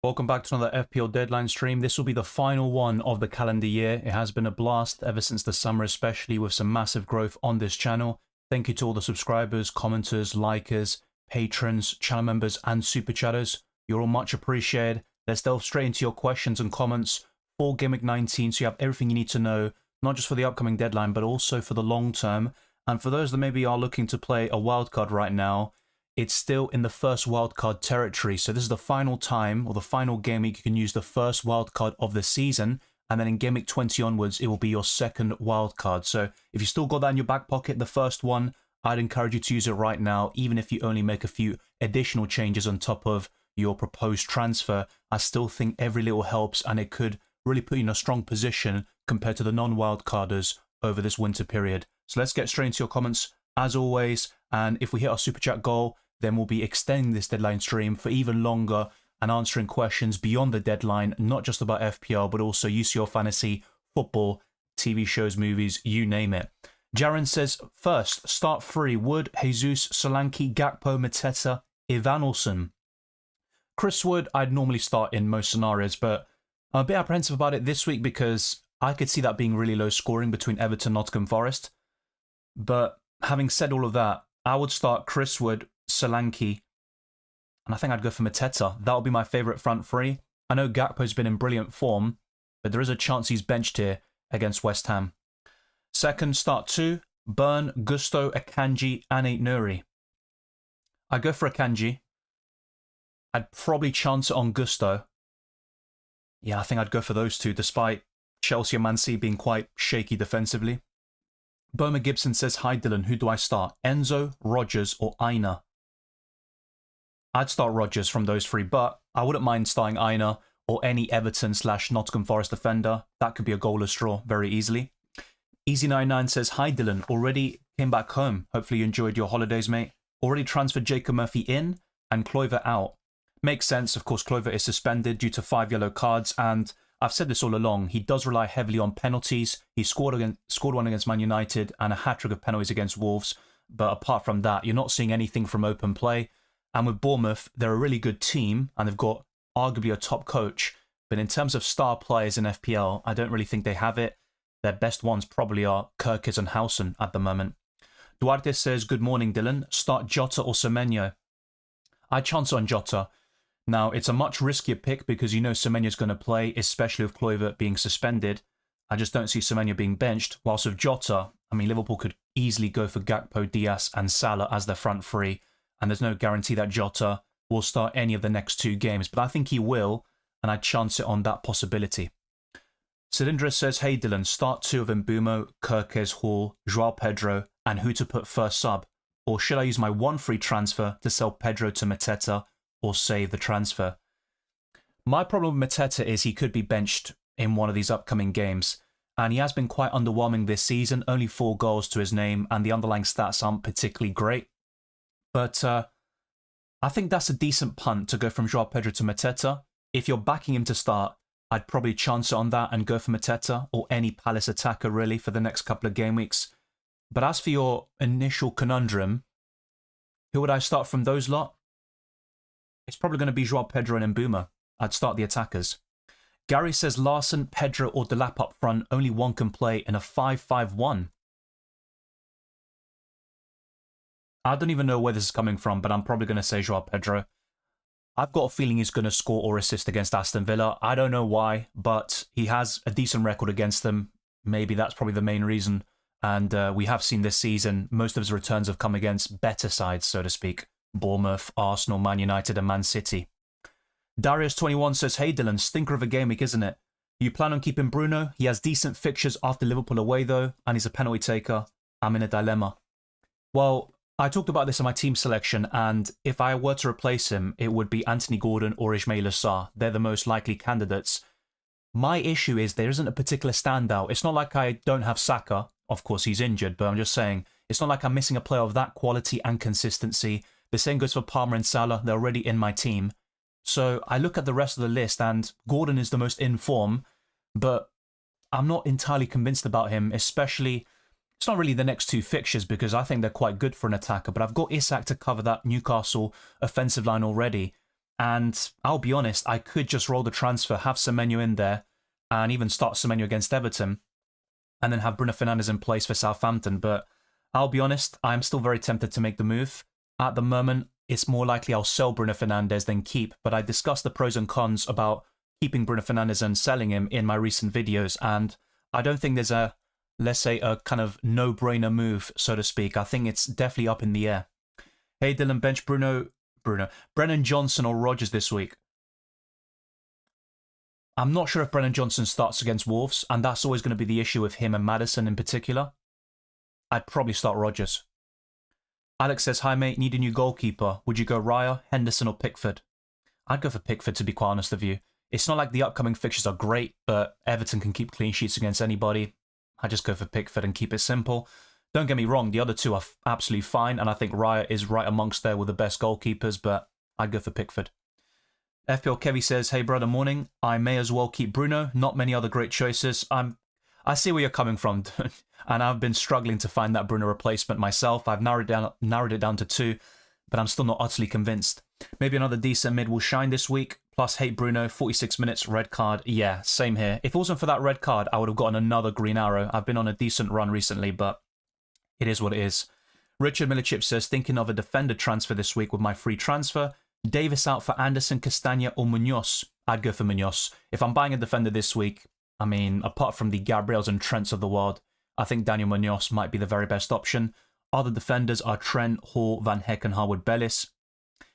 Welcome back to another FPL deadline stream. This will be the final one of the calendar year. It has been a blast ever since the summer, especially with some massive growth on this channel. Thank you to all the subscribers, commenters, likers, patrons, channel members, and super chatters. You're all much appreciated. Let's delve straight into your questions and comments for Gameweek 19, so you have everything you need to know, not just for the upcoming deadline, but also for the long term. And for those that maybe are looking to play a wildcard right now, it's still in the first wildcard territory. So this is the final time, or the final game week you can use the first wildcard of the season. And then in game week 20 onwards, it will be your second wildcard. So if you still got that in your back pocket, the first one, I'd encourage you to use it right now, even if you only make a few additional changes on top of your proposed transfer. I still think every little helps, and it could really put you in a strong position compared to the non-wildcarders over this winter period. So let's get straight into your comments as always. And if we hit our super chat goal, then we'll be extending this deadline stream for even longer and answering questions beyond the deadline, not just about FPL, but also UCL fantasy, football, TV shows, movies, you name it. Jaren says, first, start three: Wood, Jesus, Solanke, Gakpo, Mateta, Evanilson. Chris Wood, I'd normally start in most scenarios, but I'm a bit apprehensive about it this week because I could see that being really low scoring between Everton and Nottingham Forest. But having said all of that, I would start Chris Wood, Solanke, and I think I'd go for Mateta. That would be my favourite front three. I know Gakpo's been in brilliant form, but there is a chance he's benched here against West Ham. Second, start two: Burn, Gusto, Akanji, and Nuri. I'd go for Akanji. I'd probably chance it on Gusto. Yeah, I think I'd go for those two, despite Chelsea and Man City being quite shaky defensively. Boma Gibson says, hi Dylan, who do I start? Enzo, Rodgers, or Aina? I'd start Rodgers from those three, but I wouldn't mind starting Aina or any Everton/Nottingham Forest defender. That could be a goalless draw very easily. Easy99 says, hi Dylan, already came back home. Hopefully you enjoyed your holidays, mate. Already transferred Jacob Murphy in and Kluivert out. Makes sense, of course. Kluivert is suspended due to 5 yellow cards, and I've said this all along, he does rely heavily on penalties. He scored one against Man United and a hat-trick of penalties against Wolves. But apart from that, you're not seeing anything from open play. And with Bournemouth, they're a really good team, and they've got arguably a top coach. But in terms of star players in FPL, I don't really think they have it. Their best ones probably are Kirkes and Howson at the moment. Duarte says, good morning, Dylan. Start Jota or Semenyo? I chance on Jota. Now, it's a much riskier pick because you know Semenyo's going to play, especially with Kluivert being suspended. I just don't see Semenyo being benched. Whilst with Jota, I mean, Liverpool could easily go for Gakpo, Diaz, and Salah as their front three, and there's no guarantee that Jota will start any of the next 2 games, but I think he will, and I'd chance it on that possibility. Cylindra says, hey Dylan, start 2 of Mbumo, Kirkes, Hall, Joao Pedro, and who to put first sub? Or should I use my 1 free transfer to sell Pedro to Mateta, or save the transfer? My problem with Mateta is he could be benched in one of these upcoming games, and he has been quite underwhelming this season, only 4 goals to his name, and the underlying stats aren't particularly great. But I think that's a decent punt to go from Joao Pedro to Mateta. If you're backing him to start, I'd probably chance it on that and go for Mateta, or any Palace attacker really for the next couple of game weeks. But as for your initial conundrum, who would I start from those lot? It's probably going to be Joao Pedro and Mbumo. I'd start the attackers. Gary says Larson, Pedro, or Delap up front. Only one can play in a 5-5-1. I don't even know where this is coming from, but I'm probably going to say Joao Pedro. I've got a feeling he's going to score or assist against Aston Villa. I don't know why, but he has a decent record against them. Maybe that's probably the main reason. And we have seen this season, most of his returns have come against better sides, so to speak. Bournemouth, Arsenal, Man United, and Man City. Darius21 says, hey Dylan, stinker of a game week, isn't it? You plan on keeping Bruno? He has decent fixtures after Liverpool away though, and he's a penalty taker. I'm in a dilemma. Well, I talked about this in my team selection, and if I were to replace him, it would be Anthony Gordon or Ismail Assar. They're the most likely candidates. My issue is there isn't a particular standout. It's not like I don't have Saka. Of course, he's injured, but I'm just saying, it's not like I'm missing a player of that quality and consistency. The same goes for Palmer and Salah. They're already in my team. So I look at the rest of the list, and Gordon is the most in form, but I'm not entirely convinced about him, especially, it's not really the next 2 fixtures because I think they're quite good for an attacker, but I've got Isak to cover that Newcastle offensive line already. And I'll be honest, I could just roll the transfer, have Semenyo in there, and even start Semenyo against Everton, and then have Bruno Fernandes in place for Southampton. But I'll be honest, I'm still very tempted to make the move. At the moment, it's more likely I'll sell Bruno Fernandes than keep, but I discussed the pros and cons about keeping Bruno Fernandes and selling him in my recent videos, and I don't think there's a, let's say, a kind of no-brainer move, so to speak. I think it's definitely up in the air. Hey Dylan, bench Brennan Johnson or Rodgers this week. I'm not sure if Brennan Johnson starts against Wolves, and that's always going to be the issue with him and Maddison in particular. I'd probably start Rodgers. Alex says, hi mate, need a new goalkeeper. Would you go Raya, Henderson or Pickford? I'd go for Pickford, to be quite honest with you. It's not like the upcoming fixtures are great, but Everton can keep clean sheets against anybody. I just go for Pickford and keep it simple. Don't get me wrong, the other two are absolutely fine, and I think Raya is right amongst there with the best goalkeepers, but I'd go for Pickford. FPL Kevy says, hey brother, morning. I may as well keep Bruno. Not many other great choices. I see where you're coming from, and I've been struggling to find that Bruno replacement myself. I've narrowed it down to 2, but I'm still not utterly convinced. Maybe another decent mid will shine this week. Plus, hate Bruno, 46 minutes, red card. Yeah, same here. If it wasn't for that red card, I would have gotten another green arrow. I've been on a decent run recently, but it is what it is. Richard Millichip says, thinking of a defender transfer this week with my free transfer. Davis out for Anderson, Castagna or Munoz. I'd go for Munoz. If I'm buying a defender this week, I mean, apart from the Gabriels and Trents of the world, I think Daniel Munoz might be the very best option. Other defenders are Trent, Hall, Van Heck and Harwood-Bellis.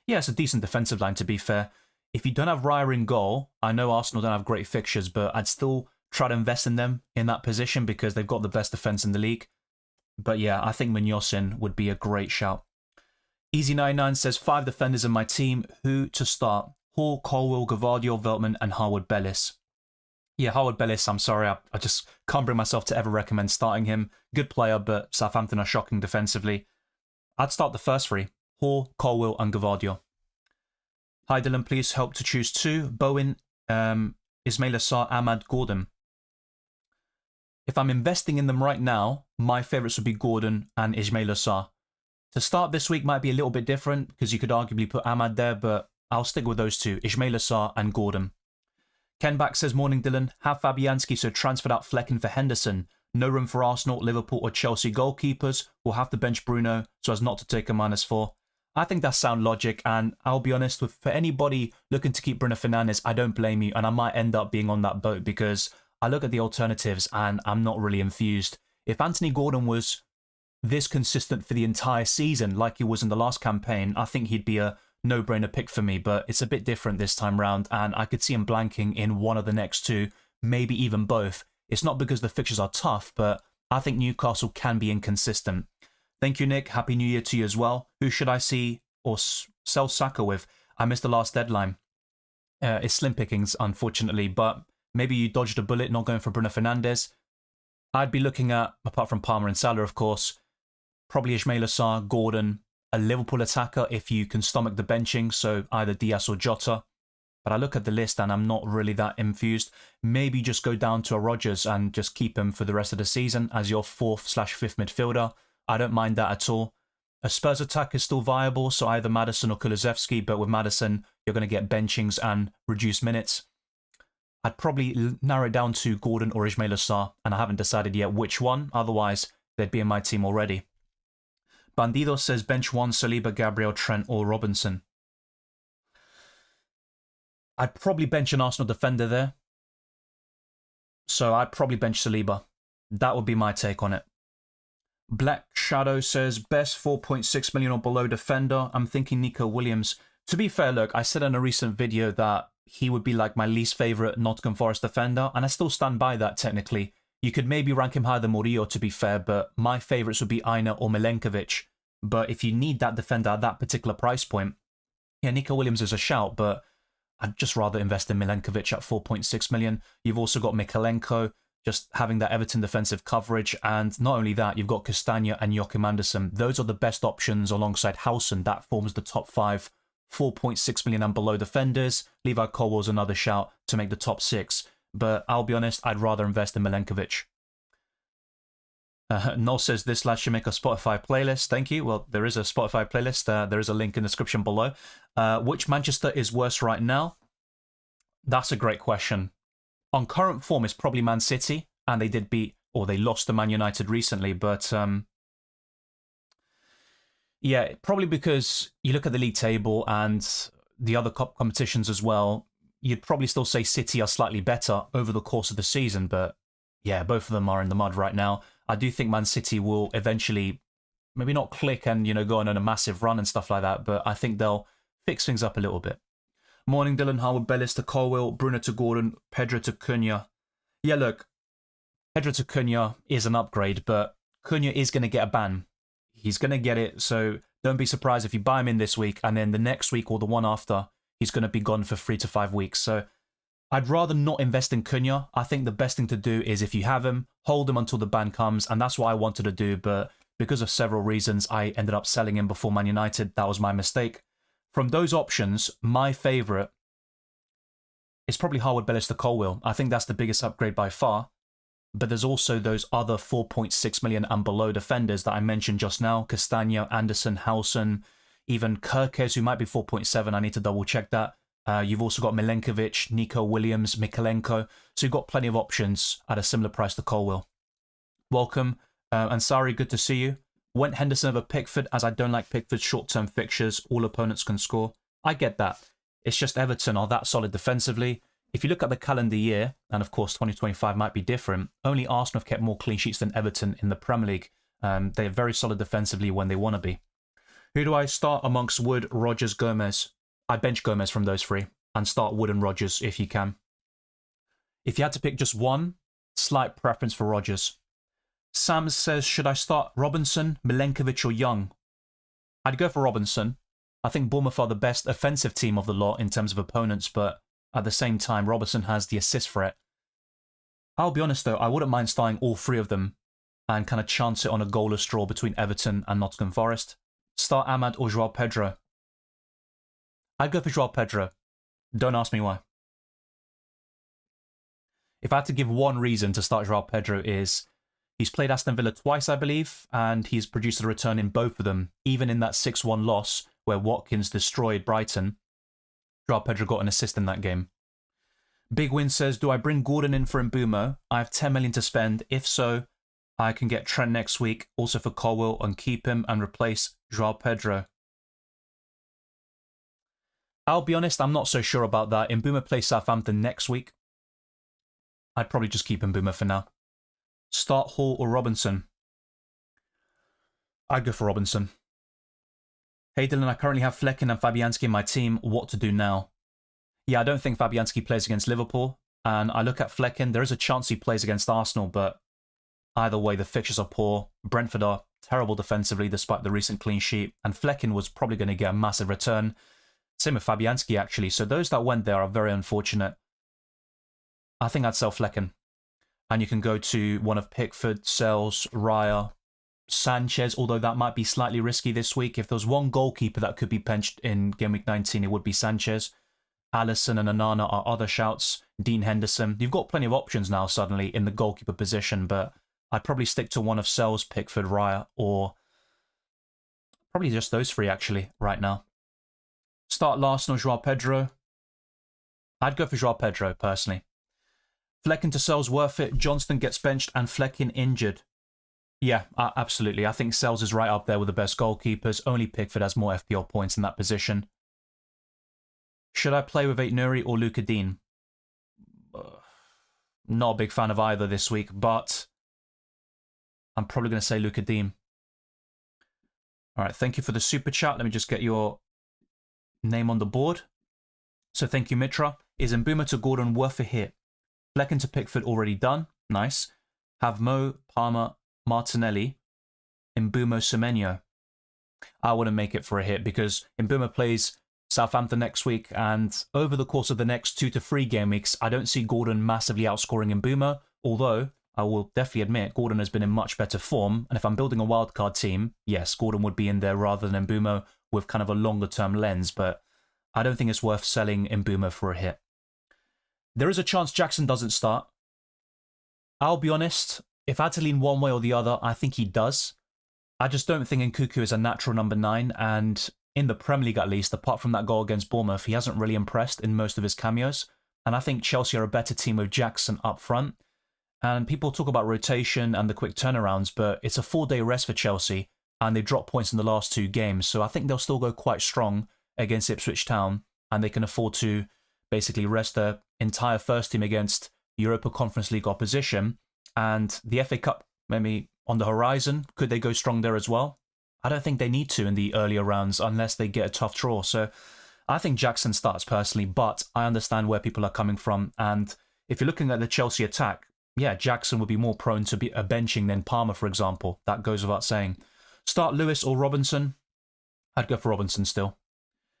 Yeah, it's a decent defensive line, to be fair. If you don't have Raya in goal, I know Arsenal don't have great fixtures, but I'd still try to invest in them in that position because they've got the best defence in the league. But yeah, I think Munoz in would be a great shout. Easy99 says, 5 defenders in my team. Who to start? Hall, Colwill, Gavardio, Veltman and Harwood-Bellis. Yeah, Harwood-Bellis, I'm sorry, I just can't bring myself to ever recommend starting him. Good player, but Southampton are shocking defensively. I'd start the first 3. Hall, Colwill and Gavardio. Hi Dylan, please help to choose 2. Bowen, Ismail Assar, Ahmad, Gordon. If I'm investing in them right now, my favourites would be Gordon and Ismail Assar. To start this week might be a little bit different because you could arguably put Ahmad there, but I'll stick with those 2, Ismail Assar and Gordon. Ken Back says, morning Dylan, have Fabianski so transferred out Flecken for Henderson. No room for Arsenal, Liverpool or Chelsea goalkeepers. We'll have to bench Bruno so as not to take a -4. I think that's sound logic, and I'll be honest, for anybody looking to keep Bruno Fernandes, I don't blame you, and I might end up being on that boat because I look at the alternatives and I'm not really enthused. If Anthony Gordon was this consistent for the entire season like he was in the last campaign, I think he'd be a no-brainer pick for me, but it's a bit different this time round, and I could see him blanking in one of the next 2, maybe even both. It's not because the fixtures are tough, but I think Newcastle can be inconsistent. Thank you, Nick. Happy New Year to you as well. Who should I see or sell Saka with? I missed the last deadline. It's slim pickings, unfortunately, but maybe you dodged a bullet not going for Bruno Fernandes. I'd be looking at, apart from Palmer and Salah, of course, probably Ismail Assar, Gordon, a Liverpool attacker if you can stomach the benching, so either Diaz or Jota. But I look at the list and I'm not really that infused. Maybe just go down to a Rodgers and just keep him for the rest of the season as your 4th/5th midfielder. I don't mind that at all. A Spurs attack is still viable, so either Maddison or Kulusevski, but with Maddison, you're going to get benchings and reduced minutes. I'd probably narrow it down to Gordon or Ismail Assar, and I haven't decided yet which one, otherwise they'd be in my team already. Bandido says bench 1, Saliba, Gabriel, Trent or Robinson. I'd probably bench an Arsenal defender there. So I'd probably bench Saliba. That would be my take on it. Black Shadow says, best 4.6 million or below defender. I'm thinking Nico Williams. To be fair, look, I said in a recent video that he would be like my least favourite Nottingham Forest defender, and I still stand by that technically. You could maybe rank him higher than Murillo, to be fair, but my favourites would be Aina or Milenkovic. But if you need that defender at that particular price point, yeah, Nico Williams is a shout, but I'd just rather invest in Milenkovic at 4.6 million. You've also got Mikalenko, just having that Everton defensive coverage, and not only that, you've got Castagna and Joachim Andersen. Those are the best options alongside Howson. That forms the top 5 4.6 million and below defenders. Levi Colwell's another shout to make the top 6. But I'll be honest, I'd rather invest in Milenkovic. Noel says this lad should make a Spotify playlist. Thank you. Well, there is a Spotify playlist. There is a link in the description below. Which Manchester is worse right now? That's a great question. On current form, it's probably Man City, and they did beat, or they lost to Man United recently, but yeah, probably because you look at the league table and the other cup competitions as well, you'd probably still say City are slightly better over the course of the season, but yeah, both of them are in the mud right now. I do think Man City will eventually maybe not click and, go on a massive run and stuff like that, but I think they'll fix things up a little bit. Morning, Dylan. Harwood, Bellis to Colwill, Bruno to Gordon, Pedro to Cunha. Yeah, look, Pedro to Cunha is an upgrade, but Cunha is going to get a ban. He's going to get it, so don't be surprised if you buy him in this week, and then the next week or the one after, he's going to be gone for 3 to 5 weeks. So I'd rather not invest in Cunha. I think the best thing to do is if you have him, hold him until the ban comes, and that's what I wanted to do, but because of several reasons, I ended up selling him before Man United. That was my mistake. From those options, my favourite is probably Harwood Bellis to Colwill. I think that's the biggest upgrade by far. But there's also those other 4.6 million and below defenders that I mentioned just now. Castagno, Anderson, Howson, even Kirkes, who might be 4.7. I need to double check that. You've also got Milenkovic, Nico Williams, Mikalenko. So you've got plenty of options at a similar price to Colwill. Welcome. Ansari, good to see you. Went Henderson over Pickford, as I don't like Pickford's short-term fixtures. All opponents can score. I get that. It's just Everton are that solid defensively. If you look at the calendar year, and of course 2025 might be different, only Arsenal have kept more clean sheets than Everton in the Premier League. They're very solid defensively when they want to be. Who do I start amongst Wood, Rodgers, Gomez? I bench Gomez from those three and start Wood and Rodgers if you can. If you had to pick just one, slight preference for Rodgers. Sam says, should I start Robinson, Milenkovic or Young? I'd go for Robinson. I think Bournemouth are the best offensive team of the lot in terms of opponents, but at the same time, Robertson has the assist threat. I'll be honest though, I wouldn't mind starting all three of them and kind of chance it on a goalless draw between Everton and Nottingham Forest. Start Ahmad or Joao Pedro? I'd go for Joao Pedro. Don't ask me why. If I had to give one reason to start Joao Pedro is he's played Aston Villa twice, I believe, and he's produced a return in both of them, even in that 6-1 loss where Watkins destroyed Brighton. Joao Pedro got an assist in that game. Big Win says, do I bring Gordon in for Mbeumo? I have 10 million to spend. If so, I can get Trent next week, also for Colwill, and keep him and replace Joao Pedro. I'll be honest, I'm not so sure about that. Mbeumo plays Southampton next week. I'd probably just keep Mbeumo for now. Start Hall or Robinson? I'd go for Robinson. Hey Dylan, I currently have Flecken and Fabianski in my team. What to do now? Yeah, I don't think Fabianski plays against Liverpool. And I look at Flecken, there is a chance he plays against Arsenal, but either way, the fixtures are poor. Brentford are terrible defensively despite the recent clean sheet. And Flecken was probably going to get a massive return. Same with Fabianski, actually. So those that went there are very unfortunate. I think I'd sell Flecken. And you can go to one of Pickford, Sells, Raya, Sanchez, although that might be slightly risky this week. If there was one goalkeeper that could be benched in Game Week 19, it would be Sanchez. Alisson and Onana are other shouts. Dean Henderson. You've got plenty of options now suddenly in the goalkeeper position, but I'd probably stick to one of Sells, Pickford, Raya, or probably just those three actually right now. Start Larson or Joao Pedro? I'd go for Joao Pedro personally. Flecken to Sells worth it. Johnston gets benched and Flecken injured. Yeah, absolutely. I think Sells is right up there with the best goalkeepers. Only Pickford has more FPL points in that position. Should I play with Aït-Nouri or Luca Dean? Not a big fan of either this week, but I'm probably going to say Luca Dean. All right, thank you for the super chat. Let me just get your name on the board. So thank you, Mitra. Is Mbeumo to Gordon worth a hit? Flecken to Pickford already done. Nice. Have Mo, Palmer, Martinelli, Mbeumo, Semenyo. I wouldn't make it for a hit because Mbeumo plays Southampton next week, and over the course of the next 2 to 3 game weeks, I don't see Gordon massively outscoring Mbeumo, although I will definitely admit Gordon has been in much better form, and if I'm building a wildcard team, yes, Gordon would be in there rather than Mbeumo with kind of a longer term lens, but I don't think it's worth selling Mbeumo for a hit. There is a chance Jackson doesn't start. I'll be honest, if I had to lean one way or the other, I think he does. I just don't think Nkunku is a natural number 9, and in the Premier League at least, apart from that goal against Bournemouth, he hasn't really impressed in most of his cameos. And I think Chelsea are a better team with Jackson up front. And people talk about rotation and the quick turnarounds, but it's a 4-day rest for Chelsea, and they dropped points in the last 2 games. So I think they'll still go quite strong against Ipswich Town, and they can afford to basically rest their entire first team against Europa Conference League opposition. And the FA Cup, maybe on the horizon, could they go strong there as well? I don't think they need to in the earlier rounds unless they get a tough draw. So I think Jackson starts personally, but I understand where people are coming from. And if you're looking at the Chelsea attack, yeah, Jackson would be more prone to be a benching than Palmer, for example. That goes without saying. Start Lewis or Robinson? I'd go for Robinson still.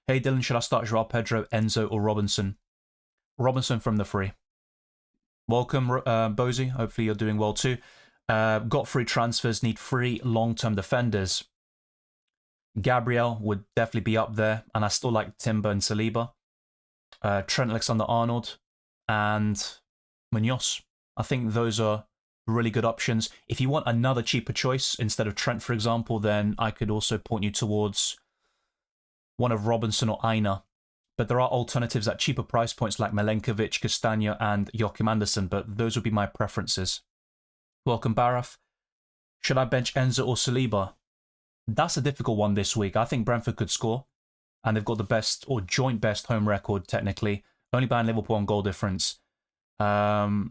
Hey Dylan, should I start Joao Pedro, Enzo or Robinson? Robinson from the free. Welcome, Bozy. Hopefully you're doing well too. Got free transfers, need 3 long-term defenders. Gabriel would definitely be up there, and I still like Timber and Saliba. Trent Alexander-Arnold and Munoz. I think those are really good options. If you want another cheaper choice instead of Trent, for example, then I could also point you towards one of Robinson or Aina. But there are alternatives at cheaper price points like Milenkovic, Castagna and Joachim Andersen, but those would be my preferences. Welcome, Baraf. Should I bench Enzo or Saliba? That's a difficult one this week. I think Brentford could score, and they've got the best or joint best home record, technically, only behind Liverpool on goal difference. I'd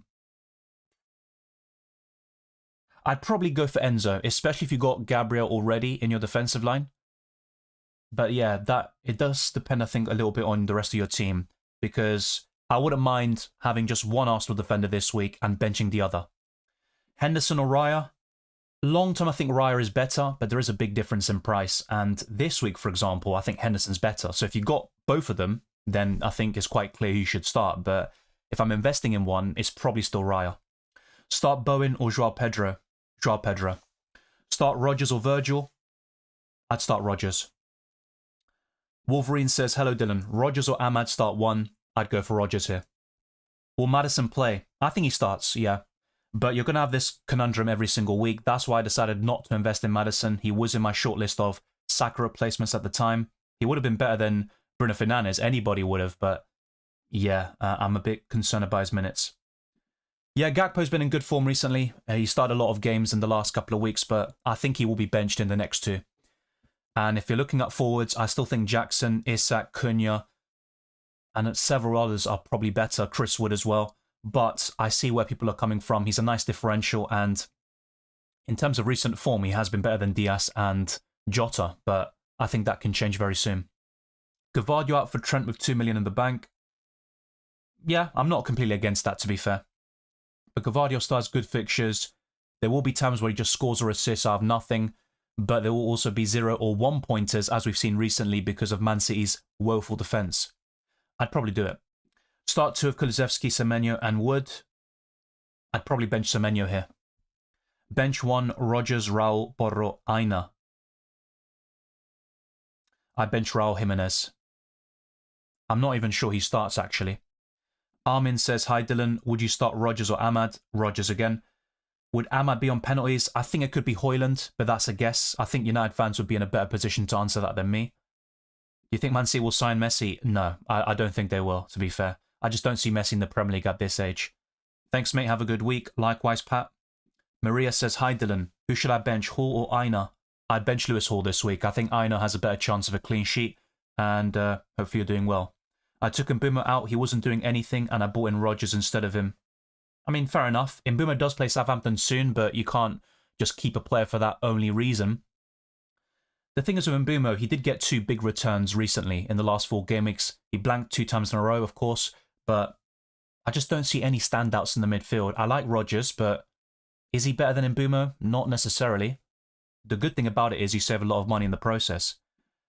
probably go for Enzo, especially if you got Gabriel already in your defensive line. But yeah, it does depend, I think, a little bit on the rest of your team, because I wouldn't mind having just one Arsenal defender this week and benching the other. Henderson or Raya? Long term, I think Raya is better, but there is a big difference in price. And this week, for example, I think Henderson's better. So if you got both of them, then I think it's quite clear who you should start. But if I'm investing in one, it's probably still Raya. Start Bowen or Joao Pedro? Joao Pedro. Start Rodgers or Virgil? I'd start Rodgers. Wolverine says, hello Dylan. Rodgers or Ahmad start 1? I'd go for Rodgers here. Will Maddison play? I think he starts, yeah. But you're going to have this conundrum every single week. That's why I decided not to invest in Maddison. He was in my shortlist of Saka replacements at the time. He would have been better than Bruno Fernandes. Anybody would have, but yeah, I'm a bit concerned about his minutes. Yeah, Gakpo's been in good form recently. He started a lot of games in the last couple of weeks, but I think he will be benched in the next 2. And if you're looking at forwards, I still think Jackson, Isak, Cunha, and several others are probably better. Chris Wood as well. But I see where people are coming from. He's a nice differential, and in terms of recent form, he has been better than Diaz and Jota, but I think that can change very soon. Gavardio out for Trent with 2 million in the bank. Yeah, I'm not completely against that, to be fair. But Gavardio starts good fixtures. There will be times where he just scores or assists out of nothing, but there will also be 0 or 1 pointers, as we've seen recently, because of Man City's woeful defence. I'd probably do it. Start 2 of Kulusevski, Semenyo and Wood. I'd probably bench Semenyo here. Bench 1, Rodgers, Raul, Porro, Aina. I bench Raul Jimenez. I'm not even sure he starts, actually. Armin says, hi Dylan, would you start Rodgers or Ahmad? Rodgers again. Would Ahmad be on penalties? I think it could be Højlund, but that's a guess. I think United fans would be in a better position to answer that than me. Do you think Man City will sign Messi? No, I don't think they will, to be fair. I just don't see Messi in the Premier League at this age. Thanks, mate. Have a good week. Likewise, Pat. Maria says, hi Dylan, who should I bench, Hall or Aina? I'd bench Lewis Hall this week. I think Aina has a better chance of a clean sheet, and hopefully you're doing well. I took Mbeumo out, he wasn't doing anything, and I bought in Rodgers instead of him. I mean, fair enough. Mbeumo does play Southampton soon, but you can't just keep a player for that only reason. The thing is with Mbeumo, he did get 2 big returns recently in the last 4 game weeks. He blanked 2 times in a row, of course, but I just don't see any standouts in the midfield. I like Rodgers, but is he better than Mbeumo? Not necessarily. The good thing about it is you save a lot of money in the process.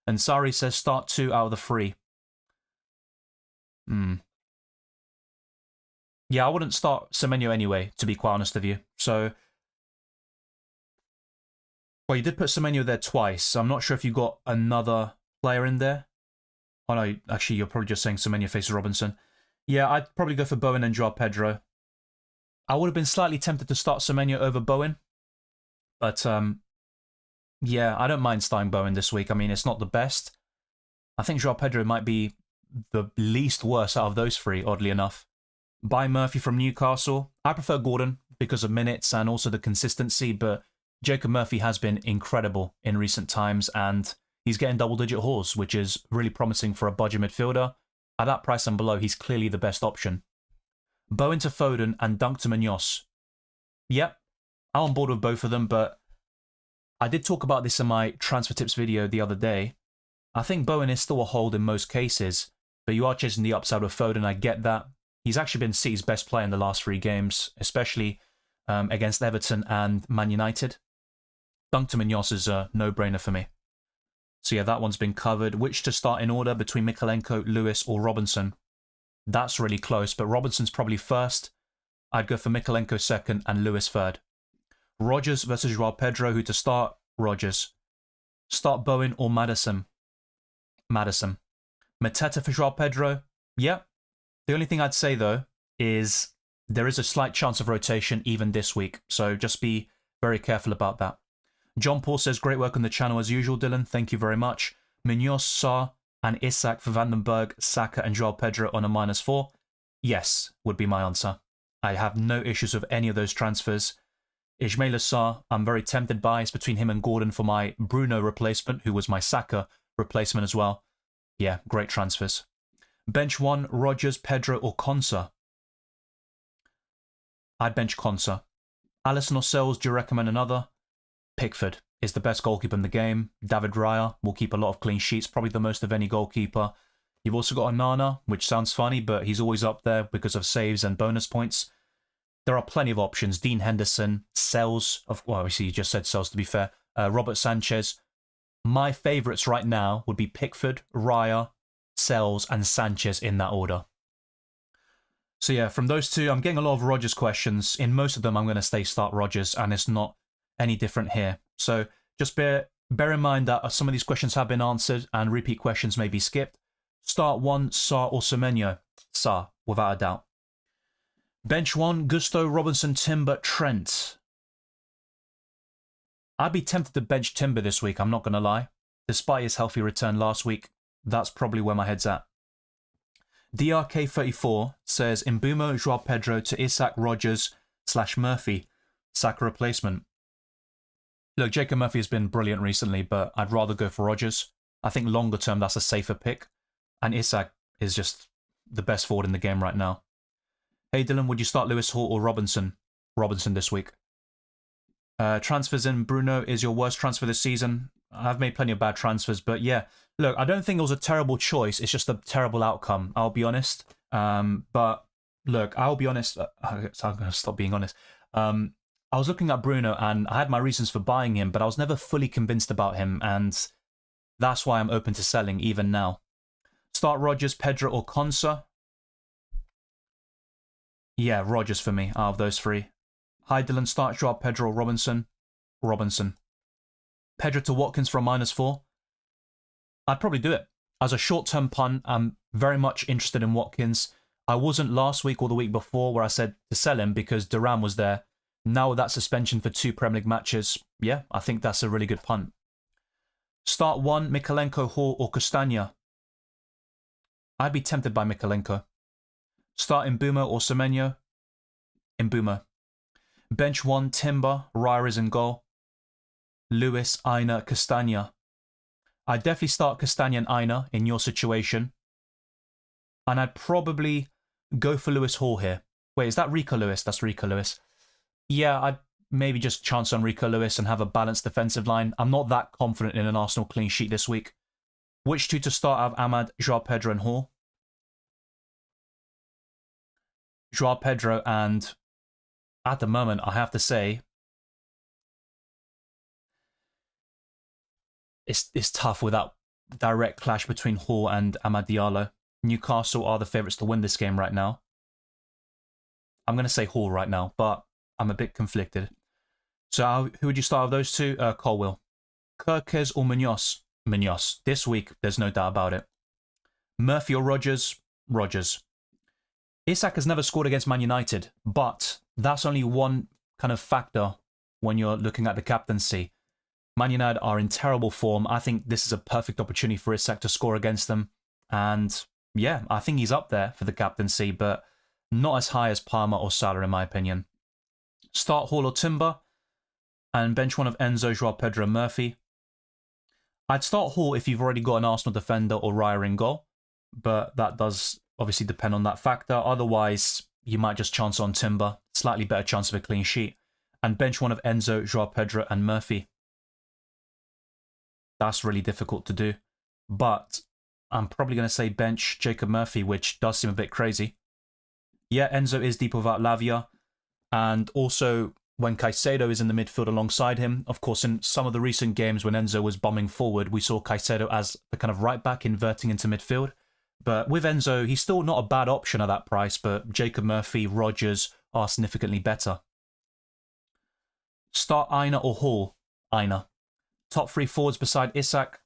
And Sari says start 2 out of the 3. Yeah, I wouldn't start Semenyo anyway, to be quite honest with you. So, well, you did put Semenyo there twice, so I'm not sure if you got another player in there. Oh no, actually, you're probably just saying Semenyo faces Robinson. Yeah, I'd probably go for Bowen and Joao Pedro. I would have been slightly tempted to start Semenyo over Bowen, but yeah, I don't mind starting Bowen this week. I mean, it's not the best. I think João Pedro might be the least worst out of those three, oddly enough. Buy Murphy from Newcastle. I prefer Gordon because of minutes and also the consistency, but Jacob Murphy has been incredible in recent times, and he's getting double-digit hauls, which is really promising for a budget midfielder. At that price and below, he's clearly the best option. Bowen to Foden and Dunk to Munoz. Yep, I'm on board with both of them, but I did talk about this in my transfer tips video the other day. I think Bowen is still a hold in most cases, but you are chasing the upside with Foden, I get that. He's actually been City's best player in the last 3 games, especially against Everton and Man United. Dunk to Munoz is a no-brainer for me. So yeah, that one's been covered. Which to start in order between Mykolenko, Lewis or Robinson? That's really close, but Robinson's probably first. I'd go for Mykolenko second and Lewis third. Rodgers versus João Pedro. Who to start? Rodgers. Start Bowen or Maddison? Maddison. Mateta for João Pedro? Yeah. The only thing I'd say, though, is there is a slight chance of rotation even this week, so just be very careful about that. John Paul says, great work on the channel as usual, Dylan. Thank you very much. Munoz, Sarr, and Isak for Vandenberg, Saka, and João Pedro on a -4. Yes, would be my answer. I have no issues with any of those transfers. Ismaila Sarr, I'm very tempted by. It's between him and Gordon for my Bruno replacement, who was my Saka replacement as well. Yeah, great transfers. Bench 1, Rodgers, Pedro, or Konsa? I'd bench Konsa. Alisson or Sells, do you recommend another? Pickford is the best goalkeeper in the game. David Raya will keep a lot of clean sheets, probably the most of any goalkeeper. You've also got Onana, which sounds funny, but he's always up there because of saves and bonus points. There are plenty of options. Dean Henderson, Sells, well, obviously you just said Sells to be fair. Robert Sanchez. My favourites right now would be Pickford, Raya, Sells, and Sanchez in that order. So yeah, from those two, I'm getting a lot of Rodgers questions. In most of them, I'm going to stay start Rodgers, and it's not any different here. So just bear in mind that some of these questions have been answered, and repeat questions may be skipped. Start 1, Sarr or Semenyo? Sarr, without a doubt. Bench 1, Gusto, Robinson, Timber, Trent. I'd be tempted to bench Timber this week, I'm not going to lie. Despite his healthy return last week, that's probably where my head's at. DRK34 says, Mbeumo, João Pedro to Isak, Rodgers / Murphy. Saka replacement. Look, Jacob Murphy has been brilliant recently, but I'd rather go for Rodgers. I think longer term, that's a safer pick. And Isak is just the best forward in the game right now. Hey Dylan, would you start Lewis Hall or Robinson? Robinson this week. Transfers in, Bruno is your worst transfer this season. I've made plenty of bad transfers, but yeah. Look, I don't think it was a terrible choice. It's just a terrible outcome, I'll be honest. But look, I'll be honest. I'm going to stop being honest. I was looking at Bruno and I had my reasons for buying him, but I was never fully convinced about him, and that's why I'm open to selling even now. Start Rodgers, Pedro, or Konsa? Yeah, Rodgers for me out of those 3. Hi Dylan, start João Pedro or Robinson? Robinson. Pedro to Watkins for a -4? I'd probably do it. As a short-term punt, I'm very much interested in Watkins. I wasn't last week or the week before where I said to sell him because Duran was there. Now with that suspension for 2 Premier League matches, yeah, I think that's a really good punt. Start 1, Mykolenko, Hall or Castagna? I'd be tempted by Mykolenko. Start Mbeumo or Semenyo? Mbeumo. Bench 1, Timber, Raya is in goal. Lewis, Aina, Castagna. I'd definitely start Castagna and Aina in your situation. And I'd probably go for Lewis Hall here. Wait, is that Rico Lewis? That's Rico Lewis. Yeah, I'd maybe just chance on Rico Lewis and have a balanced defensive line. I'm not that confident in an Arsenal clean sheet this week. Which 2 to start out of Ahmad, João Pedro and Hall? João Pedro, and at the moment, I have to say, it's tough with that direct clash between Hall and Amad Diallo. Newcastle are the favourites to win this game right now. I'm going to say Hall right now, but I'm a bit conflicted. So who would you start of those 2? Colwill. Kirkes or Munoz? Munoz. This week, there's no doubt about it. Murphy or Rodgers? Rodgers. Isak has never scored against Man United, but that's only one kind of factor when you're looking at the captaincy. Man United are in terrible form. I think this is a perfect opportunity for Isak to score against them. And yeah, I think he's up there for the captaincy, but not as high as Palmer or Salah in my opinion. Start Hall or Timber, and bench one of Enzo, Joao Pedro, Murphy. I'd start Hall if you've already got an Arsenal defender or Raya in goal, but that does obviously depend on that factor. Otherwise, you might just chance on Timber, slightly better chance of a clean sheet. And bench one of Enzo, Joao Pedro, and Murphy. That's really difficult to do, but I'm probably going to say bench Jacob Murphy, which does seem a bit crazy. Yeah, Enzo is deep without Lavia, and also when Caicedo is in the midfield alongside him. Of course, in some of the recent games when Enzo was bombing forward, we saw Caicedo as the kind of right back inverting into midfield. But with Enzo, he's still not a bad option at that price, but Jacob Murphy, Rodgers are significantly better. Start Aina or Hall? Aina. Top three forwards beside Isak,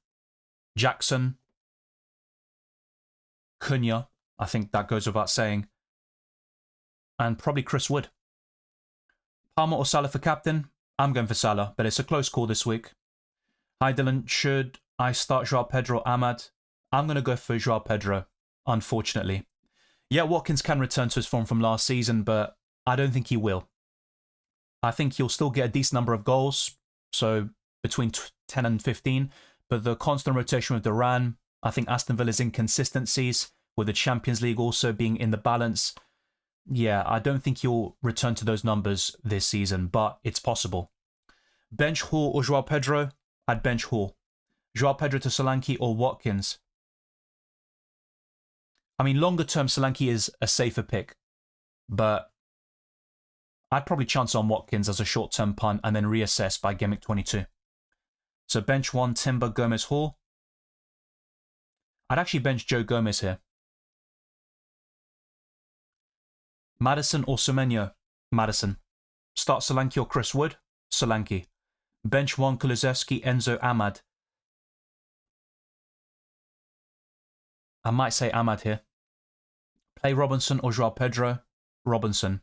Jackson, Cunha, I think that goes without saying, and probably Chris Wood. Palmer or Salah for captain? I'm going for Salah, but it's a close call this week. Hi Dylan, should I start Joao Pedro or Ahmad? I'm going to go for Joao Pedro, unfortunately. Yeah, Watkins can return to his form from last season, but I don't think he will. I think he'll still get a decent number of goals, so between 10 and 15, but the constant rotation with Duran, I think Aston Villa's inconsistencies, with the Champions League also being in the balance, yeah, I don't think he'll return to those numbers this season, but it's possible. Bench Hall or Joao Pedro? I'd bench Hall. Joao Pedro to Solanke or Watkins? I mean, longer term, Solanke is a safer pick, but I'd probably chance on Watkins as a short-term punt and then reassess by Gameweek 22. So bench one, Timber, Gomez, Hall. I'd actually bench Joe Gomez here. Maddison or Semenyo? Maddison. Start Solanke or Chris Wood? Solanke. Bench one, Kulusevski, Enzo, Ahmad. I might say Ahmad here. Play Robinson or Joao Pedro? Robinson.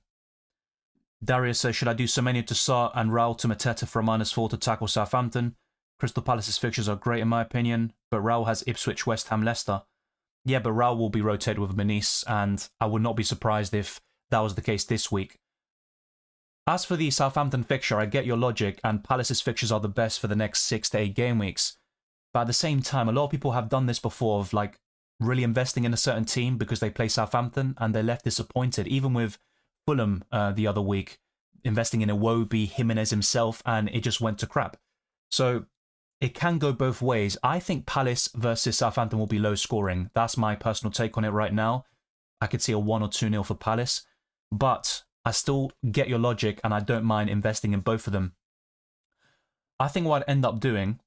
Darius says, should I do Semenyo to Sarr and Raul to Mateta for a -4 to tackle Southampton? Crystal Palace's fixtures are great in my opinion, but Raul has Ipswich, West Ham, Leicester. Yeah, but Raul will be rotated with Menis, and I would not be surprised if that was the case this week. As for the Southampton fixture, I get your logic, and Palace's fixtures are the best for the next 6 to 8 game weeks. But at the same time, a lot of people have done this before, of like really investing in a certain team because they play Southampton and they're left disappointed. Even with Fulham the other week, investing in Iwobi, Jimenez himself, and it just went to crap. So it can go both ways. I think Palace versus Southampton will be low scoring. That's my personal take on it right now. I could see a 1 or 2-0 for Palace, but I still get your logic and I don't mind investing in both of them. I think what I'd end up doing,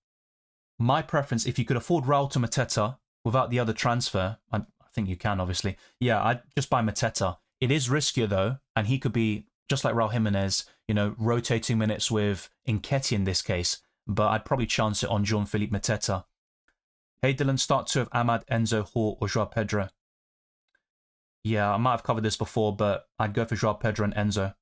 my preference, if you could afford Raul to Mateta without the other transfer, I think you can obviously. Yeah, I'd just buy Mateta. It is riskier though, and he could be, just like Raul Jimenez, you know, rotating minutes with Nketiah in this case, but I'd probably chance it on Jean-Philippe Mateta. Hey Dylan, start 2 of Ahmad, Enzo, Hall or Joao Pedro. Yeah, I might have covered this before, but I'd go for Joao Pedro and Enzo.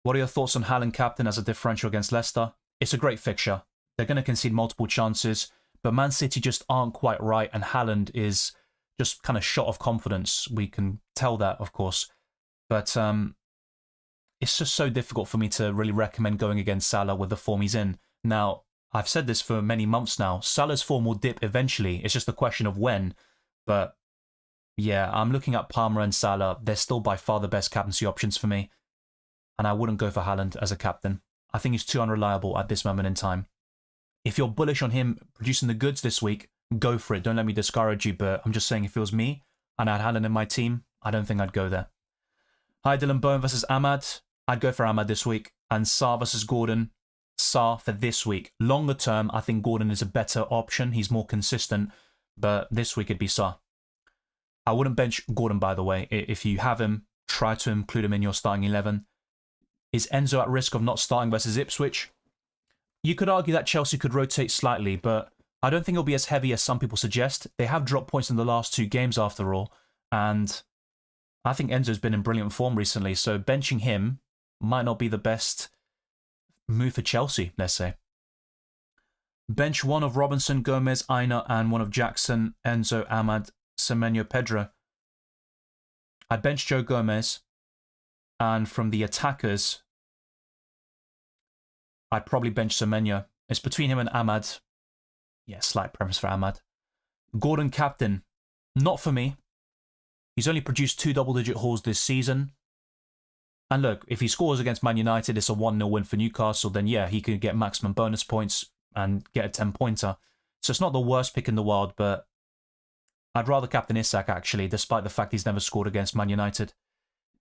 What are your thoughts on Haaland captain as a differential against Leicester? It's a great fixture. They're going to concede multiple chances, but Man City just aren't quite right, and Haaland is just kind of shot of confidence. We can tell that, of course. But it's just so difficult for me to really recommend going against Salah with the form he's in. Now, I've said this for many months now. Salah's form will dip eventually. It's just a question of when. But yeah, I'm looking at Palmer and Salah. They're still by far the best captaincy options for me. And I wouldn't go for Haaland as a captain. I think he's too unreliable at this moment in time. If you're bullish on him producing the goods this week, go for it. Don't let me discourage you, but I'm just saying if it was me and I had Haaland in my team, I don't think I'd go there. Hi Dylan, Bowen versus Ahmad. I'd go for Ahmad this week. And Sarr versus Gordon. Sarr for this week. Longer term, I think Gordon is a better option. He's more consistent. But this week it'd be Sarr. I wouldn't bench Gordon, by the way. If you have him, try to include him in your starting 11. Is Enzo at risk of not starting versus Ipswich? You could argue that Chelsea could rotate slightly, but I don't think it'll be as heavy as some people suggest. They have dropped points in the last 2 games after all, and I think Enzo's been in brilliant form recently, so benching him might not be the best move for Chelsea, let's say. Bench one of Robinson, Gomez, Aina, and one of Jackson, Enzo, Ahmad, Semenyo, Pedro. I'd bench Joe Gomez, and from the attackers, I'd probably bench Semenyo. It's between him and Ahmad. Yeah, slight preference for Ahmad. Gordon captain. Not for me. He's only produced 2 double-digit hauls this season. And look, if he scores against Man United, it's a 1-0 win for Newcastle, then yeah, he could get maximum bonus points and get a 10-pointer. So it's not the worst pick in the world, but I'd rather captain Isak, actually, despite the fact he's never scored against Man United.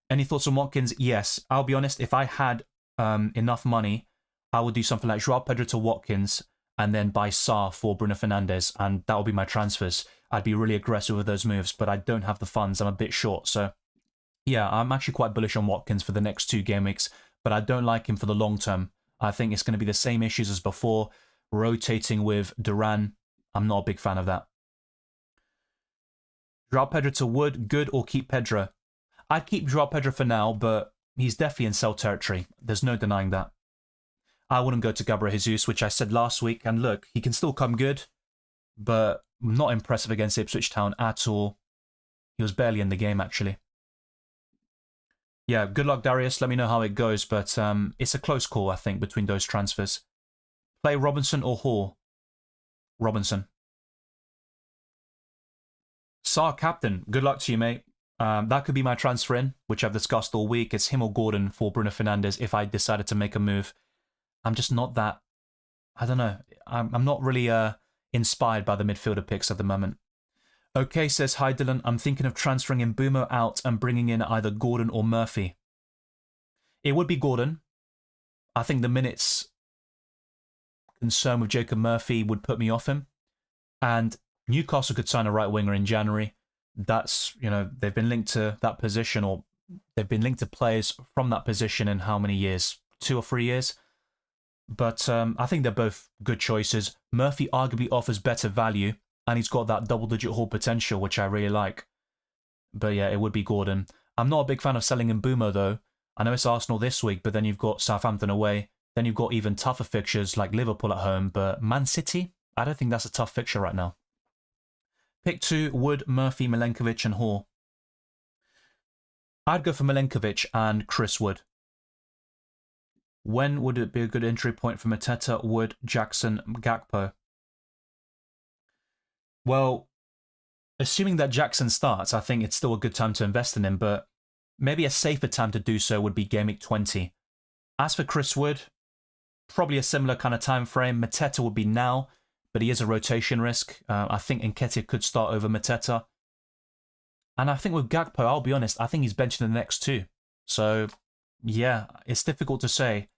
Any thoughts on Watkins? Yes. I'll be honest, if I had enough money, I would do something like Joao Pedro to Watkins and then buy Sarr for Bruno Fernandes, and that would be my transfers. I'd be really aggressive with those moves, but I don't have the funds. I'm a bit short, so yeah, I'm actually quite bullish on Watkins for the next 2 game weeks, but I don't like him for the long term. I think it's going to be the same issues as before, rotating with Duran. I'm not a big fan of that. Joao Pedro to Wood, good, or keep Pedro? I'd keep Joao Pedro for now, but he's definitely in sell territory. There's no denying that. I wouldn't go to Gabriel Jesus, which I said last week, and look, he can still come good, but not impressive against Ipswich Town at all. He was barely in the game, actually. Yeah, good luck, Darius. Let me know how it goes, but it's a close call, I think, between those transfers. Play Robinson or Hall? Robinson. Sarr captain. Good luck to you, mate. That could be my transfer in, which I've discussed all week. It's him or Gordon for Bruno Fernandes if I decided to make a move. I'm just not that... I don't know. I'm not really inspired by the midfielder picks at the moment. Okay, says hi Dylan. I'm thinking of transferring Mbeumo out and bringing in either Gordon or Murphy. It would be Gordon. I think the minutes concern with Jacob Murphy would put me off him. And Newcastle could sign a right winger in January. That's, you know, they've been linked to that position, or they've been linked to players from that position in how many years? 2 or 3 years? But I think they're both good choices. Murphy arguably offers better value, and he's got that double-digit haul potential, which I really like. But yeah, it would be Gordon. I'm not a big fan of selling Mbeumo, though. I know it's Arsenal this week, but then you've got Southampton away. Then you've got even tougher fixtures like Liverpool at home. But Man City? I don't think that's a tough fixture right now. Pick 2, Wood, Murphy, Milenkovic, and Hall. I'd go for Milenkovic and Chris Wood. When would it be a good entry point for Mateta, Wood, Jackson, Gakpo? Well, assuming that Jackson starts, I think it's still a good time to invest in him, but maybe a safer time to do so would be Game Week 20. As for Chris Wood, probably a similar kind of time frame. Mateta would be now, but he is a rotation risk. I think Nketiah could start over Mateta. And I think with Gakpo, I'll be honest, I think he's benching the next 2. So, yeah, it's difficult to say.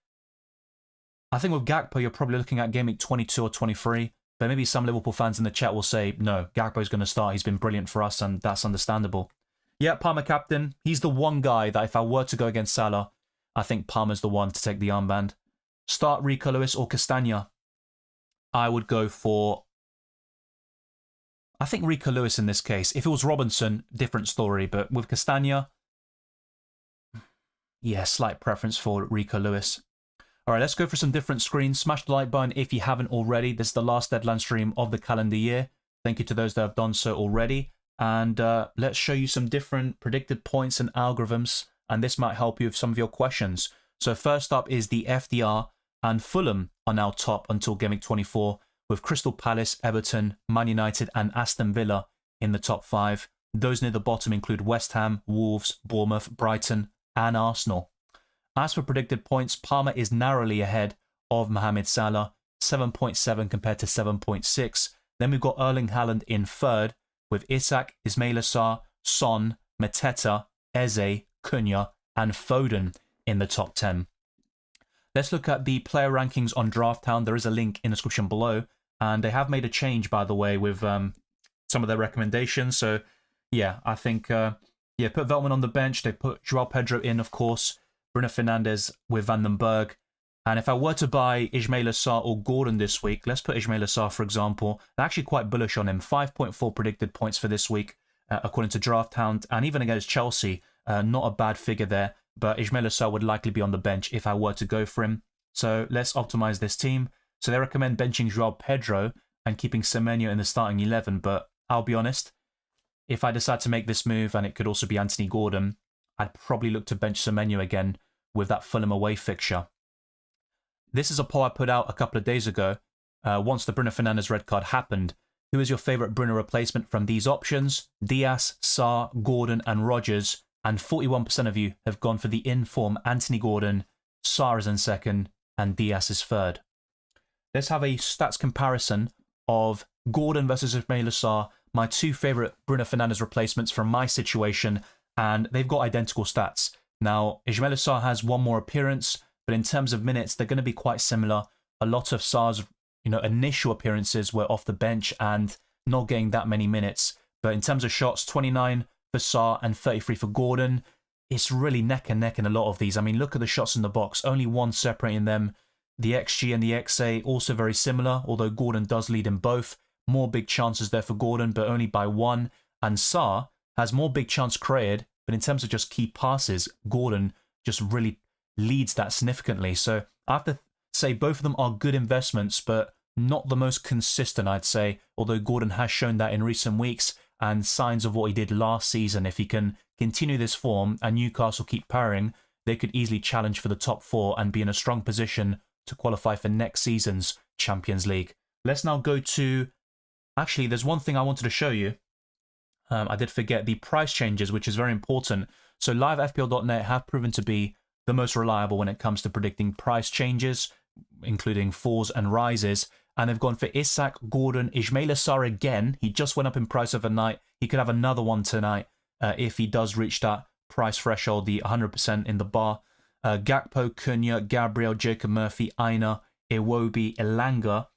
I think with Gakpo, you're probably looking at Game Week 22 or 23. But maybe some Liverpool fans in the chat will say, no, Gakpo's going to start. He's been brilliant for us, and that's understandable. Yeah, Palmer captain. He's the one guy that if I were to go against Salah, I think Palmer's the one to take the armband. Start Rico Lewis or Castagna. I would go for... I think Rico Lewis in this case. If it was Robinson, different story. But with Castagna, yeah, slight preference for Rico Lewis. All right, let's go for some different screens. Smash the like button if you haven't already. This is the last deadline stream of the calendar year. Thank you to those that have done so already. And let's show you some different predicted points and algorithms. And this might help you with some of your questions. So first up is the FDR. And Fulham are now top until Game Week 24, with Crystal Palace, Everton, Man United and Aston Villa in the top 5. Those near the bottom include West Ham, Wolves, Bournemouth, Brighton and Arsenal. As for predicted points, Palmer is narrowly ahead of Mohamed Salah, 7.7 compared to 7.6. Then we've got Erling Haaland in third, with Isak, Ismaila Sarr, Son, Mateta, Eze, Cunha and Foden in the top 10. Let's look at the player rankings on Drafthound. There is a link in the description below. And they have made a change, by the way, with some of their recommendations. So, yeah, I think, put Veltman on the bench. They put Joao Pedro in, of course. Bruno Fernandes with Van den Berg. And if I were to buy Ismaila Sarr or Gordon this week, let's put Ismaila Sarr, for example. They're actually quite bullish on him. 5.4 predicted points for this week, according to Drafthound. And even against Chelsea, Not a bad figure there, but Ismaila Sarr would likely be on the bench if I were to go for him. So let's optimize this team. So they recommend benching João Pedro and keeping Semenyo in the starting 11, but I'll be honest, if I decide to make this move, and it could also be Anthony Gordon, I'd probably look to bench Semenyo again with that Fulham away fixture. This is a poll I put out a couple of days ago, once the Bruno Fernandes red card happened. Who is your favourite Bruno replacement from these options? Diaz, Sarr, Gordon and Rodgers, and 41% of you have gone for the in-form Anthony Gordon. Sarr is in second, and Diaz is third. Let's have a stats comparison of Gordon versus Ismaila Sarr, my two favourite Bruno Fernandes replacements from my situation, and they've got identical stats. Now, Ismaila Sarr has one more appearance, but in terms of minutes, they're going to be quite similar. A lot of Sarr's initial appearances were off the bench and not getting that many minutes. But in terms of shots, 29 for Sarr and 33 for Gordon. It's really neck and neck in a lot of these. I mean, look at the shots in the box. Only one separating them. The XG and the XA also very similar, although Gordon does lead in both. More big chances there for Gordon, but only by one. And Sarr has more big chance created, but in terms of just key passes, Gordon just really leads that significantly. So I have to say both of them are good investments, but not the most consistent, I'd say, although Gordon has shown that in recent weeks and signs of what he did last season. If he can continue this form and Newcastle keep powering, they could easily challenge for the top four and be in a strong position to qualify for next season's Champions League. Let's now go to... Actually, there's one thing I wanted to show you. I did forget the price changes, which is very important. So live FPL.net have proven to be the most reliable when it comes to predicting price changes, including falls and rises. And they've gone for Isak, Gordon, Ismaila Sarr again. He just went up in price overnight. He could have another one tonight if he does reach that price threshold, the 100% in the bar. Gakpo, Cunha, Gabriel, Jacob Murphy, Aina, Iwobi, Elanga.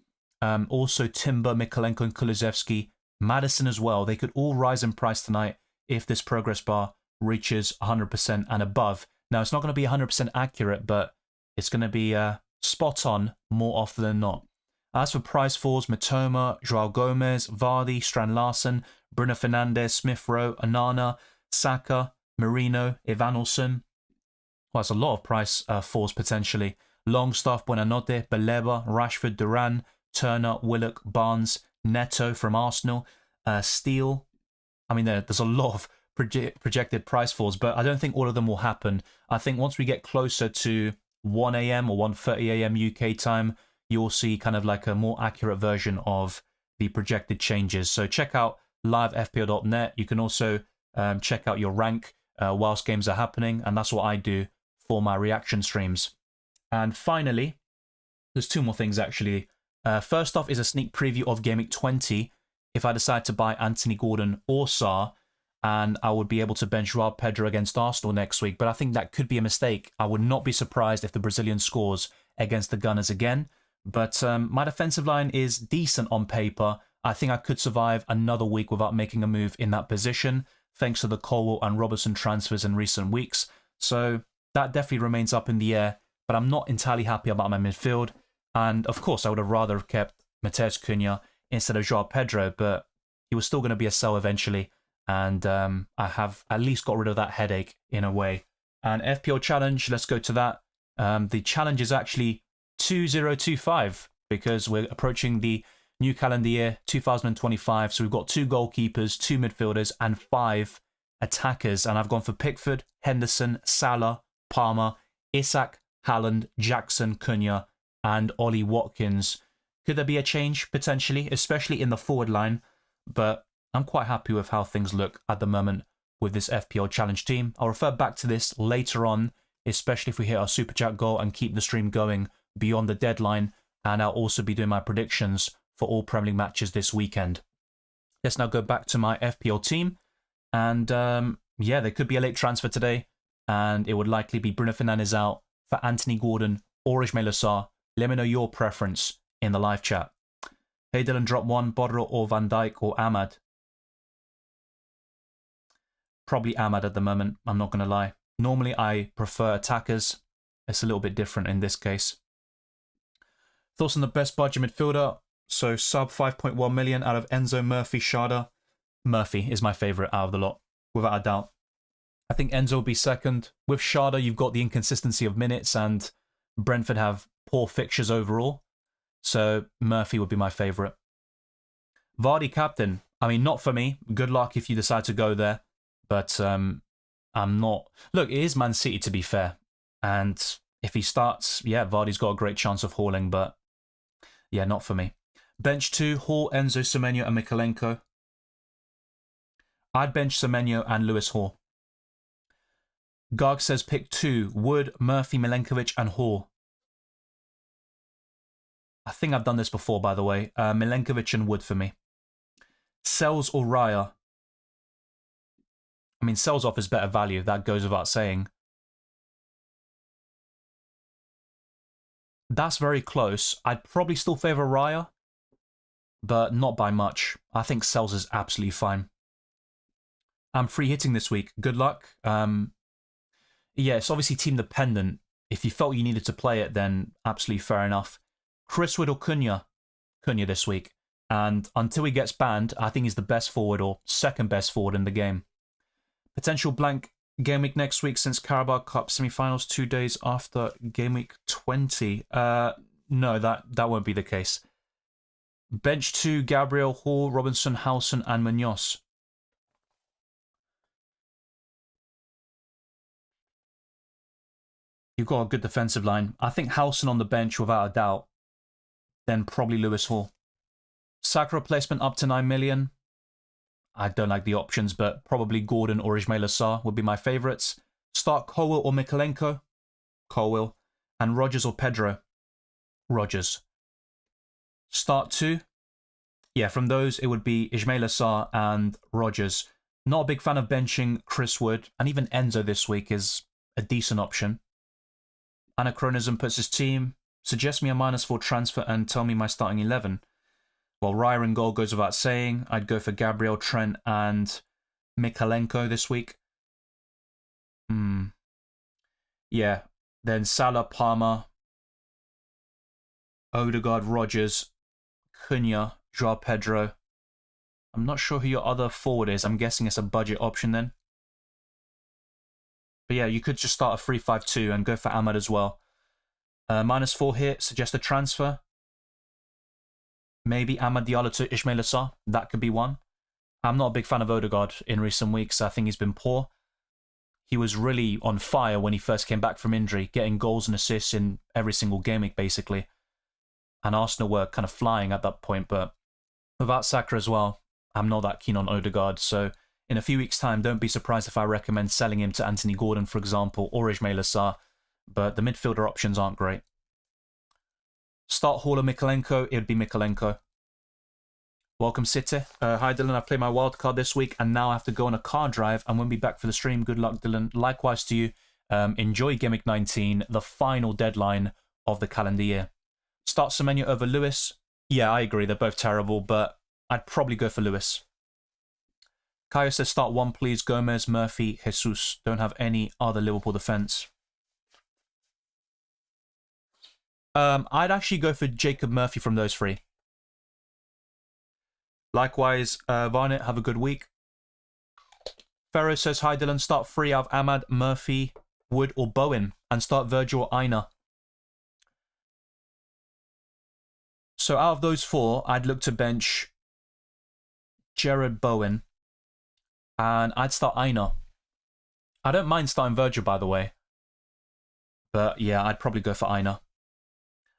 Also Timber, Mikolenko and Kulusevski. Maddison as well. They could all rise in price tonight if this progress bar reaches 100% and above. Now, it's not going to be 100% accurate, but it's going to be spot on more often than not. As for price falls, Matoma, Joao Gomez, Vardy, Strand Larsen, Bruno Fernandes, Smith Rowe, Onana, Saka, Marino, Evanilson. Well, that's a lot of price falls potentially. Longstaff, Buonanotte, Baleba, Rashford, Duran, Turner, Willock, Barnes, Neto from Arsenal, Steele. I mean, there's a lot of projected price falls, but I don't think all of them will happen. I think once we get closer to 1 a.m. or 1:30 a.m. UK time, you'll see kind of like a more accurate version of the projected changes. So check out livefpl.net. You can also check out your rank whilst games are happening, and that's what I do for my reaction streams. And finally, there's two more things actually. First off is a sneak preview of Gameweek 20 if I decide to buy Anthony Gordon or Sarr, and I would be able to bench João Pedro against Arsenal next week, but I think that could be a mistake. I would not be surprised if the Brazilian scores against the Gunners again, but my defensive line is decent on paper. I think I could survive another week without making a move in that position, thanks to the Colwell and Robertson transfers in recent weeks, so that definitely remains up in the air, but I'm not entirely happy about my midfield, and of course I would have rather kept Matheus Cunha instead of João Pedro, but he was still going to be a sell eventually, and I have at least got rid of that headache in a way. And FPL challenge, let's go to that. The challenge is actually 2025 because we're approaching the new calendar year 2025. So we've got 2 goalkeepers, 2 midfielders, and 5 attackers. And I've gone for Pickford, Henderson, Salah, Palmer, Isak, Haaland, Jackson, Cunha, and Ollie Watkins. Could there be a change potentially, especially in the forward line? But I'm quite happy with how things look at the moment with this FPL challenge team. I'll refer back to this later on, especially if we hit our super chat goal and keep the stream going beyond the deadline. And I'll also be doing my predictions for all Premier League matches this weekend. Let's now go back to my FPL team. And yeah, there could be a late transfer today. And it would likely be Bruno Fernandes out for Anthony Gordon or Ismaila Sarr. Let me know your preference in the live chat. Hey Dylan, drop one, Bodro or Van Dijk or Ahmad. Probably Ahmad at the moment, I'm not going to lie. Normally I prefer attackers. It's a little bit different in this case. Thoughts on the best budget midfielder? So sub 5.1 million out of Enzo, Murphy, Shada. Murphy is my favourite out of the lot, without a doubt. I think Enzo will be second. With Sharda, you've got the inconsistency of minutes, and Brentford have poor fixtures overall. So Murphy would be my favourite. Vardy captain. I mean, not for me. Good luck if you decide to go there. But I'm not. Look, it is Man City, to be fair. And if he starts, yeah, Vardy's got a great chance of hauling. But yeah, not for me. Bench 2, Hall, Enzo, Semenyo, and Mikalenko. I'd bench Semenyo and Lewis Hall. Garg says pick 2, Wood, Murphy, Milenkovic, and Hall. I think I've done this before, by the way. Milenkovic and Wood for me. Sells or Raya? I mean, Sells offers better value. That goes without saying. That's very close. I'd probably still favour Raya, but not by much. I think Sells is absolutely fine. I'm free hitting this week. Good luck. Yeah, it's obviously team dependent. If you felt you needed to play it, then absolutely fair enough. Chris Wood or Cunha? Cunha this week. And until he gets banned, I think he's the best forward or second best forward in the game. Potential blank game week next week since Carabao Cup semi-finals 2 days after game week 20. No, that won't be the case. Bench 2, Gabriel, Hall, Robinson, Howson, and Munoz. You've got a good defensive line. I think Howson on the bench without a doubt. Then probably Lewis Hall. Saka replacement up to 9 million. I don't like the options, but probably Gordon or Ismail Assar would be my favourites. Start Colwill or Mikalenko. Colwill. And Rodgers or Pedro. Rodgers. Start 2. Yeah, from those it would be Ismail Assar and Rodgers. Not a big fan of benching Chris Wood, and even Enzo this week is a decent option. Anachronism puts his team. Suggest me a -4 transfer and tell me my starting 11. Well, Raya in goal goes without saying. I'd go for Gabriel, Trent, and Mikalenko this week. Yeah. Then Salah, Palmer, Odegaard, Rodgers, Cunha, Joao Pedro. I'm not sure who your other forward is. I'm guessing it's a budget option then. But yeah, you could just start a 3-5-2 and go for Ahmad as well. -4 here, suggest a transfer. Maybe Ahmad Diallo to Ismail Assar. That could be one. I'm not a big fan of Odegaard in recent weeks. I think he's been poor. He was really on fire when he first came back from injury, getting goals and assists in every single game week, basically. And Arsenal were kind of flying at that point, but without Saka as well, I'm not that keen on Odegaard. So in a few weeks' time, don't be surprised if I recommend selling him to Anthony Gordon, for example, or Ismail Assar. But the midfielder options aren't great. Start Hall or Mikalenko, it would be Mikalenko. Welcome, City. Hi, Dylan. I've played my wildcard this week, and now I have to go on a car drive and won't be back for the stream. Good luck, Dylan. Likewise to you. Enjoy Game Week 19, the final deadline of the calendar year. Start Semenyo over Lewis. Yeah, I agree. They're both terrible, but I'd probably go for Lewis. Kayo says start 1, please. Gomez, Murphy, Jesus. Don't have any other Liverpool defence. I'd actually go for Jacob Murphy from those 3. Likewise, Varnett, have a good week. Ferro says, hi Dylan, start 3 out of Ahmad, Murphy, Wood or Bowen, and start Virgil or Aina. So out of those 4, I'd look to bench Jared Bowen, and I'd start Aina. I don't mind starting Virgil, by the way. But yeah, I'd probably go for Aina.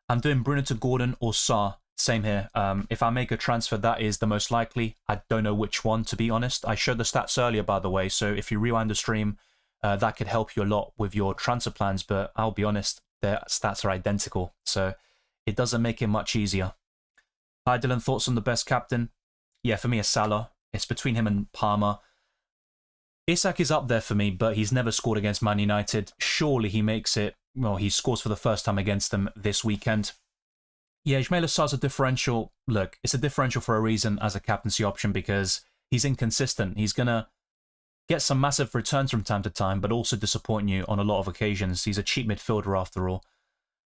I'm doing Bruno to Gordon or Sarr. Same here. If I make a transfer, that is the most likely. I don't know which one, to be honest. I showed the stats earlier, by the way, so if you rewind the stream, that could help you a lot with your transfer plans, but I'll be honest, their stats are identical, so it doesn't make it much easier. Hi, Dylan. Thoughts on the best captain? Yeah, for me, it's Salah. It's between him and Palmer. Isak is up there for me, but he's never scored against Man United. Surely he makes it. Well, he scores for the first time against them this weekend. Yeah, Ismail Assar's a differential. Look, it's a differential for a reason as a captaincy option because he's inconsistent. He's going to get some massive returns from time to time, but also disappoint you on a lot of occasions. He's a cheap midfielder after all.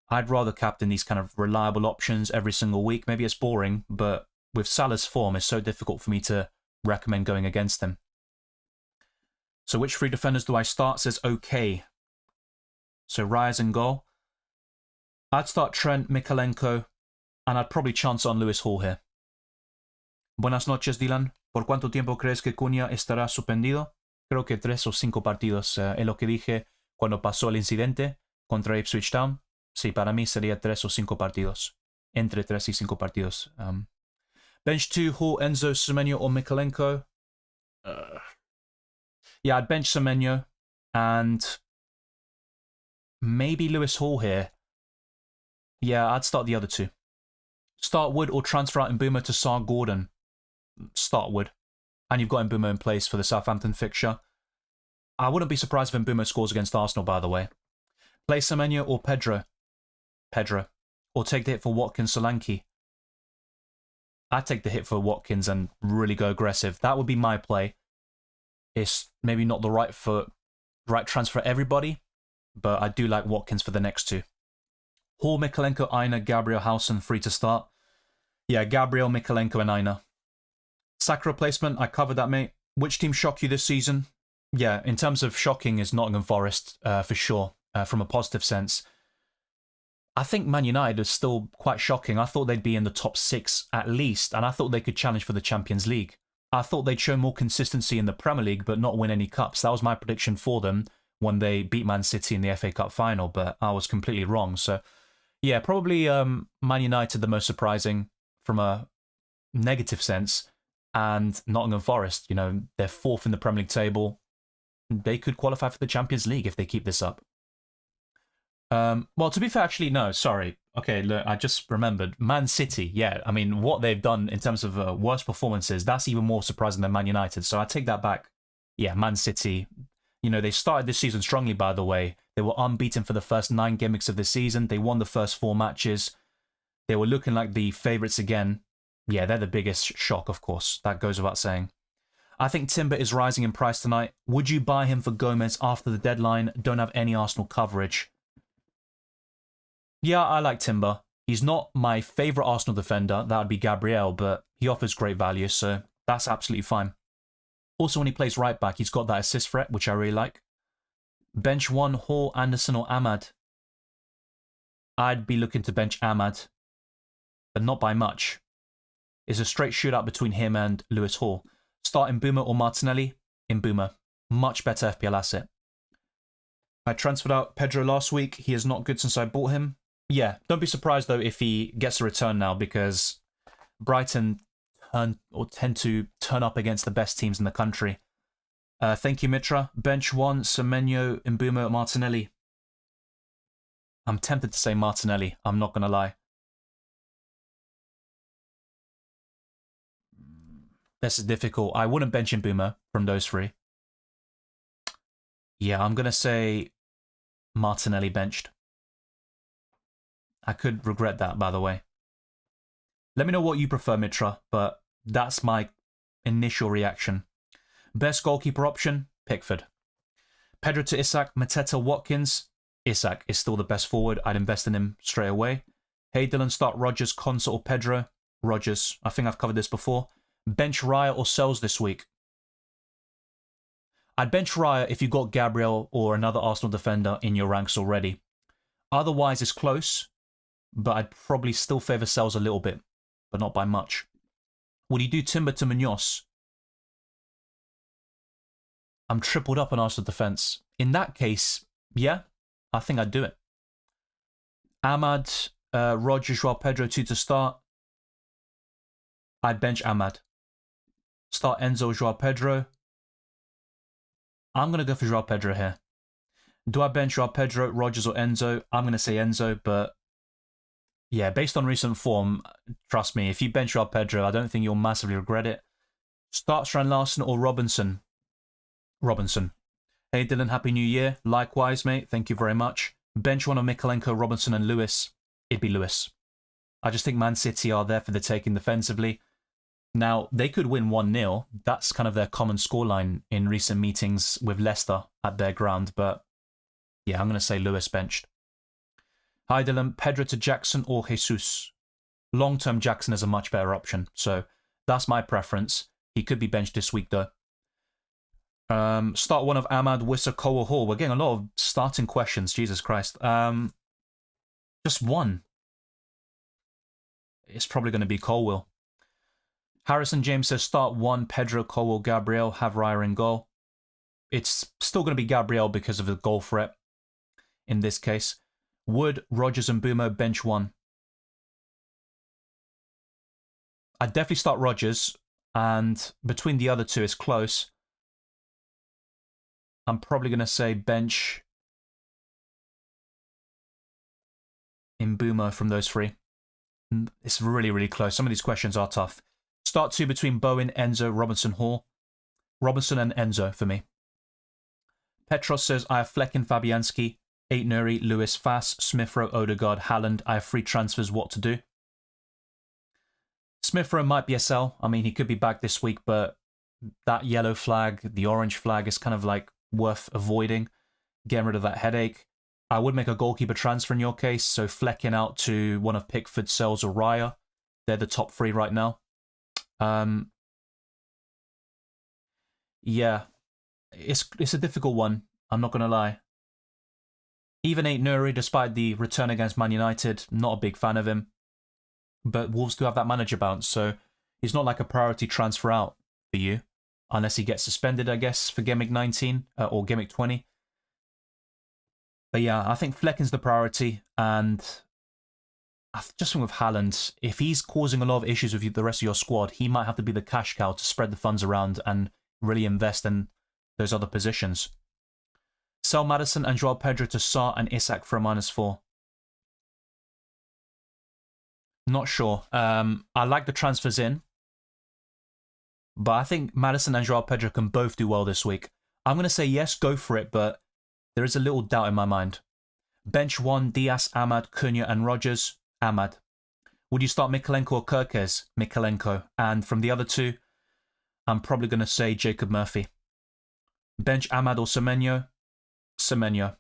I'd rather captain these kind of reliable options every single week. Maybe it's boring, but with Salah's form, it's so difficult for me to recommend going against him. So which three defenders do I start? Says okay. So Raya's in goal. I'd start Trent, Mikalenko, and I'd probably chance on Lewis Hall here. Buenas noches, Dylan. ¿Por cuánto tiempo crees que Cunha estará suspendido? Creo que 3 o 5 partidos. Es lo que dije cuando pasó el incidente contra Ipswich Town. Sí, para mí sería 3 o 5 partidos. Entre 3 y 5 partidos. Bench 2, Hall, Enzo, Semenyo, or Mikalenko. Yeah, I'd bench Semenyo. And maybe Lewis Hall here. Yeah, I'd start the other two. Start Wood or transfer out Mbeumo to Sar Gordon. Start Wood. And you've got Mbeumo in place for the Southampton fixture. I wouldn't be surprised if Mbeumo scores against Arsenal, by the way. Play Semenyo or Pedro. Pedro. Or take the hit for Watkins, Solanke. I'd take the hit for Watkins and really go aggressive. That would be my play. It's maybe not the right transfer for everybody, but I do like Watkins for the next two. Hall, Mikalenko, Aina, Gabriel, Howson, free to start. Yeah, Gabriel, Mikalenko, and Aina. Saka replacement, I covered that, mate. Which team shocked you this season? Yeah, in terms of shocking is Nottingham Forest, for sure, from a positive sense. I think Man United is still quite shocking. I thought they'd be in the top 6 at least, and I thought they could challenge for the Champions League. I thought they'd show more consistency in the Premier League, but not win any cups. That was my prediction for them when they beat Man City in the FA Cup final, but I was completely wrong. So, yeah, probably Man United the most surprising from a negative sense, and Nottingham Forest, you know, they're 4th in the Premier League table. They could qualify for the Champions League if they keep this up. Well, to be fair, actually, no, sorry. Okay, look, I just remembered. Man City, yeah, I mean, what they've done in terms of worst performances, that's even more surprising than Man United, so I take that back. Yeah, Man City, you know, they started this season strongly, by the way. They were unbeaten for the first 9 game weeks of the season. They won the first 4 matches. They were looking like the favourites again. Yeah, they're the biggest shock, of course. That goes without saying. I think Timber is rising in price tonight. Would you buy him for Gomez after the deadline? Don't have any Arsenal coverage. Yeah, I like Timber. He's not my favourite Arsenal defender. That would be Gabriel, but he offers great value, so that's absolutely fine. Also, when he plays right back, he's got that assist threat, which I really like. Bench 1, Hall, Anderson, or Ahmad. I'd be looking to bench Ahmad, but not by much. It's a straight shootout between him and Lewis Hall. Start Mbeumo or Martinelli? Mbeumo. Much better FPL asset. I transferred out Pedro last week. He is not good since I bought him. Yeah, don't be surprised though if he gets a return now, because Brighton tend to turn up against the best teams in the country. Thank you, Mitra. Bench 1, Semenyo, Mbeumo, Martinelli. I'm tempted to say Martinelli, I'm not going to lie. This is difficult. I wouldn't bench Mbeumo from those 3. Yeah, I'm going to say Martinelli benched. I could regret that, by the way. Let me know what you prefer, Mitra, but that's my initial reaction. Best goalkeeper option, Pickford. Pedro to Isak, Mateta, Watkins. Isak is still the best forward. I'd invest in him straight away. Hey, Dylan, start Rodgers, Konsa, or Pedro. Rodgers. I think I've covered this before. Bench Raya or Sells this week. I'd bench Raya if you got Gabriel or another Arsenal defender in your ranks already. Otherwise, it's close, but I'd probably still favour Sells a little bit, but not by much. Would you do Timber to Munoz? I'm tripled up on Arsenal defence. In that case, yeah, I think I'd do it. Ahmad, Rodgers, Joao Pedro, 2 to start. I'd bench Ahmad. Start Enzo, Joao Pedro. I'm going to go for Joao Pedro here. Do I bench Joao Pedro, Rodgers, or Enzo? I'm going to say Enzo, but yeah, based on recent form, trust me, if you bench Joao Pedro, I don't think you'll massively regret it. Start Strand Larson or Robinson? Robinson. Hey Dylan, Happy New Year. Likewise, mate. Thank you very much. Bench one of Mikalenko, Robinson, and Lewis. It'd be Lewis. I just think Man City are there for the taking defensively. Now, they could win 1-0. That's kind of their common scoreline in recent meetings with Leicester at their ground. But yeah, I'm going to say Lewis benched. Hi Dylan, Pedro to Jackson or Jesus? Long-term Jackson is a much better option. So that's my preference. He could be benched this week though. Start one of Ahmad, Wissa, Cole, Hall. We're getting a lot of starting questions. Jesus Christ. Just one. It's probably going to be Colwell. Harrison James says start one, Pedro, Colwell, Gabriel, have Raya in goal. It's still going to be Gabriel because of the goal threat in this case. Wood, Rodgers and Bumo, bench one. I'd definitely start Rodgers, and between the other two it's close. I'm probably going to say bench in Bumo from those three. It's really, really close. Some of these questions are tough. Start two between Bowen, Enzo, Robinson, Hall. Robinson and Enzo for me. Petros says, I have Fleck and Fabianski, 8 Nuri, Lewis, Fass, Smith-Rowe, Odegaard, Haaland. I have 3 transfers, what to do? Smith-Rowe might be a sell. I mean, he could be back this week, but that yellow flag, the orange flag is kind of like worth avoiding, getting rid of that headache. I would make a goalkeeper transfer in your case, so Flecking out to one of Pickford, Sells, or Raya. They're the top 3 right now. Yeah, it's a difficult one. I'm not going to lie. Even 8 Nuri, despite the return against Man United, not a big fan of him. But Wolves do have that manager bounce, so he's not like a priority transfer out for you. Unless he gets suspended, I guess, for Gameweek 19 or Gameweek 20. But yeah, I think Flecking's the priority, and just think with Haaland, if he's causing a lot of issues with the rest of your squad, he might have to be the cash cow to spread the funds around and really invest in those other positions. Sell Maddison and Joao Pedro to Sarr and Isak for a -4. Not sure. I like the transfers in, but I think Maddison and Joao Pedro can both do well this week. I'm going to say yes, go for it, but there is a little doubt in my mind. Bench 1, Diaz, Ahmad, Cunha and Rodgers. Ahmad. Would you start Mikalenko or Kirkes? Mikalenko. And from the other two, I'm probably going to say Jacob Murphy. Bench Ahmad or Semenyo? Semenyo.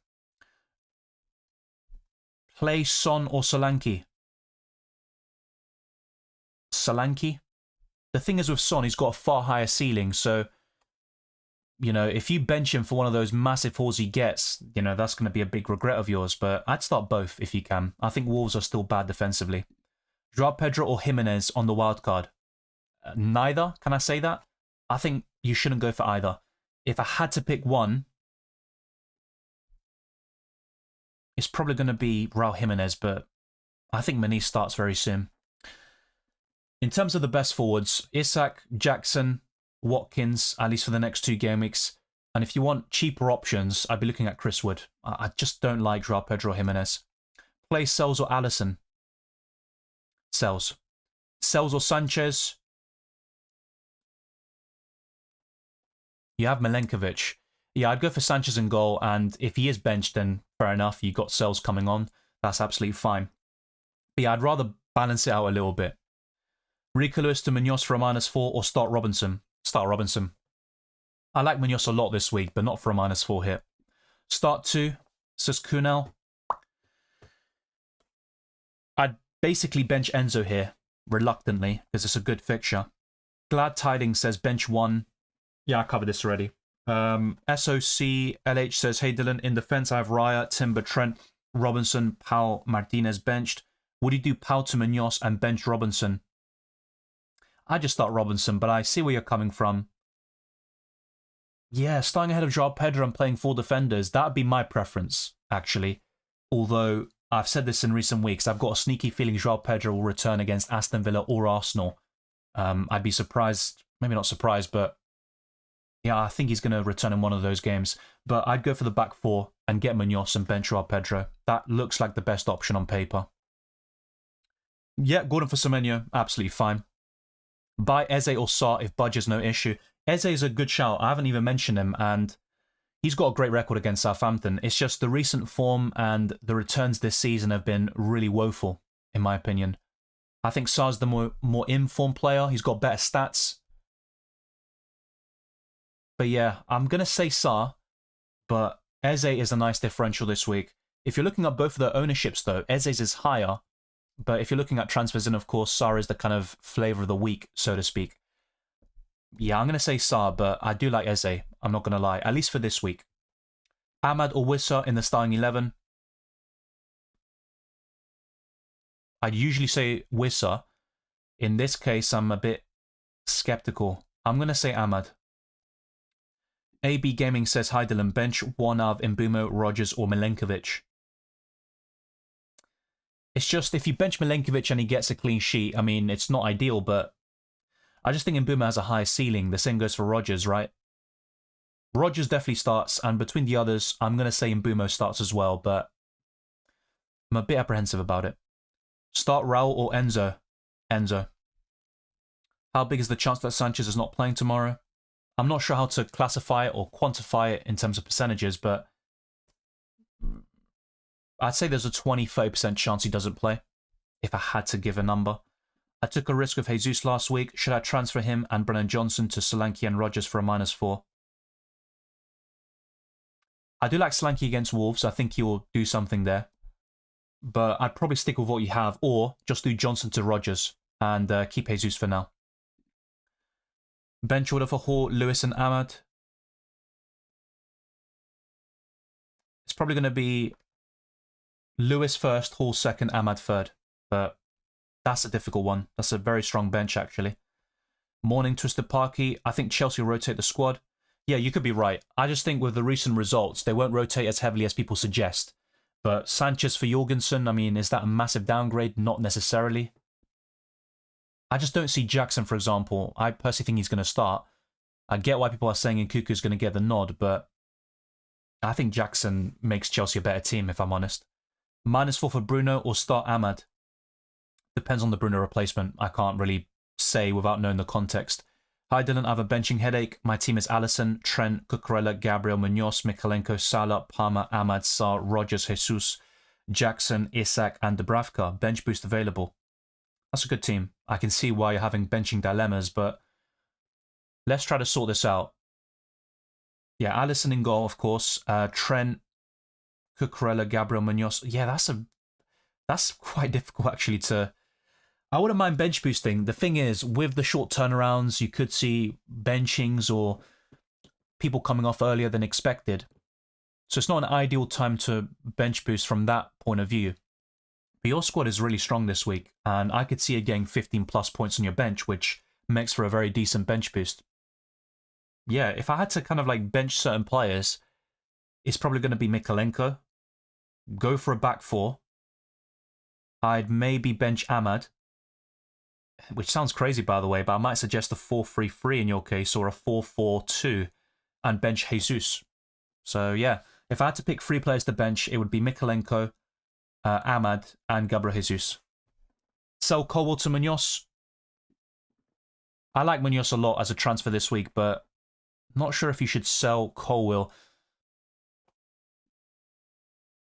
Play Son or Solanke? Solanke? The thing is with Son, he's got a far higher ceiling, so, you know, if you bench him for one of those massive hauls he gets, you know, that's going to be a big regret of yours, but I'd start both if you can. I think Wolves are still bad defensively. Joao Pedro or Jimenez on the wild card? Neither, can I say that? I think you shouldn't go for either. If I had to pick one, it's probably going to be Raul Jimenez, but I think Maniz starts very soon. In terms of the best forwards, Isak, Jackson, Watkins, at least for the next 2 game weeks. And if you want cheaper options, I'd be looking at Chris Wood. I just don't like Joao Pedro or Jimenez. Play Sells or Allison? Sells. Sells or Sanchez? You have Milenkovic. Yeah, I'd go for Sanchez in goal, and if he is benched, then fair enough, you got Sells coming on. That's absolutely fine. But yeah, I'd rather balance it out a little bit. Rico Lewis to Munoz for a -4 or start Robinson? Start Robinson. I like Munoz a lot this week, but not for a -4 hit. Start 2, says Kunal. I'd basically bench Enzo here, reluctantly, because it's a good fixture. Glad Tidings says bench 1. Yeah, I covered this already. SOCLH says, hey Dylan, in defense I have Raya, Timber, Trent, Robinson, Pau, Martinez benched. Would you do Pau to Munoz and bench Robinson? I just start Robinson, but I see where you're coming from. Yeah, starting ahead of Joao Pedro and playing 4 defenders, that would be my preference, actually. Although, I've said this in recent weeks, I've got a sneaky feeling Joao Pedro will return against Aston Villa or Arsenal. I'd be surprised, maybe not surprised, but yeah, I think he's going to return in one of those games. But I'd go for the back 4 and get Munoz and bench Joao Pedro. That looks like the best option on paper. Yeah, Gordon for Semenyo, absolutely fine. Buy Eze or Sarr if budget's no issue. Eze is a good shout. I haven't even mentioned him, and he's got a great record against Southampton. It's just the recent form and the returns this season have been really woeful, in my opinion. I think Sarr's the more informed player. He's got better stats. But yeah, I'm going to say Sarr, but Eze is a nice differential this week. If you're looking at both of their ownerships, though, Eze's is higher. But if you're looking at transfers in, of course, Sarr is the kind of flavour of the week, so to speak. Yeah, I'm going to say Sa, but I do like Eze. I'm not going to lie, at least for this week. Ahmad or Wissa in the starting 11. I'd usually say Wissa. In this case, I'm a bit skeptical. I'm going to say Ahmad. AB Gaming says, hi Dylan, bench one of Mbumo, Rogers or Milenkovic. It's just, if you bench Milenkovic and he gets a clean sheet, I mean, it's not ideal, but I just think Mbumo has a high ceiling. The same goes for Rogers, right? Rogers definitely starts, and between the others, I'm going to say Mbumo starts as well, but I'm a bit apprehensive about it. Start Raul or Enzo? Enzo. How big is the chance that Sanchez is not playing tomorrow? I'm not sure how to classify it or quantify it in terms of percentages, but I'd say there's a 20-30% chance he doesn't play, if I had to give a number. I took a risk with Jesus last week. Should I transfer him and Brennan Johnson to Solanke and Rogers for a -4? I do like Solanke against Wolves. I think he will do something there. But I'd probably stick with what you have, or just do Johnson to Rogers and keep Jesus for now. Bench order for Hall, Lewis and Ahmad. It's probably going to be Lewis first, Hall second, Ahmad third. But that's a difficult one. That's a very strong bench, actually. Morning, Twisted Parky. I think Chelsea will rotate the squad. Yeah, you could be right. I just think with the recent results, they won't rotate as heavily as people suggest. But Sanchez for Jorgensen, I mean, is that a massive downgrade? Not necessarily. I just don't see Jackson, for example. I personally think he's going to start. I get why people are saying Nkuku's going to get the nod, but I think Jackson makes Chelsea a better team, if I'm honest. -4 for Bruno or start Ahmad? Depends on the Bruno replacement. I can't really say without knowing the context. Hi Dylan, I have a benching headache. My team is Alisson, Trent, Cucurella, Gabriel, Munoz, Mikalenko, Salah, Palmer, Ahmad, Sarr, Rogers, Jesus, Jackson, Isak, and Dubravka. Bench boost available. That's a good team. I can see why you're having benching dilemmas, but let's try to sort this out. Yeah, Alisson in goal, of course. Trent, Cucurella, Gabriel, Munoz. Yeah, that's quite difficult actually to... I wouldn't mind bench boosting. The thing is, with the short turnarounds, you could see benchings or people coming off earlier than expected. So it's not an ideal time to bench boost from that point of view. But your squad is really strong this week, and I could see you getting 15 plus points on your bench, which makes for a very decent bench boost. Yeah, if I had to kind of like bench certain players, it's probably going to be Mikalenko. Go for a back four. I'd maybe bench Ahmad, which sounds crazy, by the way, but I might suggest a 4-3-3 in your case, or a 4-4-2, and bench Jesus. So yeah, if I had to pick 3 players to bench, it would be Mikalenko, Ahmad, and Gabriel Jesus. Sell Colwell to Munoz. I like Munoz a lot as a transfer this week, but not sure if you should sell Colwell.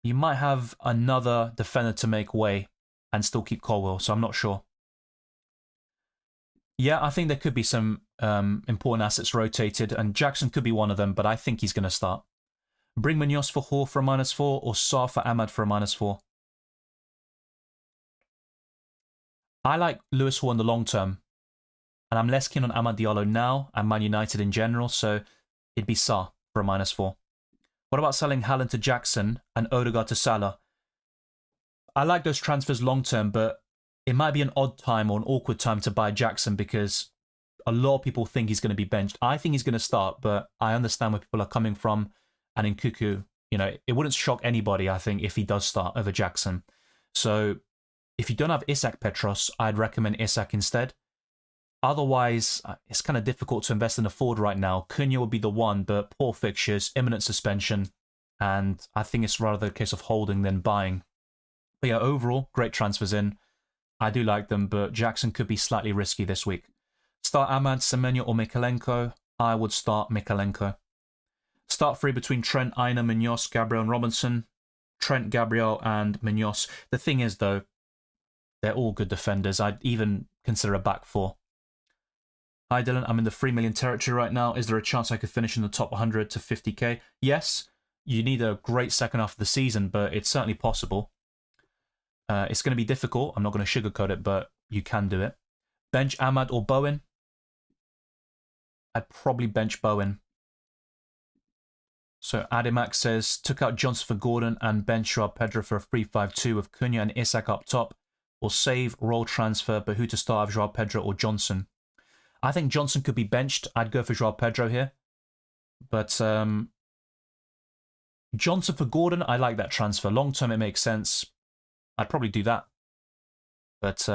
You might have another defender to make way and still keep Colwell, so I'm not sure. Yeah, I think there could be some important assets rotated, and Jackson could be one of them, but I think he's going to start. Bring Munoz for Hall for a -4, or Sarr for Ahmad for a -4. I like Lewis Hall in the long term, and I'm less keen on Amad Diallo now, and Man United in general, so it'd be Sarr for a -4. What about selling Haaland to Jackson and Odegaard to Salah? I like those transfers long term, but it might be an odd time or an awkward time to buy Jackson because a lot of people think he's going to be benched. I think he's going to start, but I understand where people are coming from. And in Nkuku, you know, it wouldn't shock anybody, I think, if he does start over Jackson. So if you don't have Isak Petros, I'd recommend Isak instead. Otherwise, it's kind of difficult to invest in a forward right now. Cunha would be the one, but poor fixtures, imminent suspension, and I think it's rather a case of holding than buying. But yeah, overall, great transfers in. I do like them, but Jackson could be slightly risky this week. Start Ahmad, Semenyo or Mikalenko? I would start Mikalenko. Start 3 between Trent, Aina, Munoz, Gabriel and Robinson. Trent, Gabriel and Munoz. The thing is, though, they're all good defenders. I'd even consider a back 4. Hi Dylan, I'm in the 3 million territory right now. Is there a chance I could finish in the top 100 to 50k? Yes, you need a great second half of the season, but it's certainly possible. It's going to be difficult. I'm not going to sugarcoat it, but you can do it. Bench Ahmad or Bowen? I'd probably bench Bowen. So Adimac says, took out Johnson for Gordon and bench Joao Pedro for a 3-5-2 with Cunha and Isak up top. Or save, roll transfer, but who to start of Joao Pedro or Johnson? I think Johnson could be benched. I'd go for Joao Pedro here. But Johnson for Gordon, I like that transfer. Long term, it makes sense. I'd probably do that. But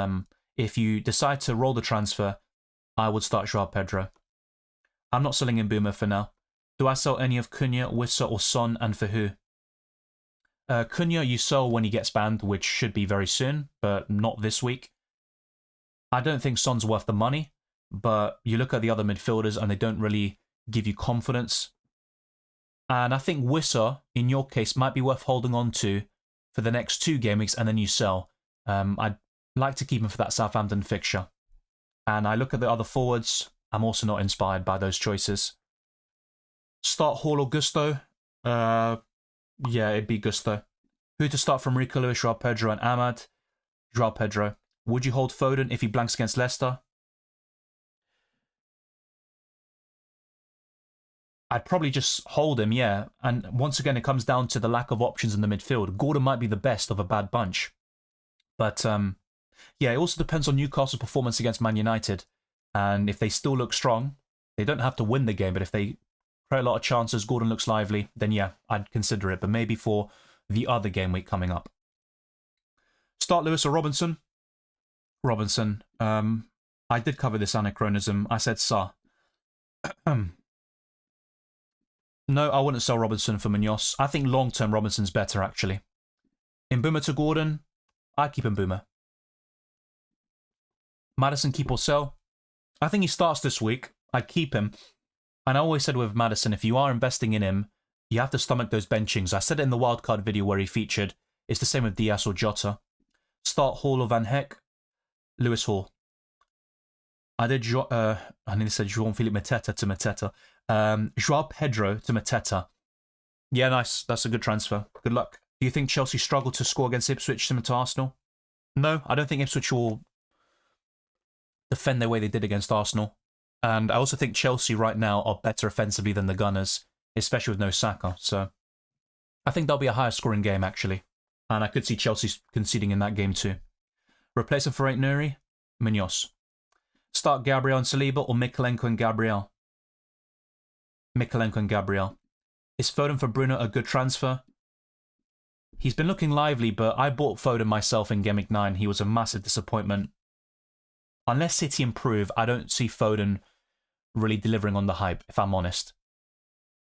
if you decide to roll the transfer, I would start Joao Pedro. I'm not selling in Boomer for now. Do I sell any of Cunha, Wissa, or Son, and for who? Cunha you sell when he gets banned, which should be very soon, but not this week. I don't think Son's worth the money, but you look at the other midfielders and they don't really give you confidence. And I think Wissa, in your case, might be worth holding on to for the next 2 game weeks and then you sell. I'd like to keep him for that Southampton fixture. And I look at the other forwards, I'm also not inspired by those choices. Start Hall or Gusto? Yeah, it'd be Gusto. Who to start from Rico Lewis, Joao Pedro and Ahmad? Joao Pedro. Would you hold Foden if he blanks against Leicester? I'd probably just hold him, yeah. And once again, it comes down to the lack of options in the midfield. Gordon might be the best of a bad bunch. But, yeah, it also depends on Newcastle's performance against Man United. And if they still look strong, they don't have to win the game, but if they create a lot of chances, Gordon looks lively, then yeah, I'd consider it. But maybe for the other game week coming up. Start Lewis or Robinson? Robinson. I did cover this anachronism. I said Sa. No, I wouldn't sell Robinson for Munoz. I think long-term Robinson's better, actually. In Boomer to Gordon, I'd keep him Boomer. Maddison, keep or sell? I think he starts this week. I'd keep him. And I always said with Maddison, if you are investing in him, you have to stomach those benchings. I said it in the Wildcard video where he featured. It's the same with Diaz or Jota. Start Hall or Van Heck? Lewis Hall. I did, I nearly said João-Philippe Mateta to Mateta. Joao Pedro to Mateta. Yeah, nice. That's a good transfer. Good luck. Do you think Chelsea struggled to score against Ipswich similar to Arsenal? No, I don't think Ipswich will defend their way they did against Arsenal. And I also think Chelsea right now are better offensively than the Gunners, especially with no Saka. So I think there'll be a higher scoring game, actually. And I could see Chelsea conceding in that game too. Replace him for Ait Nouri? Munoz. Start Gabriel and Saliba or Mikalenko and Gabriel? Mikalenko and Gabriel. Is Foden for Bruno a good transfer? He's been looking lively, but I bought Foden myself in Gameweek 9. He was a massive disappointment. Unless City improve, I don't see Foden really delivering on the hype, if I'm honest.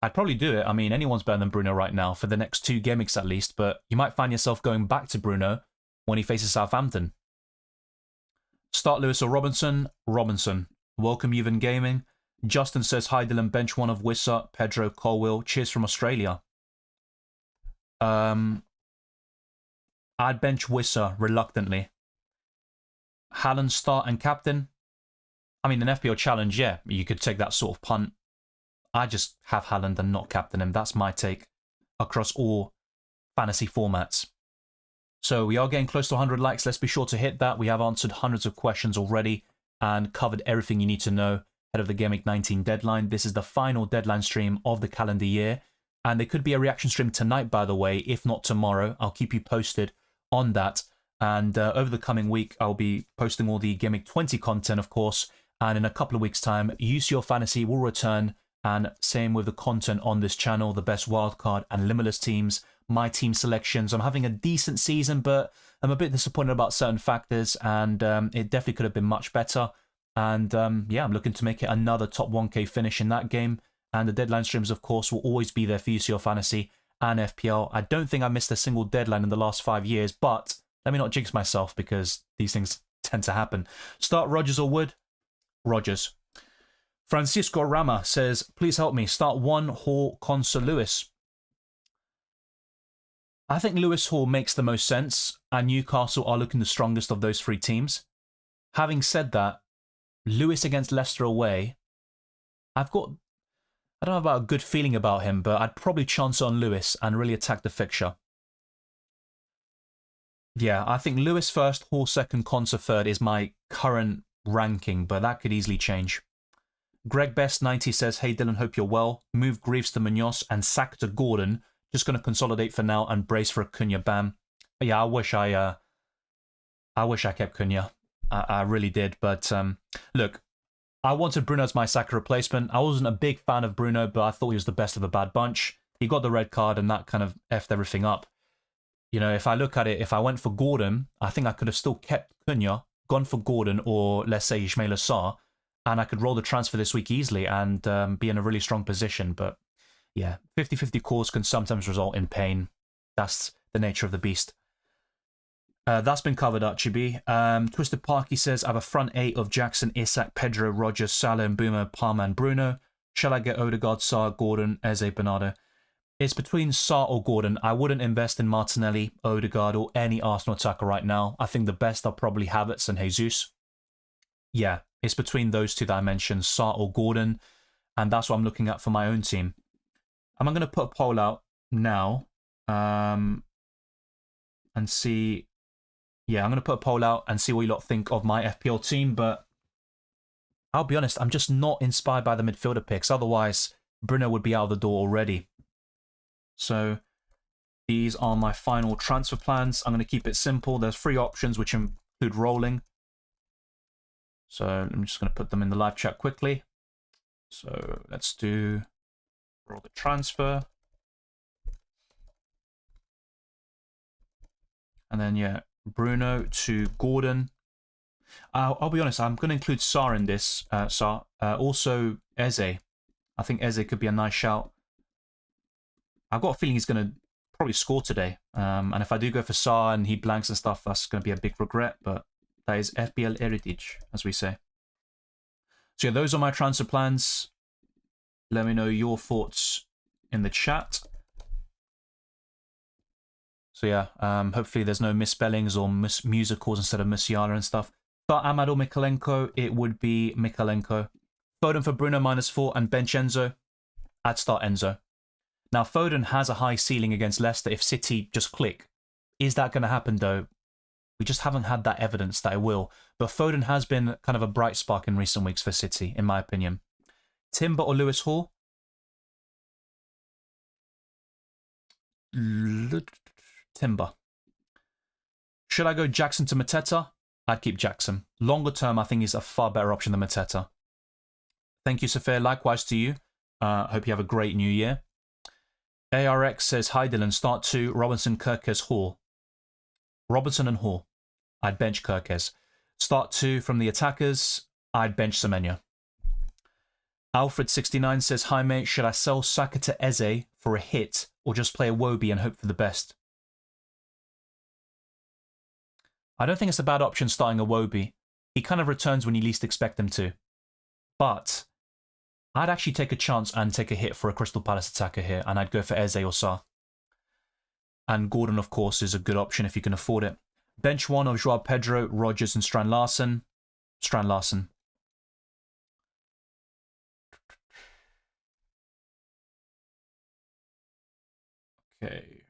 I'd probably do it. I mean, anyone's better than Bruno right now, for the next 2 game weeks at least, but you might find yourself going back to Bruno when he faces Southampton. Start Lewis or Robinson? Robinson. Welcome Juven Gaming. Justin says, hi Dylan, bench one of Wissa, Pedro, Colwill. Cheers from Australia. I'd bench Wissa reluctantly. Haaland start and captain? I mean, an FPL challenge, yeah, you could take that sort of punt. I just have Haaland and not captain him. That's my take across all fantasy formats. So we are getting close to 100 likes. Let's be sure to hit that. We have answered hundreds of questions already and covered everything you need to know ahead of the Gameweek 19 deadline. This is the final deadline stream of the calendar year. And there could be a reaction stream tonight, by the way, if not tomorrow. I'll keep you posted on that. And over the coming week, I'll be posting all the Gameweek 20 content, of course. And in a couple of weeks' time, Use Your Fantasy will return. And same with the content on this channel, the best wildcard and limitless teams, my team selections. I'm having a decent season, but I'm a bit disappointed about certain factors. And it definitely could have been much better. And yeah, I'm looking to make it another top 1K finish in that game. And the deadline streams, of course, will always be there for Use Your Fantasy and FPL. I don't think I missed a single deadline in the last 5 years, but let me not jinx myself because these things tend to happen. Start Rodgers or Wood? Rodgers. Francisco Rama says, please help me. Start one Hall, Conser, Lewis. I think Lewis Hall makes the most sense, and Newcastle are looking the strongest of those 3 teams. Having said that, Lewis against Leicester away, I don't know about a good feeling about him, but I'd probably chance on Lewis and really attack the fixture. Yeah, I think Lewis first, Hall second, Conser third is my current ranking, but that could easily change. Greg Best 90 says, hey Dylan, hope you're well. Move Greaves to Munoz and sack to Gordon. Just going to consolidate for now and brace for Acuna bam. But yeah, I wish I kept Cunha. I really did. But look, I wanted Bruno as my Saka replacement. I wasn't a big fan of Bruno, but I thought he was the best of a bad bunch. He got the red card and that kind of effed everything up. You know, if I look at it, if I went for Gordon, I think I could have still kept Cunha, gone for Gordon or let's say Ismail Assar, and I could roll the transfer this week easily and be in a really strong position. But yeah, 50-50 calls can sometimes result in pain. That's the nature of the beast. That's been covered, Archie. Twisted Parky says, I have a front 8 of Jackson, Isak, Pedro, Rogers, Salah and Boomer, Palmer and Bruno. Shall I get Odegaard, Sarr, Gordon, Eze, Bernardo? It's between Sarr or Gordon. I wouldn't invest in Martinelli, Odegaard or any Arsenal attacker right now. I think the best I'll probably have Havertz and Jesus. Yeah, it's between those two that I mentioned, Sarr or Gordon. And that's what I'm looking at for my own team. I'm going to put a poll out now and see... Yeah, I'm going to put a poll out and see what you lot think of my FPL team, but I'll be honest, I'm just not inspired by the midfielder picks. Otherwise, Bruno would be out of the door already. So these are my final transfer plans. I'm going to keep it simple. There's 3 options, which include rolling. So I'm just going to put them in the live chat quickly. So let's do roll the transfer. And then, yeah, Bruno to Gordon. I'll be honest, I'm going to include Sarr in this. Also Eze. I think Eze could be a nice shout. I've got a feeling he's going to probably score today. And if I do go for Sarr and he blanks and stuff, that's going to be a big regret. But that is FPL heritage, as we say. So yeah, those are my transfer plans. Let me know your thoughts in the chat. So yeah, hopefully there's no misspellings or musicals instead of Musiala and stuff. But Amad or Mikalenko, it would be Mikalenko. Foden for Bruno -4 and bench Enzo. I'd start Enzo. Now Foden has a high ceiling against Leicester if City just click. Is that going to happen though? We just haven't had that evidence that it will. But Foden has been kind of a bright spark in recent weeks for City, in my opinion. Timber or Lewis Hall? Timber. Should I go Jackson to Mateta? I'd keep Jackson. Longer term, I think he's a far better option than Mateta. Thank you, Sophia. Likewise to you. Hope you have a great new year. ARX says, hi Dylan, start 2, Robinson, Kirkes, Hall. Robinson and Hall. I'd bench Kirkes. Start 2 from the attackers. I'd bench Semenyo. Alfred69 says, hi mate, should I sell Saka to Eze for a hit or just play a Wobie and hope for the best? I don't think it's a bad option starting a Wobie. He kind of returns when you least expect him to. But I'd actually take a chance and take a hit for a Crystal Palace attacker here, and I'd go for Eze or Sarr. And Gordon, of course, is a good option if you can afford it. Bench 1 of Joao Pedro, Rogers and Strand Larsen. Strand Larsen. Okay.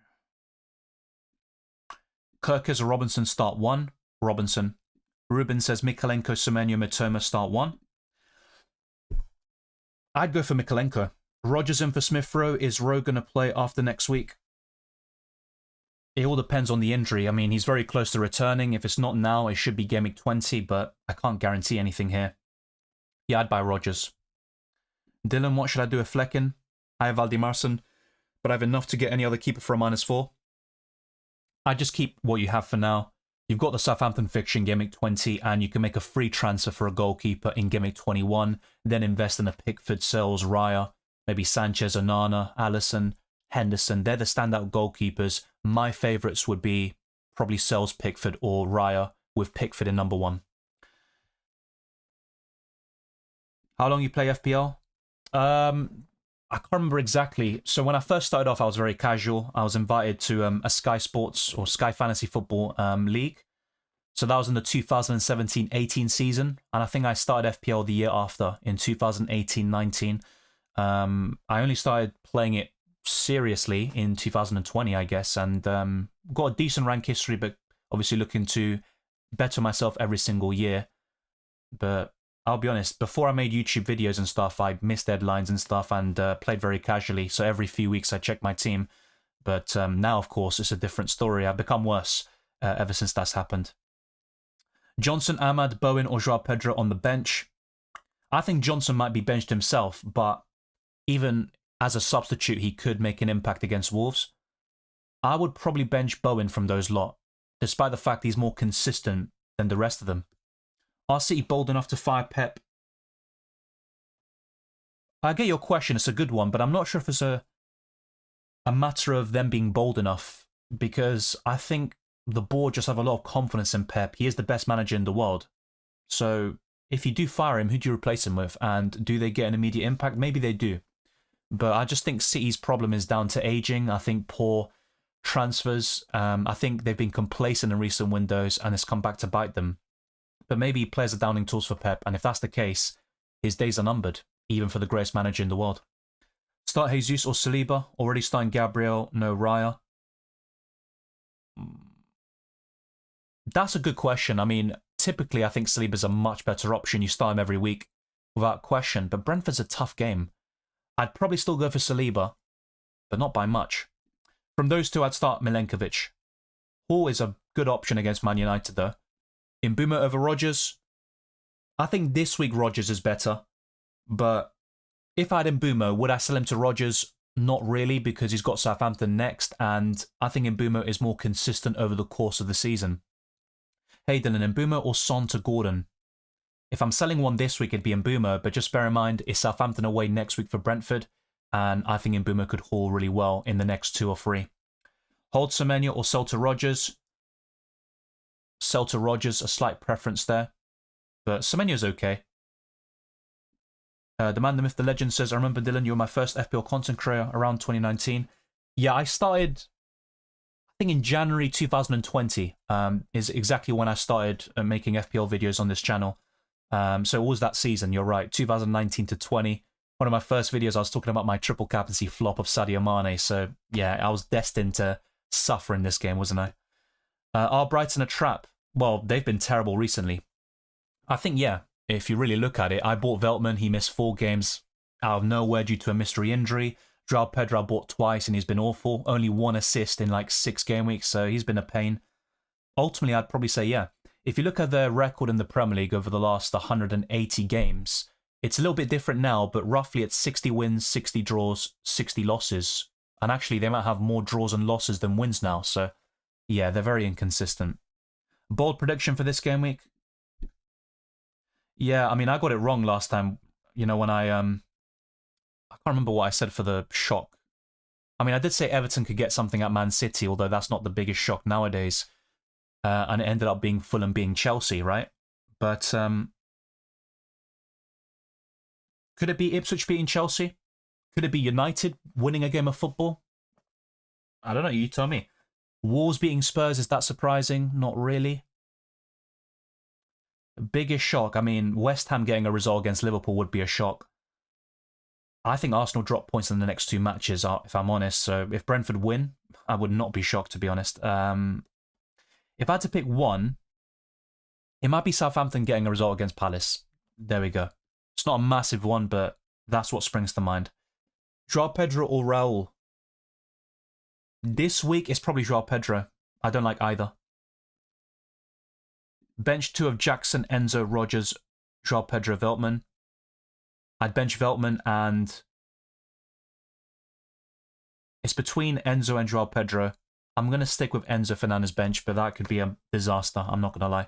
Kirkes or Robinson start 1. Robinson. Ruben says Mikalenko, Semenyo, Mitoma start 1. I'd go for Mikalenko. Rogers in for Smith Rowe. Is Rowe going to play after next week? It all depends on the injury. I mean, he's very close to returning. If it's not now, it should be Gameweek 20, but I can't guarantee anything here. Yeah, I'd buy Rogers. Dylan, what should I do with Flecken? I have Valdimarsson, but I have enough to get any other keeper for a -4. I just keep what you have for now. You've got the Southampton fixture in Gameweek 20, and you can make a free transfer for a goalkeeper in Gameweek 21, then invest in a Pickford, Sells, Raya, maybe Sanchez, Onana, Alisson, Henderson. They're the standout goalkeepers. My favourites would be probably Sells, Pickford, or Raya, with Pickford in number 1. How long you play FPL? I can't remember exactly. So when I first started off, I was very casual. I was invited to a Sky Sports or Sky Fantasy Football league. So that was in the 2017-18 season. And I think I started FPL the year after, in 2018-19. I only started playing it seriously in 2020, I guess. And got a decent rank history, but obviously looking to better myself every single year. But I'll be honest, before I made YouTube videos and stuff, I missed deadlines and stuff and played very casually. So every few weeks I check my team. But now, of course, it's a different story. I've become worse ever since that's happened. Johnson, Ahmad, Bowen or Joao Pedro on the bench. I think Johnson might be benched himself, but even as a substitute, he could make an impact against Wolves. I would probably bench Bowen from those lot, despite the fact he's more consistent than the rest of them. Are City bold enough to fire Pep? I get your question, it's a good one, but I'm not sure if it's a matter of them being bold enough, because I think the board just have a lot of confidence in Pep. He is the best manager in the world. So if you do fire him, who do you replace him with? And do they get an immediate impact? Maybe they do. But I just think City's problem is down to aging. I think poor transfers. I think they've been complacent in recent windows and it's come back to bite them. But maybe players are downing tools for Pep. And if that's the case, his days are numbered, even for the greatest manager in the world. Start Jesus or Saliba. Already starting Gabriel, no Raya. That's a good question. I mean, typically I think Saliba's a much better option. You start him every week without question. But Brentford's a tough game. I'd probably still go for Saliba, but not by much. From those two, I'd start Milenkovic. Hall is a good option against Man United, though. Mbeumo over Rodgers. I think this week Rodgers is better. But if I had Mbeumo, would I sell him to Rodgers? Not really, because he's got Southampton next, and I think Mbeumo is more consistent over the course of the season. Hey Dylan, Mbeumo or Son to Gordon? If I'm selling one this week, it'd be Mbeumo, but just bear in mind, it's Southampton away next week for Brentford, and I think Mbeumo could haul really well in the next 2 or 3. Hold Semenyo or sell to Rodgers? Sell to Rodgers, a slight preference there, but Semenyo's okay. The man, the myth, the legend says, I remember, Dylan, you were my first FPL content creator around 2019. Yeah, I started, I think in January 2020 is exactly when I started making FPL videos on this channel. So it was that season, you're right, 2019 to 20. One of my first videos, I was talking about my triple captaincy flop of Sadio Mane. So yeah, I was destined to suffer in this game, wasn't I? Are Brighton a trap? Well, they've been terrible recently. I think, yeah, if you really look at it, I bought Veltman. He missed 4 games out of nowhere due to a mystery injury. Joao Pedro I bought twice and he's been awful. Only 1 assist in like 6 game weeks, so he's been a pain. Ultimately, I'd probably say, yeah. If you look at their record in the Premier League over the last 180 games, it's a little bit different now, but roughly it's 60 wins, 60 draws, 60 losses. And actually, they might have more draws and losses than wins now, so yeah, they're very inconsistent. Bold prediction for this game week? Yeah, I mean, I got it wrong last time, you know, when I can't remember what I said for the shock. I mean, I did say Everton could get something at Man City, although that's not the biggest shock nowadays. And it ended up being Fulham being Chelsea, right? But could it be Ipswich beating Chelsea? Could it be United winning a game of football? I don't know, you tell me. Wolves beating Spurs, is that surprising? Not really. Biggest shock, I mean, West Ham getting a result against Liverpool would be a shock. I think Arsenal drop points in the next 2 matches, if I'm honest. So if Brentford win, I would not be shocked, to be honest. If I had to pick one, it might be Southampton getting a result against Palace. There we go. It's not a massive one, but that's what springs to mind. Joao Pedro or Raul? This week, it's probably Joao Pedro. I don't like either. Bench 2 of Jackson, Enzo, Rodgers, Joao Pedro, Veltman. I'd bench Veltman and it's between Enzo and Joao Pedro. I'm going to stick with Enzo Fernandes bench, but that could be a disaster. I'm not going to lie.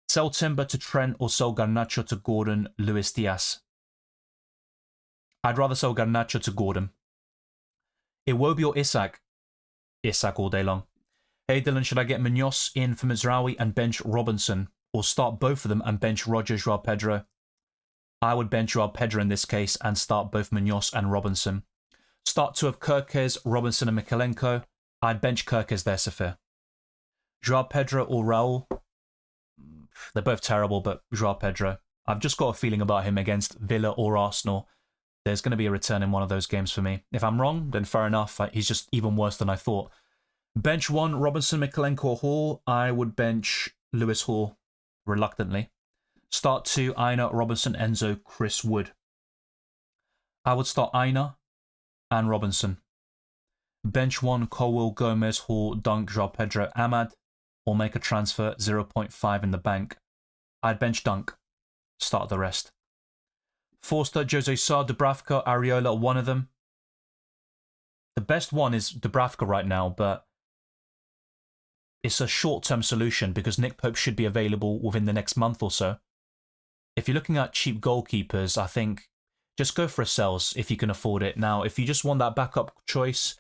Sell Timber to Trent or sell Garnacho to Gordon, Luis Diaz. I'd rather sell Garnacho to Gordon. Iwobi or Isak? Isak all day long. Hey Dylan, should I get Munoz in for Mizraoui and bench Robinson? Or start both of them and bench Rodgers, Joao Pedro? I would bench Joao Pedro in this case and start both Munoz and Robinson. Start 2 of Kirkes, Robinson and Mikalenko. I'd bench Kirkes there, Safir. Joao Pedro or Raul? They're both terrible, but Joao Pedro. I've just got a feeling about him against Villa or Arsenal. There's going to be a return in one of those games for me. If I'm wrong, then fair enough. He's just even worse than I thought. Bench 1, Robinson, Mikalenko, Hall. I would bench Lewis Hall, reluctantly. Start 2, Aina, Robinson, Enzo, Chris Wood. I would start Aina and Robinson. Bench 1, Colwill, Gomez, Hall, Dunk, João Pedro, Ahmad, or make a transfer, 0.5 in the bank. I'd bench Dunk, start the rest. Forster, Jose Sa, Dubravka, Areola, one of them. The best one is Dubravka right now, but it's a short-term solution because Nick Pope should be available within the next month or so. If you're looking at cheap goalkeepers, I think just go for a Sells if you can afford it. Now, if you just want that backup choice,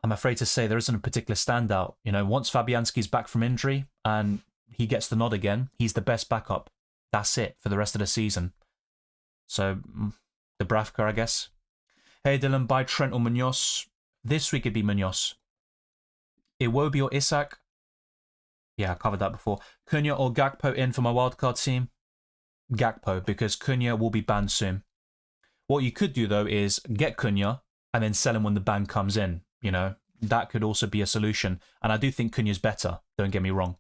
I'm afraid to say there isn't a particular standout. You know, once Fabianski's back from injury and he gets the nod again, he's the best backup. That's it for the rest of the season. So, Dubravka, I guess. Hey Dylan, buy Trent or Munoz. This week it'd be Munoz. Iwobi or Isak. Yeah, I covered that before. Cunha or Gakpo in for my wildcard team. Gakpo, because Cunha will be banned soon. What you could do, though, is get Cunha and then sell him when the ban comes in. You know, that could also be a solution. And I do think Cunha's better, don't get me wrong.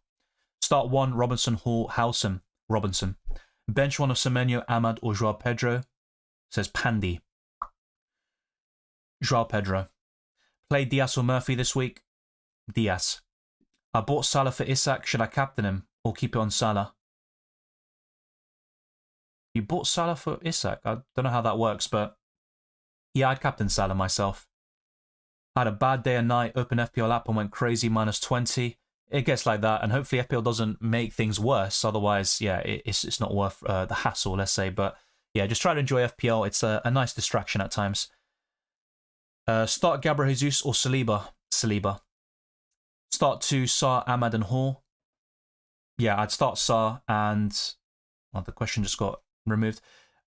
Start 1, Robinson, Hall, Howson, Robinson. Bench 1 of Semenyo, Ahmad, or João Pedro. Says Pandy. João Pedro. Play Diaz or Murphy this week. Diaz. I bought Salah for Isak. Should I captain him or keep it on Salah? You bought Salah for Isak? I don't know how that works, but yeah, I'd captain Salah myself. I had a bad day and night, open FPL app and went crazy, -20. It gets like that, and hopefully FPL doesn't make things worse. Otherwise, yeah, it's not worth the hassle, let's say. But yeah, just try to enjoy FPL. It's a nice distraction at times. Start Gabriel Jesus or Saliba. Saliba. Start 2, Sarr, Ahmad and Hall. Yeah, I'd start Sarr and... Well, the question just got removed.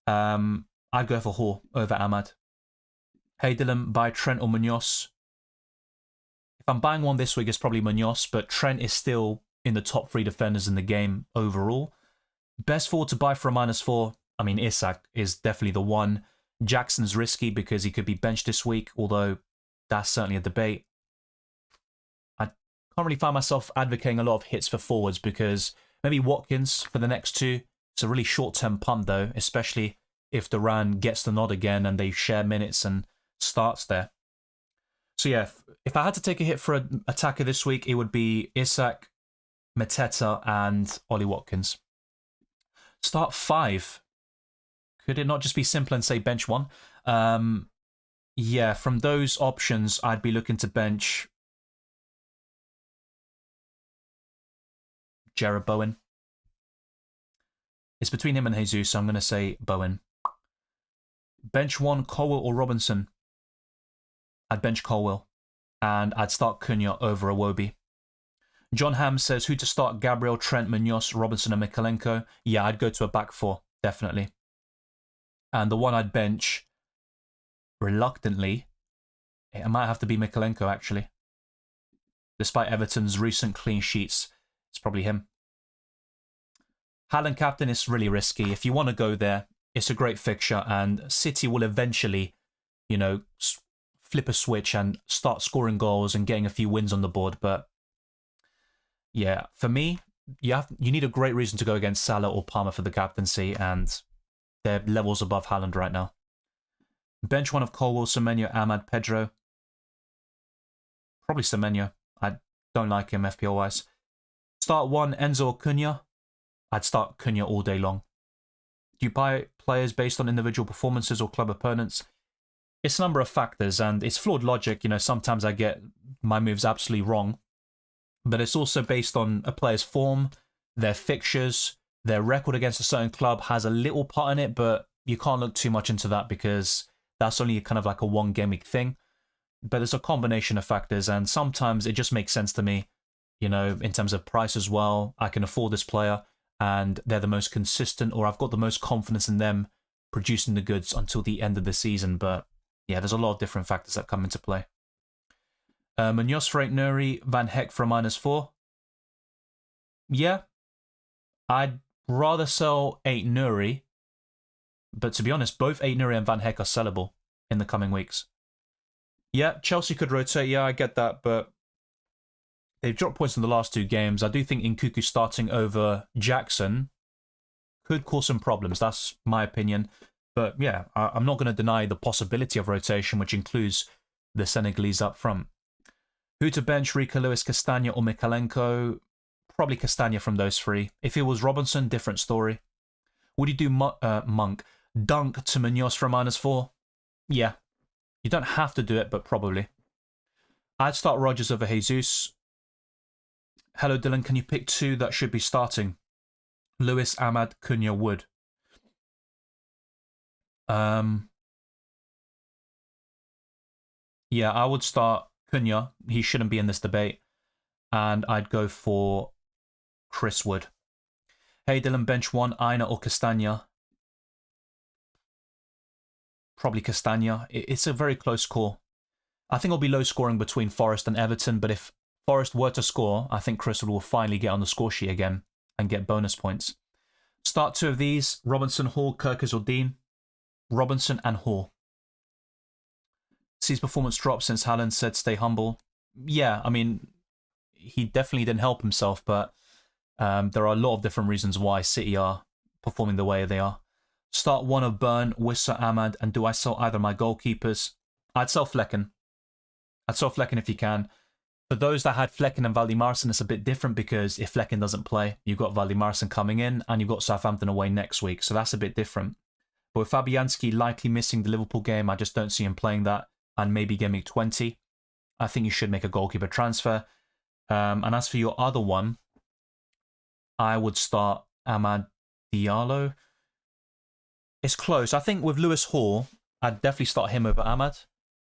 I'd go for Hall over Ahmad. Hey Dylan, buy Trent or Munoz. If I'm buying one this week, it's probably Munoz, but Trent is still in the top 3 defenders in the game overall. Best forward to buy for a -4. I mean, Isak is definitely the one. Jackson's risky because he could be benched this week, although that's certainly a debate. I can't really find myself advocating a lot of hits for forwards because maybe Watkins for the next 2. It's a really short-term punt, though, especially if Duran gets the nod again and they share minutes and starts there. So yeah, if I had to take a hit for an attacker this week, it would be Isak, Mateta, and Ollie Watkins. Start 5. Could it not just be simple and say bench 1? Yeah, from those options, I'd be looking to bench Jared Bowen. It's between him and Jesus, so I'm going to say Bowen. Bench 1, Colwill or Robinson. I'd bench Colwill. And I'd start Cunha over Iwobi. John Ham says, who to start? Gabriel, Trent, Munoz, Robinson and Mikalenko. Yeah, I'd go to a back 4, definitely. And the one I'd bench, reluctantly, it might have to be Mikalenko, actually. Despite Everton's recent clean sheets, it's probably him. Haaland captain is really risky. If you want to go there, it's a great fixture, and City will eventually, you know, flip a switch and start scoring goals and getting a few wins on the board. But yeah, for me, you need a great reason to go against Salah or Palmer for the captaincy, and they're levels above Haaland right now. Bench 1 of Colwill, Semenyo, Ahmad, Pedro. Probably Semenyo. I don't like him FPL-wise. Start 1, Enzo or Cunha. I'd start Cunha all day long. Do you buy players based on individual performances or club opponents? It's a number of factors, and it's flawed logic. You know, sometimes I get my moves absolutely wrong. But it's also based on a player's form, their fixtures, their record against a certain club has a little part in it, but you can't look too much into that because that's only kind of like a one game week thing. But there's a combination of factors, and sometimes it just makes sense to me, you know, in terms of price as well. I can afford this player, and they're the most consistent, or I've got the most confidence in them producing the goods until the end of the season. But yeah, there's a lot of different factors that come into play. Munoz for 8 Nuri, Van Heck for a -4. Yeah, I'd rather sell 8 Nuri, but to be honest, both 8 Nuri and Van Heck are sellable in the coming weeks. Yeah, Chelsea could rotate, yeah, I get that, but they've dropped points in the last 2 games. I do think Nkuku starting over Jackson could cause some problems. That's my opinion. But yeah, I'm not going to deny the possibility of rotation, which includes the Senegalese up front. Who to bench, Rico Lewis, Castagna, or Mikalenko? Probably Castagna from those three. If it was Robinson, different story. Would you do Monk? Dunk to Munoz for a -4? Yeah. You don't have to do it, but probably. I'd start Rodgers over Jesus. Hello, Dylan. Can you pick two that should be starting? Lewis, Ahmad, Cunha, Wood. Yeah, I would start Cunha. He shouldn't be in this debate. And I'd go for Chris Wood. Hey, Dylan, bench one, Aina or Castagna? Probably Castagna. It's a very close call. I think it'll be low scoring between Forest and Everton, but if Forest were to score, I think Chris Wood will finally get on the score sheet again and get bonus points. Start two of these, Robinson, Hall, Kirkers or Dean. Robinson and Hall. Sees performance drop since Haaland said stay humble. Yeah, I mean, he definitely didn't help himself, but there are a lot of different reasons why City are performing the way they are. Start one of Burn, Wissa, Ahmad, and do I sell either of my goalkeepers? I'd sell Flecken. I'd sell Flecken if you can. For those that had Flecken and Valdimarsson, it's a bit different because if Flecken doesn't play, you've got Valdimarsson coming in and you've got Southampton away next week, so that's a bit different. But with Fabianski likely missing the Liverpool game, I just don't see him playing that, and maybe Gameweek 20. I think you should make a goalkeeper transfer. And as for your other one, I would start Amad Diallo. It's close. I think with Lewis Hall, I'd definitely start him over Ahmad,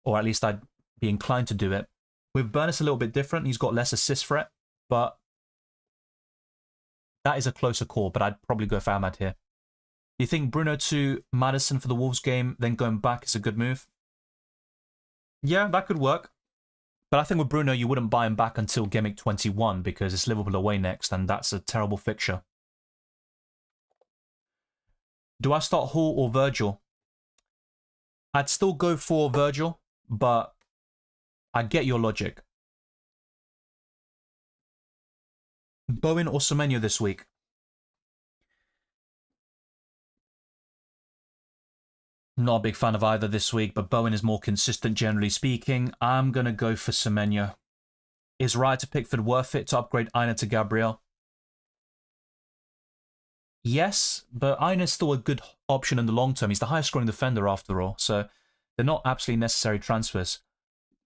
or at least I'd be inclined to do it. With Burn, it's a little bit different. He's got less assist threat, but that is a closer call, but I'd probably go for Ahmad here. Do you think Bruno to Maddison for the Wolves game, then going back is a good move? Yeah, that could work. But I think with Bruno, you wouldn't buy him back until Gameweek 21 because it's Liverpool away next, and that's a terrible fixture. Do I start Hall or Virgil? I'd still go for Virgil, but I get your logic. Bowen or Semenyo this week? Not a big fan of either this week, but Bowen is more consistent generally speaking. I'm going to go for Semenyo. Is Raya to Pickford worth it to upgrade Aina to Gabriel? Yes, but Aina's still a good option in the long term. He's the highest scoring defender after all, so they're not absolutely necessary transfers.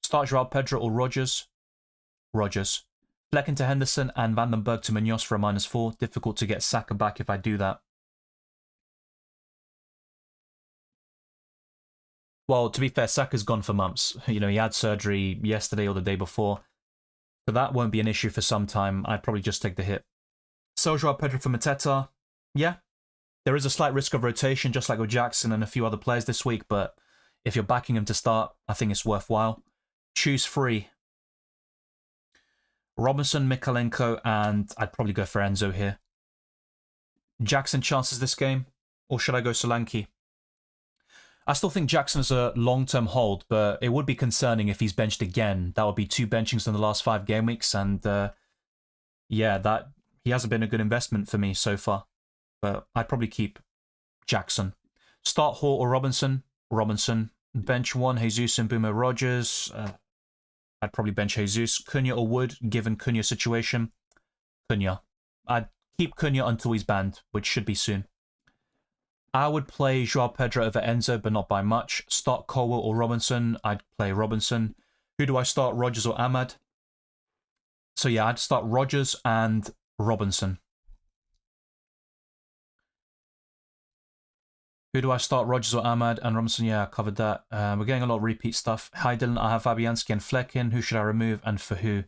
Start Joao Pedro or Rodgers? Rodgers. Flecken to Henderson and Van den Berg to Munoz for a -4. Difficult to get Saka back if I do that. Well, to be fair, Saka's gone for months. You know, he had surgery yesterday or the day before. So that won't be an issue for some time. I'd probably just take the hit. Sell Joao Pedro for Mateta. Yeah. There is a slight risk of rotation, just like with Jackson and a few other players this week. But if you're backing him to start, I think it's worthwhile. Choose 3. Robinson, Mikalenko, and I'd probably go for Enzo here. Jackson chances this game? Or should I go Solanke? I still think Jackson's a long-term hold, but it would be concerning if he's benched again. That would be 2 benchings in the last 5 game weeks, and yeah, he hasn't been a good investment for me so far. But I'd probably keep Jackson. Start Hall or Robinson? Robinson. Bench 1, Jesus and Boomer Rodgers. I'd probably bench Jesus. Cunha or Wood, given Cunha's situation? Cunha. I'd keep Cunha until he's banned, which should be soon. I would play Joao Pedro over Enzo, but not by much. Start Colwell or Robinson. I'd play Robinson. Who do I start, Rodgers or Ahmad? So yeah, I'd start Rodgers and Robinson. Who do I start, Rodgers or Ahmad? And Robinson, yeah, I covered that. We're getting a lot of repeat stuff. Hi Dylan, I have Fabianski and Flecken. Who should I remove and for who?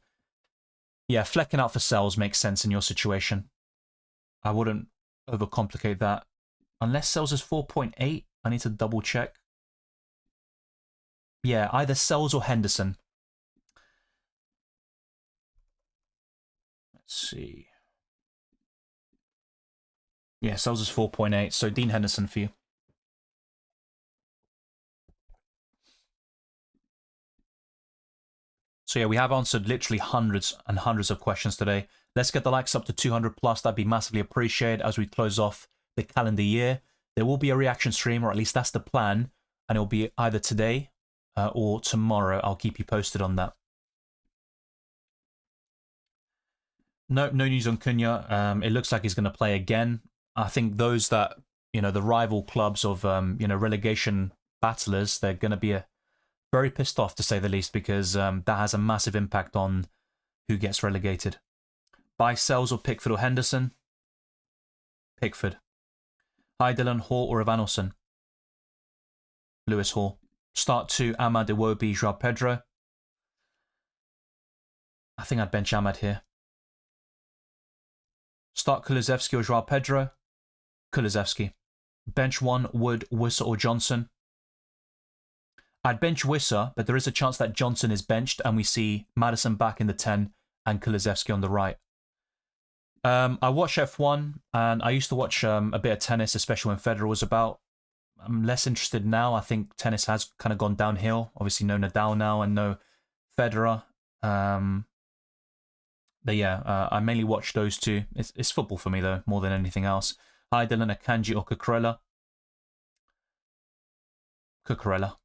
Yeah, Flecken out for Sells makes sense in your situation. I wouldn't overcomplicate that. Unless Sells is 4.8, I need to double check. Yeah, either Sells or Henderson. Let's see. Yeah, Sells is 4.8, so Dean Henderson for you. So yeah, we have answered literally hundreds and hundreds of questions today. Let's get the likes up to 200 plus. That'd be massively appreciated as we close off the calendar year. There will be a reaction stream, or at least that's the plan, and it'll be either today or tomorrow. I'll keep you posted on that. No news on Cunha. It looks like he's going to play again. I think those that, the rival clubs of, relegation battlers, they're going to be very pissed off, to say the least, because that has a massive impact on who gets relegated. Buy, sells, or Pickford or Henderson? Pickford. Hi, Dylan, Hall or Evanilson? Lewis Hall. Start 2, Ahmad, Iwobi, João Pedro. I think I'd bench Ahmad here. Start Kulusevski or João Pedro? Kulusevski. Bench 1, Wood, Wissa or Johnson? I'd bench Wissa, but there is a chance that Johnson is benched and we see Maddison back in the 10 and Kulusevski on the right. I watch F1 and I used to watch a bit of tennis, especially when Federer was about. I'm less interested now. I think tennis has kind of gone downhill. Obviously no Nadal now and no Federer. But yeah, I mainly watch those two. It's football for me, though, more than anything else. Hi, Dylan, Akanji or Cucurella? Cucurella.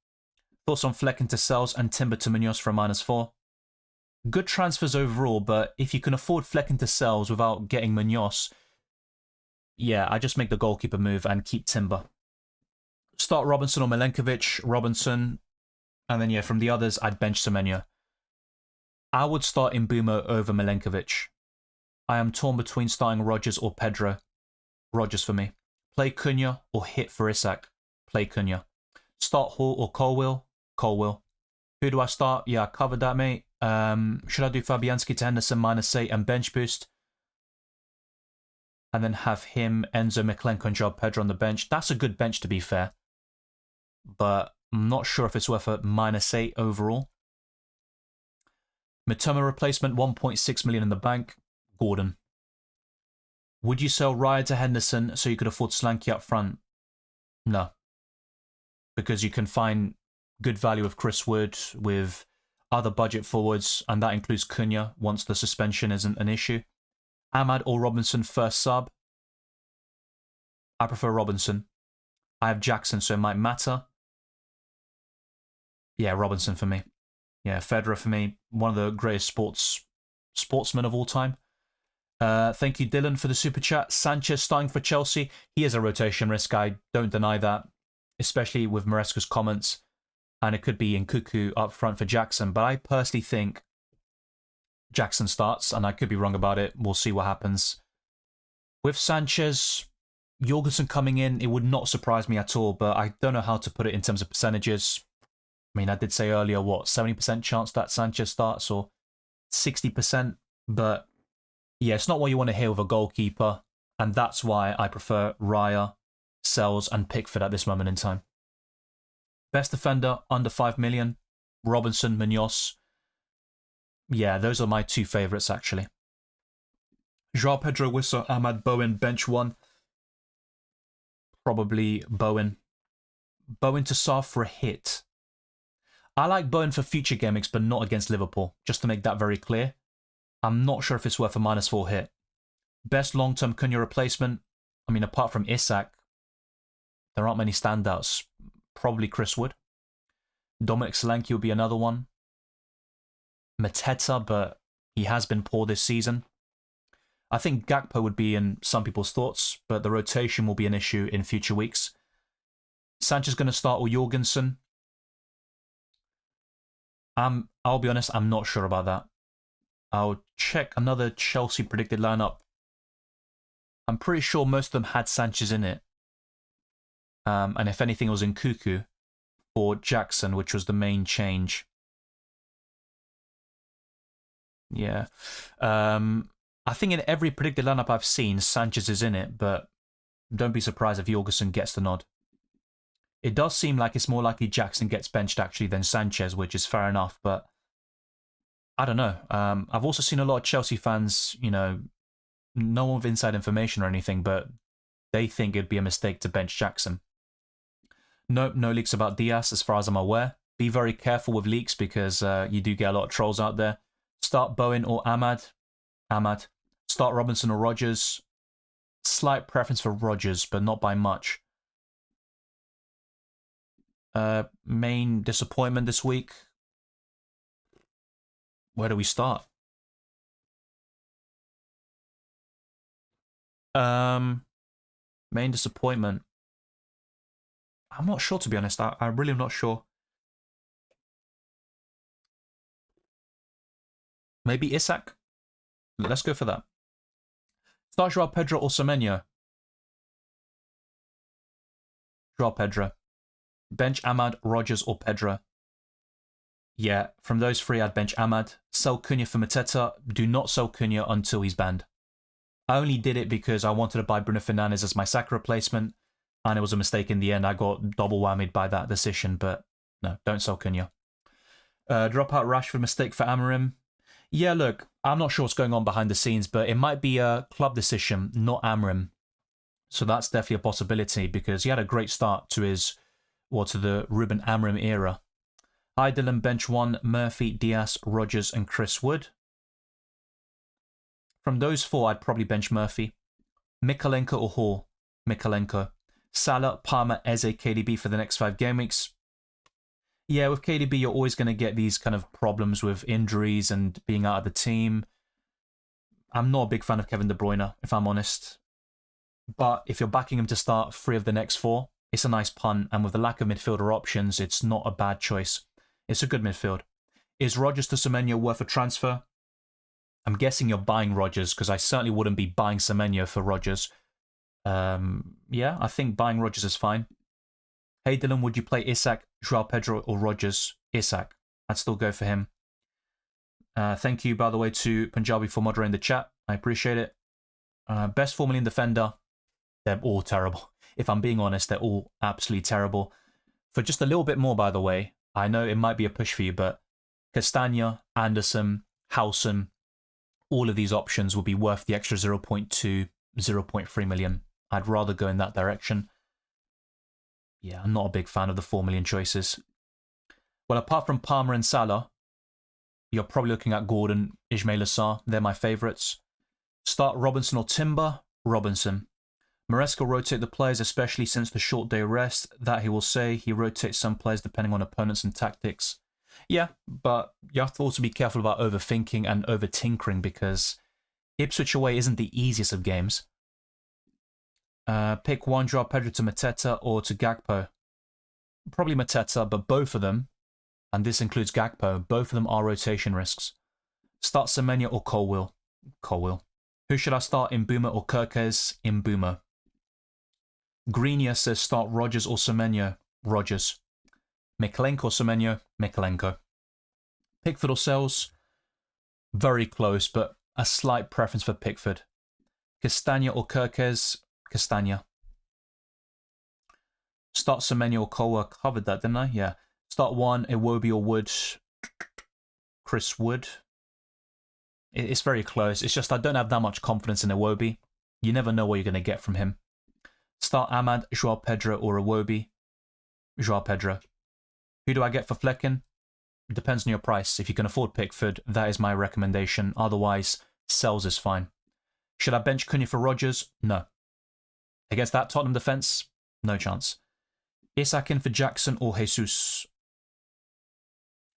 Thoughts on Flecken to sells and Timber to Munoz for a -4? Good transfers overall, but if you can afford Flecken to sells without getting Munoz, yeah, I just make the goalkeeper move and keep Timber. Start Robinson or Milenkovic, Robinson, and then, yeah, from the others, I'd bench Semenyo. I would start Mbumo over Milenkovic. I am torn between starting Rodgers or Pedro. Rodgers for me. Play Cunha or hit for Isak. Play Cunha. Start Hall or Colwill. Colwill. Who do I start? Yeah, I covered that, mate. Should I do Fabianski to Henderson -8 and bench boost? And then have him, Enzo, Miklenko and João Pedro on the bench. That's a good bench, to be fair. But I'm not sure if it's worth a -8 overall. Mitoma replacement, 1.6 million in the bank. Gordon. Would you sell Raya to Henderson so you could afford Slanky up front? No. Because you can find good value with Chris Wood, with other budget forwards, and that includes Cunha once the suspension isn't an issue. Ahmad or Robinson first sub? I prefer Robinson. I have Jackson, so it might matter. Yeah, Robinson for me. Yeah, Federer for me. One of the greatest sportsmen of all time. Thank you, Dylan, for the super chat. Sanchez starting for Chelsea. He is a rotation risk. I don't deny that, especially with Maresca's comments. And it could be Nkunku up front for Jackson. But I personally think Jackson starts, and I could be wrong about it. We'll see what happens. With Sanchez, Jorgensen coming in, it would not surprise me at all. But I don't know how to put it in terms of percentages. I mean, I did say earlier, 70% chance that Sanchez starts or 60%. But yeah, it's not what you want to hear with a goalkeeper. And that's why I prefer Raya, Sells and Pickford at this moment in time. Best defender, under 5 million. Robinson, Munoz. Yeah, those are my two favourites, actually. João Pedro, Wissa, Ahmad, Bowen, bench 1. Probably Bowen. Bowen to Sarr for a hit. I like Bowen for future gameweeks, but not against Liverpool, just to make that very clear. I'm not sure if it's worth a -4 hit. Best long-term Cunha replacement? I mean, apart from Isak, there aren't many standouts. Probably Chris Wood. Dominic Solanke will be another one. Mateta, but he has been poor this season. I think Gakpo would be in some people's thoughts, but the rotation will be an issue in future weeks. Sanchez going to start or Jorgensen? I'll be honest, I'm not sure about that. I'll check another Chelsea predicted lineup. I'm pretty sure most of them had Sanchez in it. And if anything, it was Nkunku or Jackson, which was the main change. Yeah. I think in every predicted lineup I've seen, Sanchez is in it, but don't be surprised if Jorgensen gets the nod. It does seem like it's more likely Jackson gets benched actually than Sanchez, which is fair enough, but I don't know. I've also seen a lot of Chelsea fans, no one with inside information or anything, but they think it'd be a mistake to bench Jackson. Nope, no leaks about Diaz as far as I'm aware. Be very careful with leaks because you do get a lot of trolls out there. Start Bowen or Ahmad. Ahmad. Start Robinson or Rodgers. Slight preference for Rodgers, but not by much. Main disappointment this week. Where do we start? Main disappointment. I'm not sure, to be honest. I really am not sure. Maybe Isak? Let's go for that. Start Joao Pedro or Semenyo? Joao Pedro. Bench Ahmad, Rodgers or Pedro? Yeah, from those three, I'd bench Ahmad. Sell Cunha for Mateta. Do not sell Cunha until he's banned. I only did it because I wanted to buy Bruno Fernandes as my Saka replacement, and it was a mistake in the end. I got double whammied by that decision, but no, don't sell Cunha. Drop out Rashford, mistake for Amorim. Yeah, look, I'm not sure what's going on behind the scenes, but it might be a club decision, not Amorim. So that's definitely a possibility because he had a great start to to the Ruben Amorim era. Dylan, bench 1, Murphy, Diaz, Rodgers, and Chris Wood. From those four, I'd probably bench Murphy. Mykolenko or Hall? Mykolenko. Salah, Palmer, Eze, KDB for the next 5 game weeks. Yeah, with KDB, you're always going to get these kind of problems with injuries and being out of the team. I'm not a big fan of Kevin De Bruyne, if I'm honest. But if you're backing him to start 3 of the next 4, it's a nice punt. And with the lack of midfielder options, it's not a bad choice. It's a good midfield. Is Rodgers to Semenyo worth a transfer? I'm guessing you're buying Rodgers because I certainly wouldn't be buying Semenyo for Rodgers. Yeah, I think buying Rodgers is fine. Hey Dylan, would you play Isak, Joao Pedro or Rodgers? Isak. I'd still go for him. Thank you, by the way, to Punjabi for moderating the chat. I appreciate it. Best 4 million defender. They're all terrible. If I'm being honest, they're all absolutely terrible. For just a little bit more, by the way, I know it might be a push for you, but Castagna, Anderson, Howson, all of these options will be worth the extra 0.2, 0.3 million. I'd rather go in that direction. Yeah, I'm not a big fan of the 4 million choices. Well, apart from Palmer and Salah, you're probably looking at Gordon, Ismail Assar. They're my favourites. Start Robinson or Timber? Robinson. Maresca will rotate the players, especially since the short day rest. That he will say. He rotates some players depending on opponents and tactics. Yeah, but you have to also be careful about overthinking and over-tinkering because Ipswich away isn't the easiest of games. Pick one, Joao Pedro to Mateta or to Gakpo. Probably Mateta, but both of them, and this includes Gakpo, both of them are rotation risks. Start Semenyo or Colwill? Colwill. Who should I start, Mbeumo or Kirkes? Mbeumo. Greenia says start Rodgers or Semenyo? Rodgers. Mykolenko or Semenyo? Mykolenko. Pickford or Sells? Very close, but a slight preference for Pickford. Castagna or Kirkes? Castagna. Start Semenyo or Cole. Covered that, didn't I? Yeah. Start 1, Iwobi or Wood. Chris Wood. It's very close. It's just I don't have that much confidence in Iwobi. You never know what you're going to get from him. Start Ahmad, Joao Pedro or Iwobi. Joao Pedro. Who do I get for Flecken? It depends on your price. If you can afford Pickford, that is my recommendation. Otherwise, Sells is fine. Should I bench Cunha for Rodgers? No. Against that Tottenham defence? No chance. Isak in for Jackson or Jesus?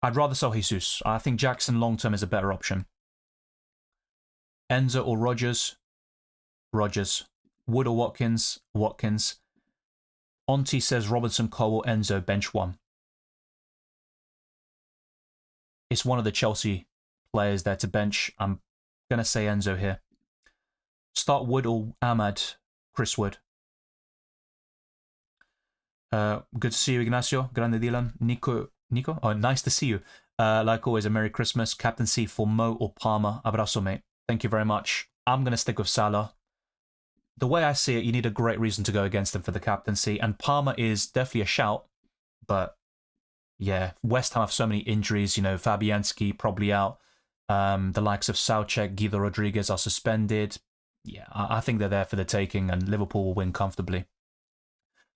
I'd rather sell Jesus. I think Jackson long-term is a better option. Enzo or Rodgers? Rodgers. Wood or Watkins? Watkins. Onti says Robinson, Cole or Enzo, bench 1. It's one of the Chelsea players there to bench. I'm going to say Enzo here. Start Wood or Ahmad? Chris Wood. Good to see you, Ignacio. Grande Dylan. Nico? Oh, nice to see you. Like always, a Merry Christmas. Captaincy for Mo or Palmer. Abrazo, mate. Thank you very much. I'm going to stick with Salah. The way I see it, you need a great reason to go against him for the captaincy. And Palmer is definitely a shout. But, yeah, West Ham have so many injuries. You know, Fabianski probably out. The likes of Soucek, Guido Rodriguez are suspended. Yeah, I think they're there for the taking. And Liverpool will win comfortably.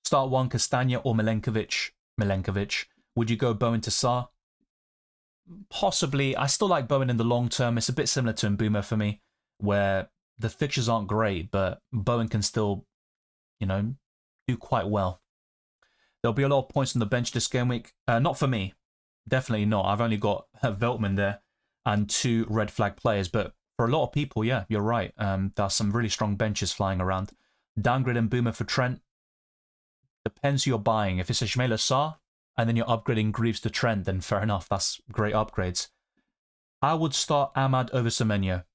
Start 1, Castagna or Milenkovic? Milenkovic. Would you go Bowen to Sarr? Possibly. I still like Bowen in the long term. It's a bit similar to Mbeumo for me, where the fixtures aren't great, but Bowen can still, you know, do quite well. There'll be a lot of points on the bench this game week. Not for me. Definitely not. I've only got Veltman there and 2 red flag players. But for a lot of people, yeah, you're right. There are some really strong benches flying around. Downgrade and Boomer for Trent. Depends who you're buying. If it's a Ismaila Sarr and then you're upgrading Greaves to Trent, then fair enough. That's great upgrades. I would start Ahmad over Semenyo.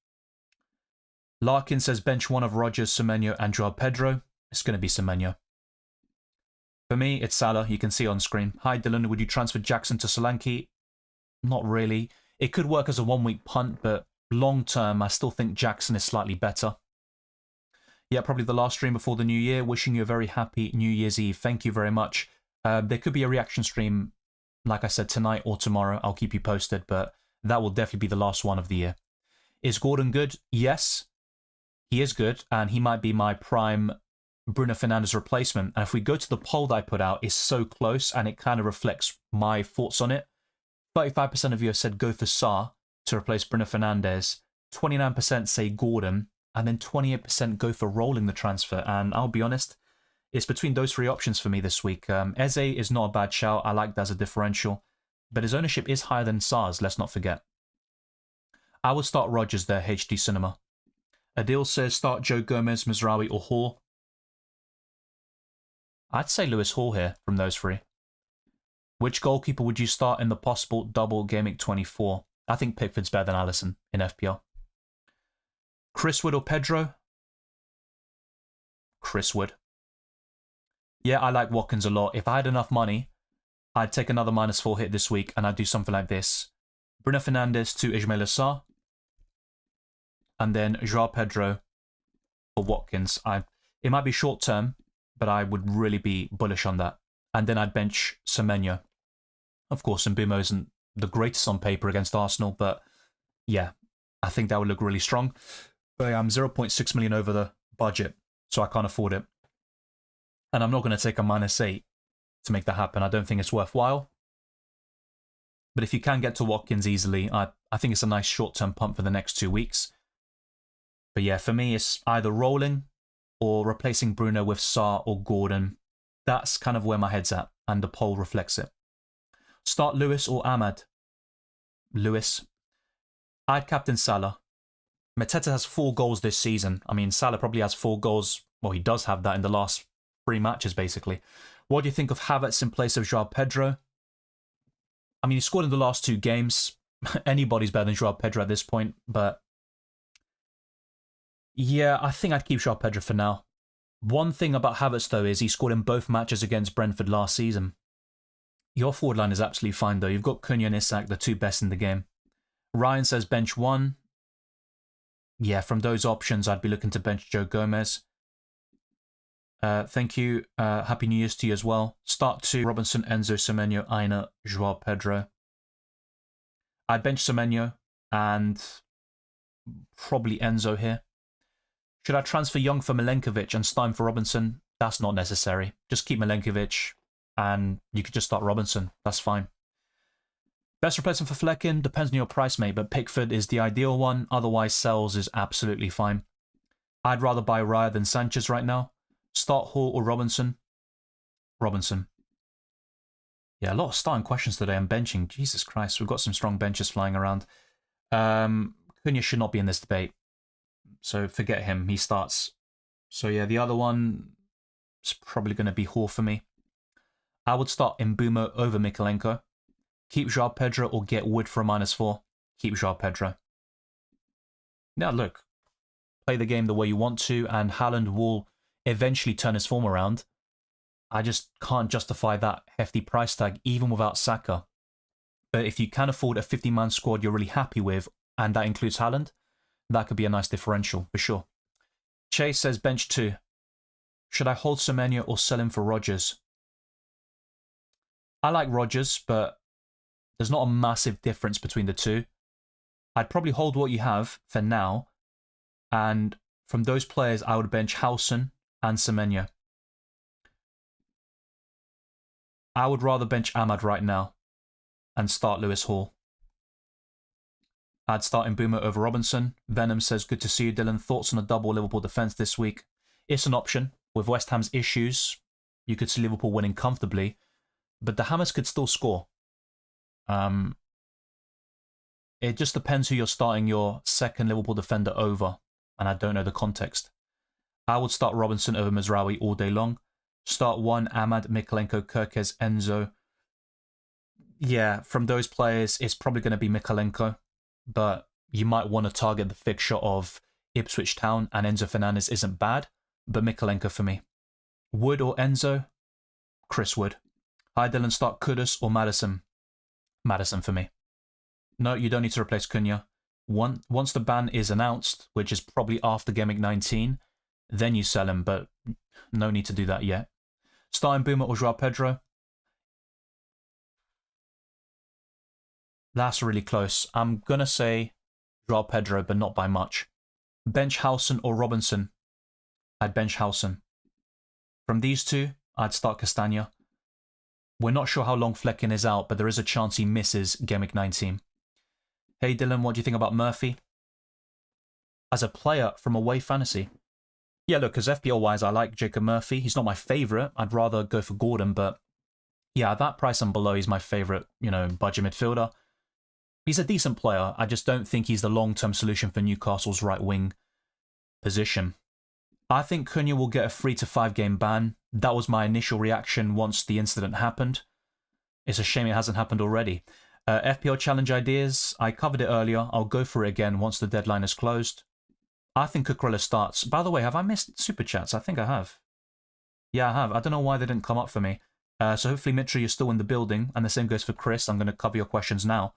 Larkin says bench 1 of Rodgers, Semenyo, and Joao Pedro. It's going to be Semenyo. For me, it's Salah. You can see on screen. Hi, Dylan. Would you transfer Jackson to Solanke? Not really. It could work as a 1-week punt, but long term, I still think Jackson is slightly better. Yeah, probably the last stream before the new year. Wishing you a very happy New Year's Eve. Thank you very much. There could be a reaction stream, like I said, tonight or tomorrow. I'll keep you posted, but that will definitely be the last one of the year. Is Gordon good? Yes, he is good, and he might be my prime Bruno Fernandes replacement. And if we go to the poll that I put out, it's so close and it kind of reflects my thoughts on it. 35% of you have said go for Sarr to replace Bruno Fernandes. 29% say Gordon. And then 28% go for rolling the transfer. And I'll be honest, it's between those 3 options for me this week. Eze is not a bad shout. I like that as a differential. But his ownership is higher than Sarr's, let's not forget. I would start Rodgers there, HD Cinema. Adil says start Joe Gomez, Mazraoui or Hall. I'd say Lewis Hall here from those 3. Which goalkeeper would you start in the possible double Gameweek 24? I think Pickford's better than Alisson in FPL. Chris Wood or Pedro? Chris Wood. Yeah, I like Watkins a lot. If I had enough money, I'd take another -4 hit this week and I'd do something like this. Bruno Fernandes to Ismaila Sarr. And then Joao Pedro for Watkins. It might be short term, but I would really be bullish on that. And then I'd bench Semenyo. Of course, Mbeumo isn't the greatest on paper against Arsenal, but yeah, I think that would look really strong. But I'm 0.6 million over the budget, so I can't afford it. And I'm not going to take a -8 to make that happen. I don't think it's worthwhile. But if you can get to Watkins easily, I think it's a nice short-term pump for the next 2 weeks. But yeah, for me, it's either rolling or replacing Bruno with Sarr or Gordon. That's kind of where my head's at, and the poll reflects it. Start Lewis or Ahmad? Lewis. I'd captain Salah. Mateta has 4 goals this season. I mean, Salah probably has 4 goals. Well, he does have that in the last 3 matches, basically. What do you think of Havertz in place of Joao Pedro? I mean, he scored in the last 2 games. Anybody's better than Joao Pedro at this point, but yeah, I think I'd keep Joao Pedro for now. One thing about Havertz, though, is he scored in both matches against Brentford last season. Your forward line is absolutely fine, though. You've got Cunha and Isak, the 2 best in the game. Ryan says bench 1. Yeah, from those options, I'd be looking to bench Joe Gomez. Thank you. Happy New Year's to you as well. Start 2, Robinson, Enzo, Semenyo, Aina, Joao Pedro. I'd bench Semenyo and probably Enzo here. Should I transfer Young for Milenkovic and Stein for Robinson? That's not necessary. Just keep Milenkovic and you could just start Robinson. That's fine. Best replacement for Flecken depends on your price, mate, but Pickford is the ideal one. Otherwise, Sells is absolutely fine. I'd rather buy Raya than Sanchez right now. Start Hall or Robinson? Robinson. Yeah, a lot of starting questions today and benching. Jesus Christ, we've got some strong benches flying around. Cunha should not be in this debate. So forget him. He starts. So yeah, the other one is probably going to be Hall for me. I would start Mbeumo over Mikalenko. Keep Joao Pedro or get Wood for a -4. Keep Joao Pedro. Now look, play the game the way you want to, and Haaland will eventually turn his form around. I just can't justify that hefty price tag even without Saka. But if you can afford a 50-man squad you're really happy with, and that includes Haaland, that could be a nice differential for sure. Chase says bench 2. Should I hold Semenyo or sell him for Rodgers? I like Rodgers, but there's not a massive difference between the 2. I'd probably hold what you have for now, and from those players, I would bench Howson and Semenyo. I would rather bench Ahmad right now and start Lewis Hall. I'd start Mbeumo over Robinson. Venom says, good to see you, Dylan. Thoughts on a double Liverpool defence this week? It's an option. With West Ham's issues, you could see Liverpool winning comfortably, but the Hammers could still score. It just depends who you're starting your second Liverpool defender over, and I don't know the context. I would start Robinson over Mazraoui all day long. Start one, Ahmad, Mikalenko, Kirkes, Enzo. Yeah, from those players, it's probably going to be Mikalenko, but you might want to target the fixture of Ipswich Town, and Enzo Fernandes isn't bad, but Mikalenko for me. Wood or Enzo? Chris Wood. Hi Dylan, start Kudus or Maddison? Maddison for me. No, you don't need to replace Cunha. Once the ban is announced, which is probably after Gameweek 19, then you sell him, but no need to do that yet. Starting Mbeumo or João Pedro? That's really close. I'm going to say João Pedro, but not by much. Bench Howson or Robinson? I'd bench Howson. From these two, I'd start Castagna. We're not sure how long Flecken is out, but there is a chance he misses Gameweek 19. Hey Dylan, what do you think about Murphy? As a player from Away Fantasy? Yeah, look, as FPL-wise, I like Jacob Murphy. He's not my favourite. I'd rather go for Gordon, but yeah, at that price and below, he's my favourite, budget midfielder. He's a decent player. I just don't think he's the long-term solution for Newcastle's right-wing position. I think Cunha will get a 3 to 5 game ban. That was my initial reaction once the incident happened. It's a shame it hasn't happened already. FPL challenge ideas, I covered it earlier. I'll go for it again once the deadline is closed. I think Cucurella starts. By the way, have I missed Super Chats? I think I have. Yeah, I have. I don't know why they didn't come up for me. So hopefully, Mitra, you're still in the building. And the same goes for Chris. I'm going to cover your questions now.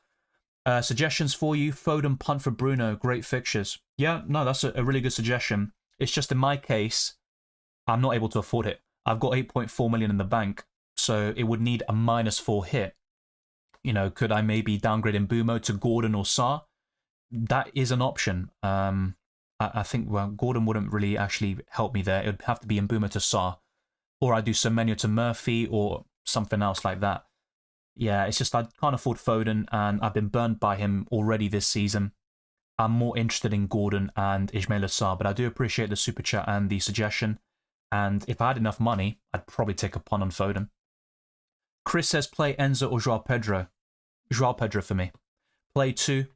Suggestions for you. Foden, punt for Bruno. Great fixtures. Yeah, no, that's a really good suggestion. It's just in my case, I'm not able to afford it. I've got 8.4 million in the bank. So it would need a -4 hit. Could I maybe downgrade Mbeumo to Gordon or Sarr? That is an option. I think, Gordon wouldn't really actually help me there. It would have to be Mbeumo to Sarr. Or I do Semenyo to Murphy or something else like that. Yeah, it's just I can't afford Foden and I've been burned by him already this season. I'm more interested in Gordon and Ismaila Sarr, but I do appreciate the super chat and the suggestion. And if I had enough money, I'd probably take a punt on Foden. Chris says play Enzo or João Pedro. João Pedro for me. Play 2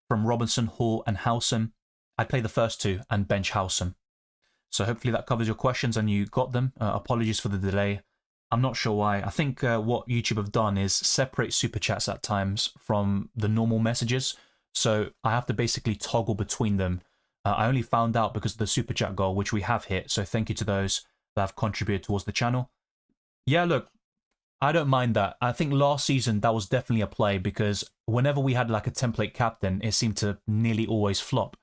from Robinson, Hall and Howson. I'd play the first 2 and bench Howson. So hopefully that covers your questions and you got them. Apologies for the delay. I'm not sure why. I think what YouTube have done is separate super chats at times from the normal messages. So I have to basically toggle between them. I only found out because of the super chat goal, which we have hit. So thank you to those that have contributed towards the channel. Yeah, look, I don't mind that. I think last season that was definitely a play because whenever we had like a template captain, it seemed to nearly always flop.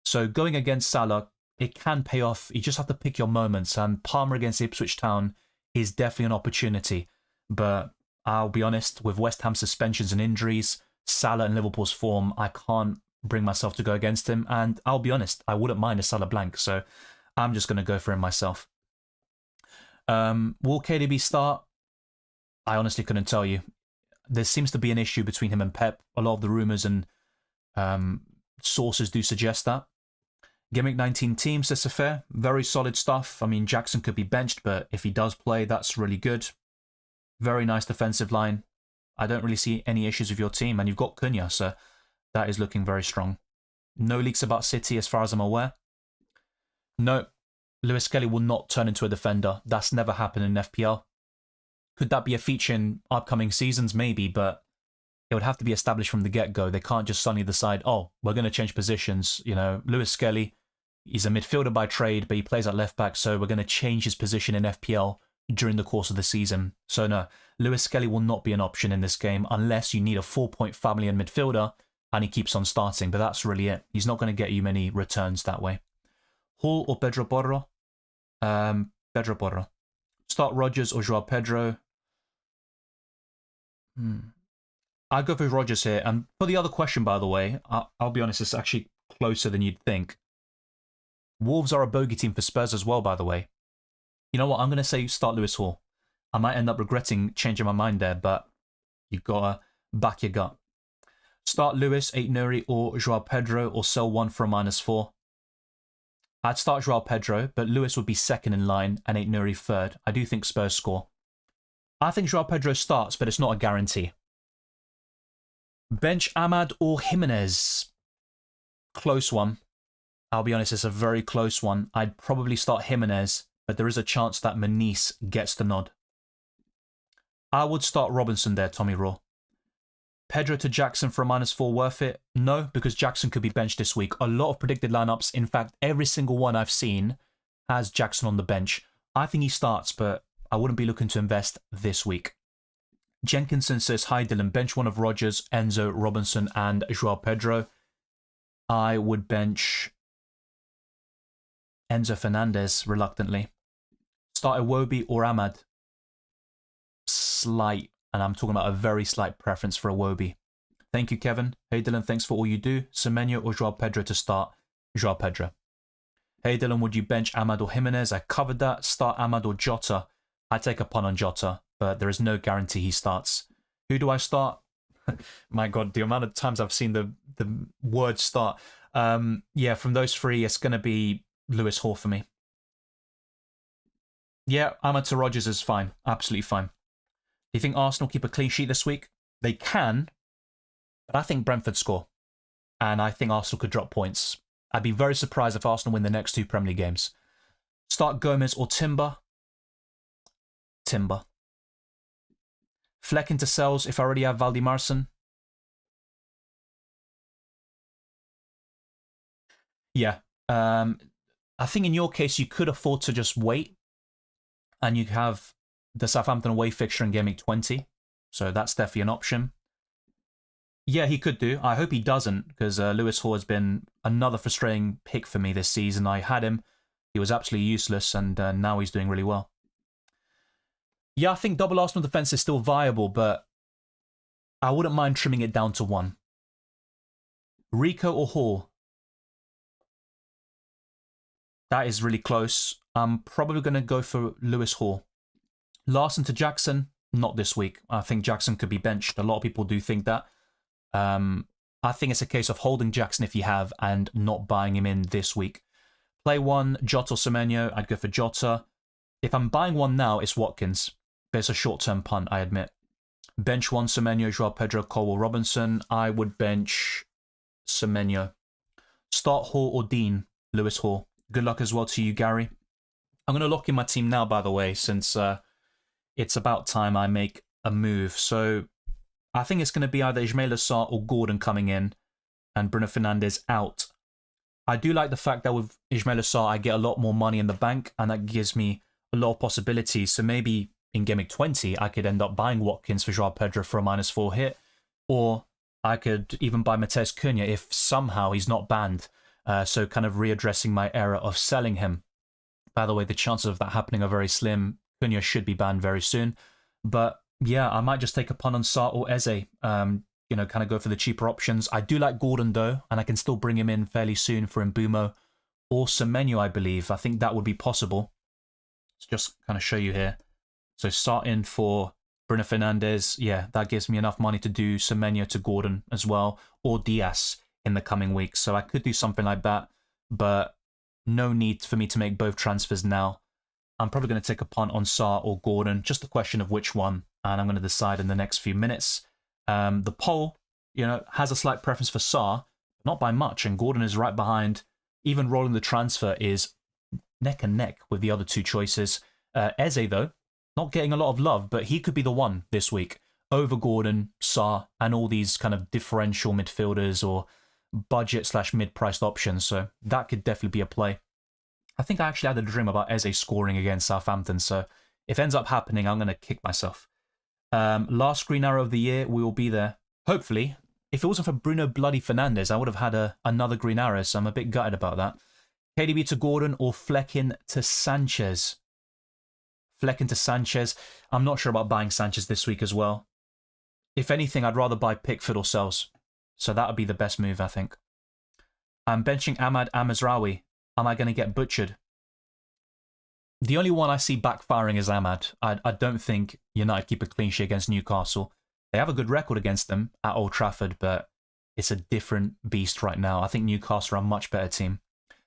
So going against Salah, it can pay off. You just have to pick your moments. And Palmer against Ipswich Town is definitely an opportunity. But I'll be honest, with West Ham suspensions and injuries, Salah and Liverpool's form, I can't bring myself to go against him. And I'll be honest, I wouldn't mind a Salah blank. So I'm just going to go for him myself. Will KDB start? I honestly couldn't tell you. There seems to be an issue between him and Pep. A lot of the rumours and sources do suggest that. Gameweek 19 team, says Safir. Very solid stuff. I mean, Jackson could be benched, but if he does play, that's really good. Very nice defensive line. I don't really see any issues with your team, and you've got Cunha, so that is looking very strong. No leaks about City as far as I'm aware. No, Lewis Kelly will not turn into a defender. That's never happened in FPL. Could that be a feature in upcoming seasons? Maybe, but it would have to be established from the get-go. They can't just suddenly decide, oh, we're going to change positions. Lewis Kelly, he's a midfielder by trade, but he plays at left-back, so we're going to change his position in FPL during the course of the season. So no, Lewis Kelly will not be an option in this game unless you need a 4.5 million midfielder and he keeps on starting, but that's really it. He's not going to get you many returns that way. Hall or Pedro Porro? Pedro Porro. Start Rodgers or João Pedro? I'll go for Rodgers here. And for the other question, by the way, I'll be honest, it's actually closer than you'd think. Wolves are a bogey team for Spurs as well, by the way. You know what? I'm going to say start Lewis Hall. I might end up regretting changing my mind there, but you've got to back your gut. Start Lewis, 8 Nuri, or Joao Pedro, or sell one for a -4. I'd start Joao Pedro, but Lewis would be second in line and 8 Nuri third. I do think Spurs score. I think Joao Pedro starts, but it's not a guarantee. Bench Ahmad or Jimenez? Close one. I'll be honest, it's a very close one. I'd probably start Jimenez, but there is a chance that Manice gets the nod. I would start Robinson there, Tommy Raw. Pedro to Jackson for a -4 worth it? No, because Jackson could be benched this week. A lot of predicted lineups, in fact, every single one I've seen has Jackson on the bench. I think he starts, but I wouldn't be looking to invest this week. Jenkinson says, hi Dylan, bench one of Rodgers, Enzo, Robinson, and Joao Pedro. I would bench Enzo Fernandes reluctantly. Start Iwobi or Ahmad? Slight, and I'm talking about a very slight preference for Iwobi. Thank you, Kevin. Hey Dylan, thanks for all you do. Semenyo or Joao Pedro to start? Joao Pedro. Hey Dylan, would you bench Ahmad or Jimenez? I covered that. Start Ahmad or Jota? I take a punt on Jota, but there is no guarantee he starts. Who do I start? My God, the amount of times I've seen the word start. Yeah, from those three, it's going to be Lewis Hall for me. Yeah, Ahmad to Rodgers is fine. Absolutely fine. Do you think Arsenal keep a clean sheet this week? They can, but I think Brentford score. And I think Arsenal could drop points. I'd be very surprised if Arsenal win the next 2 Premier League games. Start Gomez or Timber? Timber. Fleck into sells if I already have Valdimarsson? Yeah. I think in your case, you could afford to just wait. And you have the Southampton away fixture in Gameweek 20. So that's definitely an option. Yeah, he could do. I hope he doesn't, because Lewis Hall has been another frustrating pick for me this season. I had him. He was absolutely useless, and now he's doing really well. Yeah, I think double Arsenal defence is still viable, but I wouldn't mind trimming it down to 1. Rico or Hall? That is really close. I'm probably going to go for Lewis Hall. Larson to Jackson? Not this week. I think Jackson could be benched. A lot of people do think that. I think it's a case of holding Jackson if you have and not buying him in this week. Play 1, Jota or Semenyo. I'd go for Jota. If I'm buying one now, it's Watkins. But it's a short-term punt, I admit. Bench 1, Semenyo, Joao Pedro, Colwell, Robinson. I would bench Semenyo. Start Hall or Dean? Lewis Hall. Good luck as well to you, Gary. I'm going to lock in my team now, by the way, since it's about time I make a move. So I think it's going to be either Ismaila Sarr or Gordon coming in and Bruno Fernandes out. I do like the fact that with Ismaila Sarr, I get a lot more money in the bank, and that gives me a lot of possibilities. So maybe in Gameweek 20, I could end up buying Watkins for Joao Pedro for a -4 hit, or I could even buy Matheus Cunha if somehow he's not banned. So kind of readdressing my error of selling him. By the way, the chances of that happening are very slim. Cunha should be banned very soon. But yeah, I might just take a punt on Sarr or Eze. You know, kind of go for the cheaper options. I do like Gordon though, and I can still bring him in fairly soon for Mbumo or Semenyo, I believe. I think that would be possible. Let's just kind of show you here. So start in for Bruno Fernandes. Yeah, that gives me enough money to do Semenyo to Gordon as well, or Diaz in the coming weeks. So I could do something like that, but no need for me to make both transfers now. I'm probably going to take a punt on Sarr or Gordon, just a question of which one, and I'm going to decide in the next few minutes. The poll, you know, has a slight preference for Sarr, not by much, and Gordon is right behind. Even rolling the transfer is neck and neck with the other 2 choices. Eze, though, not getting a lot of love, but he could be the one this week over Gordon, Sarr, and all these kind of differential midfielders or budget/mid-priced options. So that could definitely be a play. I think I actually had a dream about Eze scoring against Southampton, so if it ends up happening, I'm going to kick myself. Last green arrow of the year, we will be there. Hopefully. If it wasn't for Bruno bloody Fernandes, I would have had another green arrow, so I'm a bit gutted about that. KDB to Gordon or Fleckin to Sanchez? Fleckin to Sanchez. I'm not sure about buying Sanchez this week as well. If anything, I'd rather buy Pickford or Sells. So that would be the best move, I think. I'm benching Ahmad Amazraoui. Am I going to get butchered? The only one I see backfiring is Ahmad. I don't think United keep a clean sheet against Newcastle. They have a good record against them at Old Trafford, but it's a different beast right now. I think Newcastle are a much better team.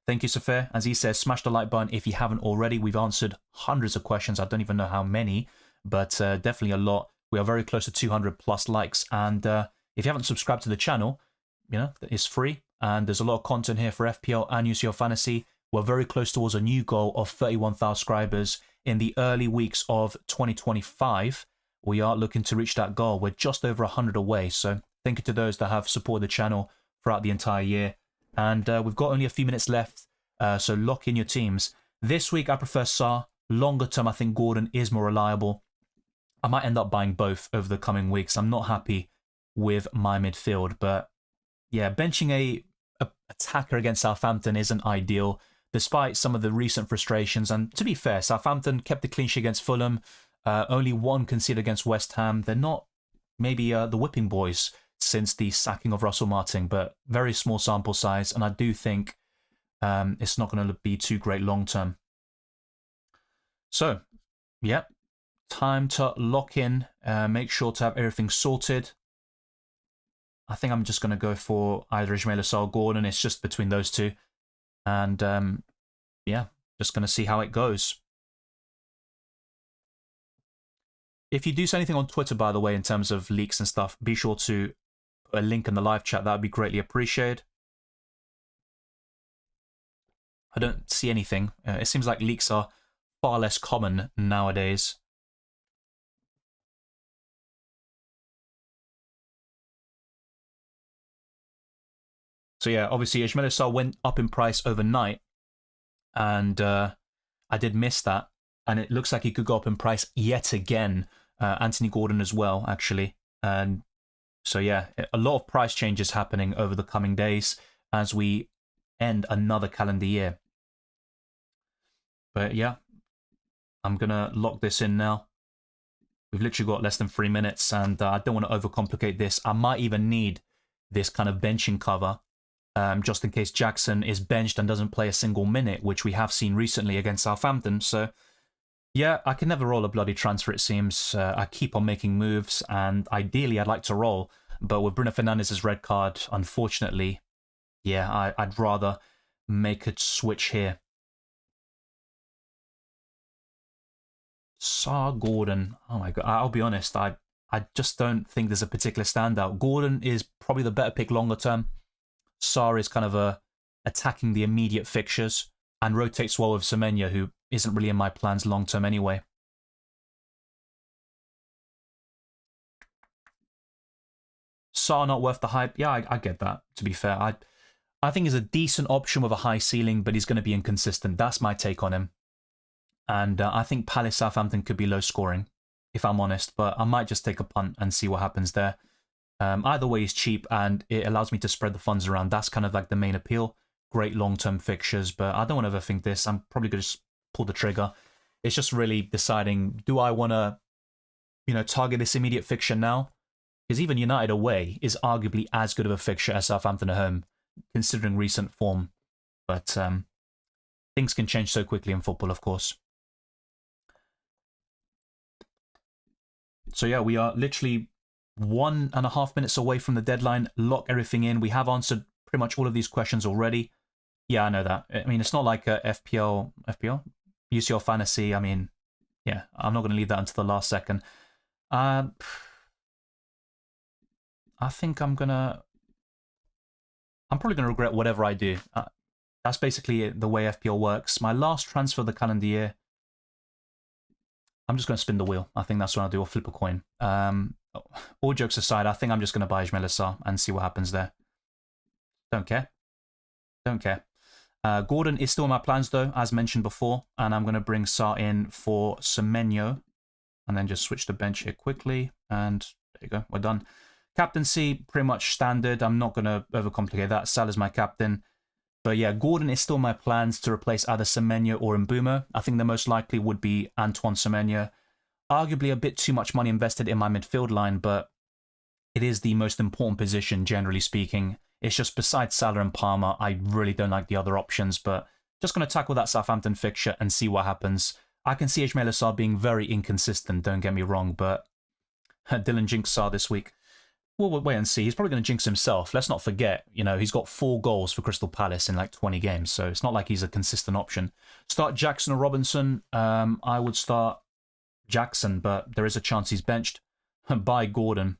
Thank you, Safir. As he says, smash the like button if you haven't already. We've answered hundreds of questions. I don't even know how many, but definitely a lot. We are very close to 200 plus likes. And if you haven't subscribed to the channel, you know, it's free. And there's a lot of content here for FPL and UCL Fantasy. We're very close towards a new goal of 31,000 subscribers in the early weeks of 2025. We are looking to reach that goal. We're just over 100 away. So thank you to those that have supported the channel throughout the entire year. And we've got only a few minutes left, so lock in your teams. This week, I prefer Salah. Longer term, I think Gordon is more reliable. I might end up buying both over the coming weeks. I'm not happy with my midfield, but yeah, benching a attacker against Southampton isn't ideal, despite some of the recent frustrations. And to be fair, Southampton kept the clean sheet against Fulham, only one conceded against West Ham. They're not maybe the whipping boys since the sacking of Russell Martin, but very small sample size, and I do think it's not going to be too great long term. So, yeah, time to lock in, make sure to have everything sorted. I think I'm just going to go for either Ismaila Sarr or Gordon. It's just between those two. And yeah, just going to see how it goes. If you do say anything on Twitter, by the way, in terms of leaks and stuff, be sure to put a link in the live chat. That would be greatly appreciated. I don't see anything. It seems like leaks are far less common nowadays. So yeah, obviously Ismaila Sarr went up in price overnight, and I did miss that. And it looks like he could go up in price yet again. Anthony Gordon as well, actually. And so yeah, a lot of price changes happening over the coming days as we end another calendar year. But yeah, I'm going to lock this in now. We've literally got less than 3 minutes, and I don't want to overcomplicate this. I might even need this kind of benching cover, just in case Jackson is benched and doesn't play a single minute, which we have seen recently against Southampton. So yeah, I can never roll a bloody transfer, it seems. I keep on making moves, and ideally I'd like to roll. But with Bruno Fernandes' red card, unfortunately, yeah, I'd rather make a switch here. Sarr, Gordon. Oh my god, I'll be honest, I just don't think there's a particular standout. Gordon is probably the better pick longer term. Sarr is kind of attacking the immediate fixtures and rotates well with Semenyo, who isn't really in my plans long term anyway. Sarr not worth the hype. Yeah, I get that, to be fair. I think he's a decent option with a high ceiling, but he's going to be inconsistent. That's my take on him. And I think Palace Southampton could be low scoring, if I'm honest, but I might just take a punt and see what happens there. Either way, he's cheap, and it allows me to spread the funds around. That's kind of like the main appeal. Great long-term fixtures, but I don't want to overthink this. I'm probably going to just pull the trigger. It's just really deciding, do I want to, you know, target this immediate fixture now? Because even United away is arguably as good of a fixture as Southampton at home, considering recent form. But things can change so quickly in football, of course. So yeah, we are literally 1.5 minutes away from the deadline. Lock everything in. We have answered pretty much all of these questions already. Yeah, I know that. I mean, it's not like a FPL, UCL Fantasy. I mean, yeah, I'm not going to leave that until the last second. I think I'm probably going to regret whatever I do. That's basically the way FPL works. My last transfer of the calendar year, I'm just going to spin the wheel. I think that's what I'll do, or flip a coin. All jokes aside, I think I'm just going to buy Ismaila Sarr and see what happens there. Don't care. Don't care. Gordon is still in my plans, though, as mentioned before, and I'm going to bring Sarr in for Semenyo, and then just switch the bench here quickly, and there you go, we're done. Captaincy, pretty much standard. I'm not going to overcomplicate that. Salah's my captain. But yeah, Gordon is still my plans to replace either Semenyo or Mbeumo. I think the most likely would be Antoine Semenyo. Arguably a bit too much money invested in my midfield line, but it is the most important position, generally speaking. It's just besides Salah and Palmer, I really don't like the other options, but just going to tackle that Southampton fixture and see what happens. I can see Ismaila Sarr being very inconsistent, don't get me wrong, but Dylan jinxed Sarr this week. we'll wait and see. He's probably going to jinx himself. Let's not forget, you know, he's got 4 goals for Crystal Palace in like 20 games, so it's not like he's a consistent option. Start Jackson or Robinson? I would start Jackson, but there is a chance he's benched. Buy Gordon.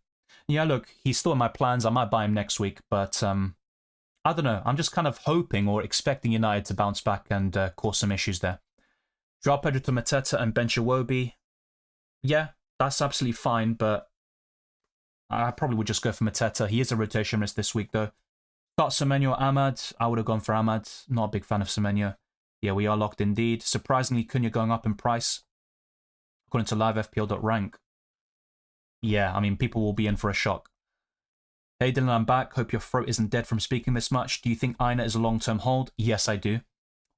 Yeah, look, he's still in my plans. I might buy him next week, but I don't know. I'm just kind of hoping or expecting United to bounce back and cause some issues there. Joao Pedro to Mateta and bench Iwobi. Yeah, that's absolutely fine, but I probably would just go for Mateta. He is a rotation risk this week, though. Start Semenyo or Ahmad. I would have gone for Ahmad. Not a big fan of Semenyo. Yeah, we are locked indeed. Surprisingly, Cunha going up in price, according to livefpl.rank. Yeah, I mean, people will be in for a shock. Hey Dylan, I'm back. Hope your throat isn't dead from speaking this much. Do you think Aina is a long-term hold? Yes, I do.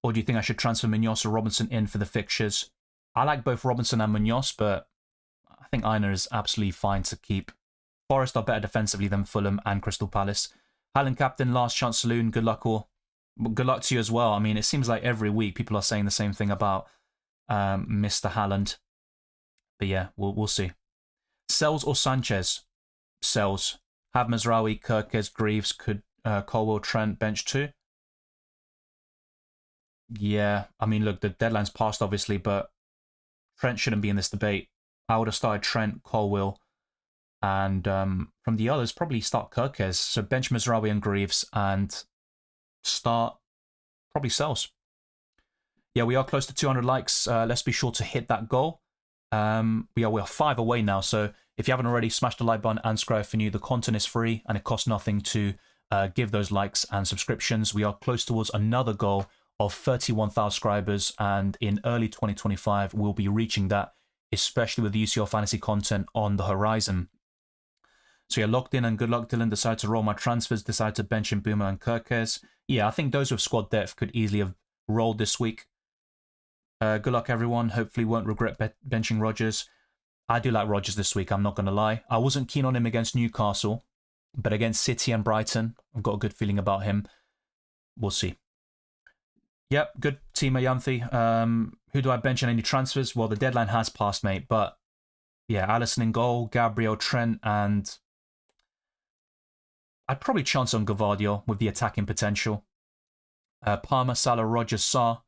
Or do you think I should transfer Munoz or Robinson in for the fixtures? I like both Robinson and Munoz, but I think Aina is absolutely fine to keep. Forest are better defensively than Fulham and Crystal Palace. Highland captain, last chance saloon. Good luck all. Good luck to you as well. I mean, it seems like every week people are saying the same thing about Mr. Haaland. But yeah, we'll see. Sells or Sanchez? Sells. Have Mazraoui, Kirkes, Greaves, Colwell, Trent, bench 2? Yeah, I mean, look, the deadline's passed, obviously, but Trent shouldn't be in this debate. I would have started Trent, Colwell, and from the others, probably start Kirkes. So bench Mazraoui and Greaves and start probably Sells. Yeah, we are close to 200 likes. Let's be sure to hit that goal. We are 5 away now, so if you haven't already, smash the like button and subscribe if you're new. The content is free and it costs nothing to give those likes and subscriptions. We are close towards another goal of 31,000 subscribers, and in early 2025 we'll be reaching that, especially with the UCL fantasy content on the horizon. So yeah, locked in and good luck, Dylan. Decided to roll my transfers, decided to bench in Boomer and Kirkes. Yeah, I think those with squad depth could easily have rolled this week. Good luck, everyone. Hopefully won't regret benching Rodgers. I do like Rodgers this week, I'm not going to lie. I wasn't keen on him against Newcastle, but against City and Brighton, I've got a good feeling about him. We'll see. Yep, good team, Ayanthi. Who do I bench in any transfers? Well, the deadline has passed, mate, but yeah, Alisson in goal, Gabriel, Trent, and I'd probably chance on Gvardiol with the attacking potential. Palmer, Salah, Rodgers, Sarr,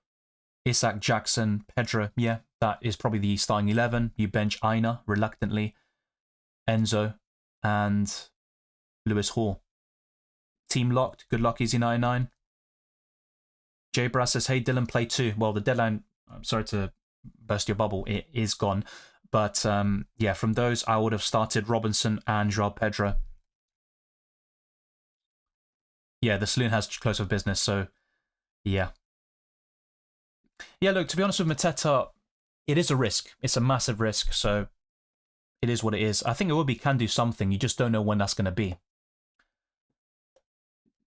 Isak, Jackson, Pedro. Yeah, that is probably the starting 11. You bench Aina reluctantly, Enzo, and Lewis Hall. Team locked. Good luck, Easy99. Jay Brass says, hey Dylan, play 2. Well, the deadline, I'm sorry to burst your bubble, it is gone. But yeah, from those, I would have started Robinson and Joao Pedro. Yeah, the saloon has close of business, so yeah. Yeah, look, to be honest with Mateta, it is a risk. It's a massive risk, so it is what it is. I think Iwobi can do something. You just don't know when that's going to be.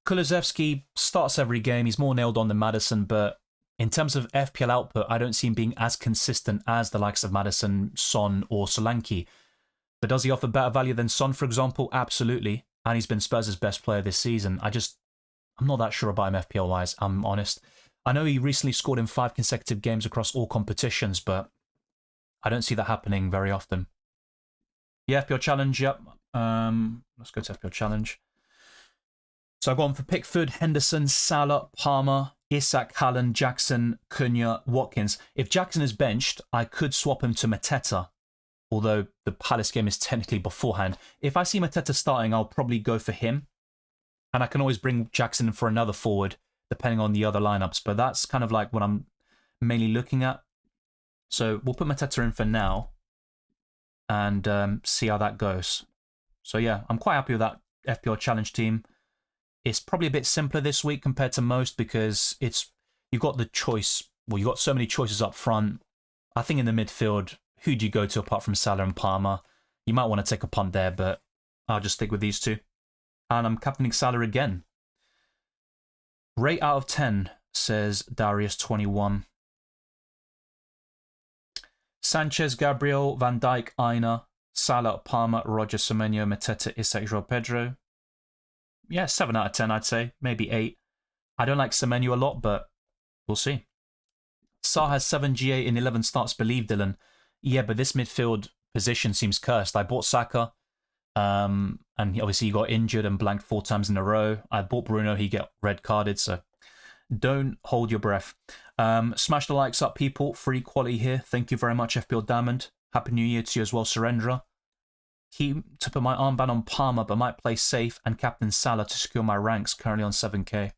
Kulusevski starts every game. He's more nailed on than Maddison, but in terms of FPL output, I don't see him being as consistent as the likes of Maddison, Son, or Solanke. But does he offer better value than Son, for example? Absolutely. And he's been Spurs' best player this season. I'm not that sure about him FPL-wise, I'm honest. I know he recently scored in 5 consecutive games across all competitions, but I don't see that happening very often. Yeah, FPL Challenge, yep. Let's go to FPL Challenge. So I've gone for Pickford, Henderson, Salah, Palmer, Isak, Haaland, Jackson, Cunha, Watkins. If Jackson is benched, I could swap him to Mateta, although the Palace game is technically beforehand. If I see Mateta starting, I'll probably go for him. And I can always bring Jackson in for another forward, depending on the other lineups. But that's kind of like what I'm mainly looking at. So we'll put Mateta in for now and see how that goes. So yeah, I'm quite happy with that FPL Challenge team. It's probably a bit simpler this week compared to most because you've got the choice. Well, you've got so many choices up front. I think in the midfield, who do you go to apart from Salah and Palmer? You might want to take a punt there, but I'll just stick with these two. And I'm captaining Salah again. Rate out of 10, says Darius21. Sanchez, Gabriel, Van Dijk, Aina, Salah, Palmer, Roger, Semenyo, Mateta, Isak, Joao Pedro. Yeah, 7 out of 10, I'd say. Maybe 8. I don't like Semenyo a lot, but we'll see. Sarr has 7 GA in 11 starts, believe Dylan. Yeah, but this midfield position seems cursed. I bought Saka, and and obviously he got injured and blanked 4 times in a row. I bought Bruno, he get red carded, so don't hold your breath. Smash the likes up, people. Free quality here. Thank you very much, FPL Diamond. Happy New Year to you as well, Surrendra. Keep to put my armband on Palmer, but might play safe and captain Salah to secure my ranks, currently on 7k.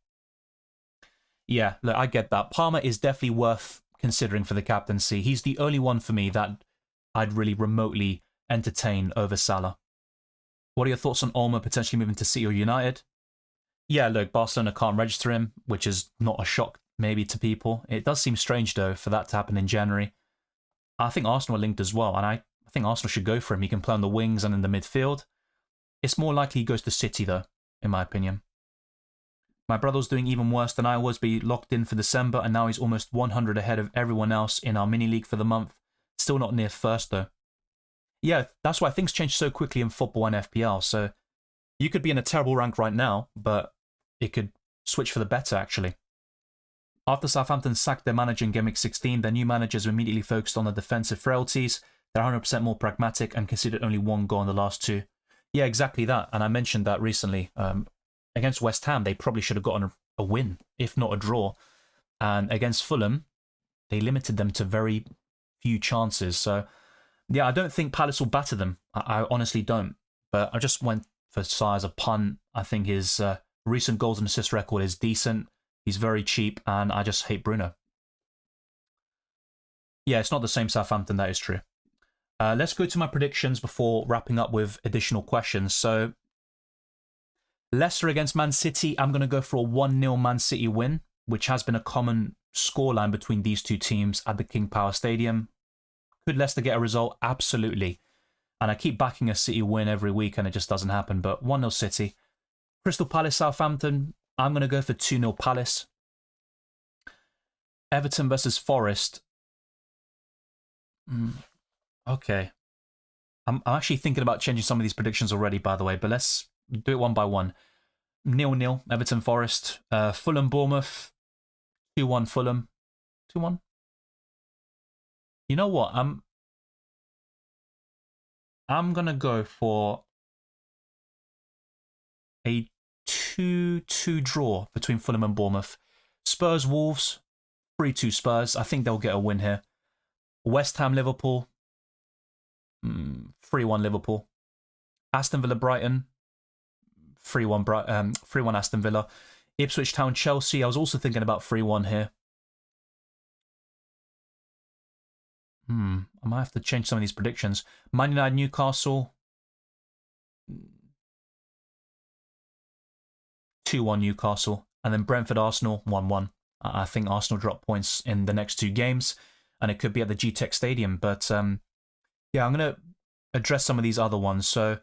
Yeah, look, I get that. Palmer is definitely worth considering for the captaincy. He's the only one for me that I'd really remotely entertain over Salah. What are your thoughts on Palmer potentially moving to City or United? Yeah, look, Barcelona can't register him, which is not a shock maybe to people. It does seem strange, though, for that to happen in January. I think Arsenal are linked as well, and I think Arsenal should go for him. He can play on the wings and in the midfield. It's more likely he goes to City, though, in my opinion. My brother's doing even worse than I was, but he locked in for December, and now he's almost 100 ahead of everyone else in our mini-league for the month. Still not near first, though. Yeah, that's why things change so quickly in football and FPL, so you could be in a terrible rank right now, but it could switch for the better, actually. After Southampton sacked their manager in Game Week 16, their new managers were immediately focused on the defensive frailties. They're 100% more pragmatic and conceded only 1 goal in the last 2. Yeah, exactly that, and I mentioned that recently. Against West Ham, they probably should have gotten a win, if not a draw. And against Fulham, they limited them to very few chances. So, yeah, I don't think Palace will batter them. I honestly don't. But I just went for Sarr as a punt. I think his recent goals and assist record is decent. He's very cheap, and I just hate Bruno. Yeah, it's not the same Southampton, that is true. Let's go to my predictions before wrapping up with additional questions. So, Leicester against Man City, I'm going to go for a 1-0 Man City win, which has been a common scoreline between these two teams at the King Power Stadium. Could Leicester get a result? Absolutely. And I keep backing a City win every week and it just doesn't happen, but 1-0 City. Crystal Palace, Southampton, I'm going to go for 2-0 Palace. Everton versus Forest. Okay. I'm actually thinking about changing some of these predictions already, by the way, but let's do it one by one. 0-0, Everton Forest. Fulham Bournemouth. 2-1 Fulham. 2-1. You know what? I'm gonna go for a 2-2 draw between Fulham and Bournemouth. Spurs Wolves. 3-2 Spurs. I think they'll get a win here. West Ham Liverpool. 3-1 Liverpool. Aston Villa Brighton. 3-1 Aston Villa. Ipswich Town Chelsea. I was also thinking about 3-1 here. I might have to change some of these predictions. Man United Newcastle. 2-1 Newcastle. And then Brentford Arsenal 1-1. I think Arsenal drop points in the next 2 games. And it could be at the G-Tech Stadium. But yeah, I'm going to address some of these other ones. So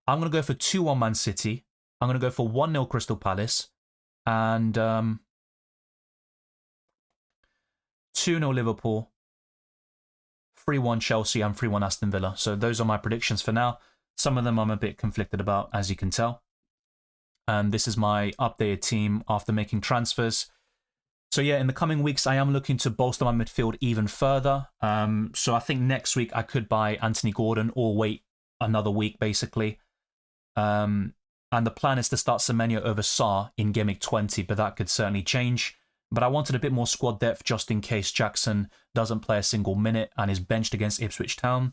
I'm going to go for 2-1 Man City. I'm going to go for 1-0 Crystal Palace. And 2-0 Liverpool. 3-1 Chelsea and 3-1 Aston Villa. So those are my predictions for now. Some of them I'm a bit conflicted about, as you can tell. And this is my updated team after making transfers. So yeah, in the coming weeks, I am looking to bolster my midfield even further. So I think next week I could buy Anthony Gordon or wait another week, basically. And the plan is to start Semenyo over Sarr in Game Week 20, but that could certainly change. But I wanted a bit more squad depth just in case Jackson doesn't play a single minute and is benched against Ipswich Town.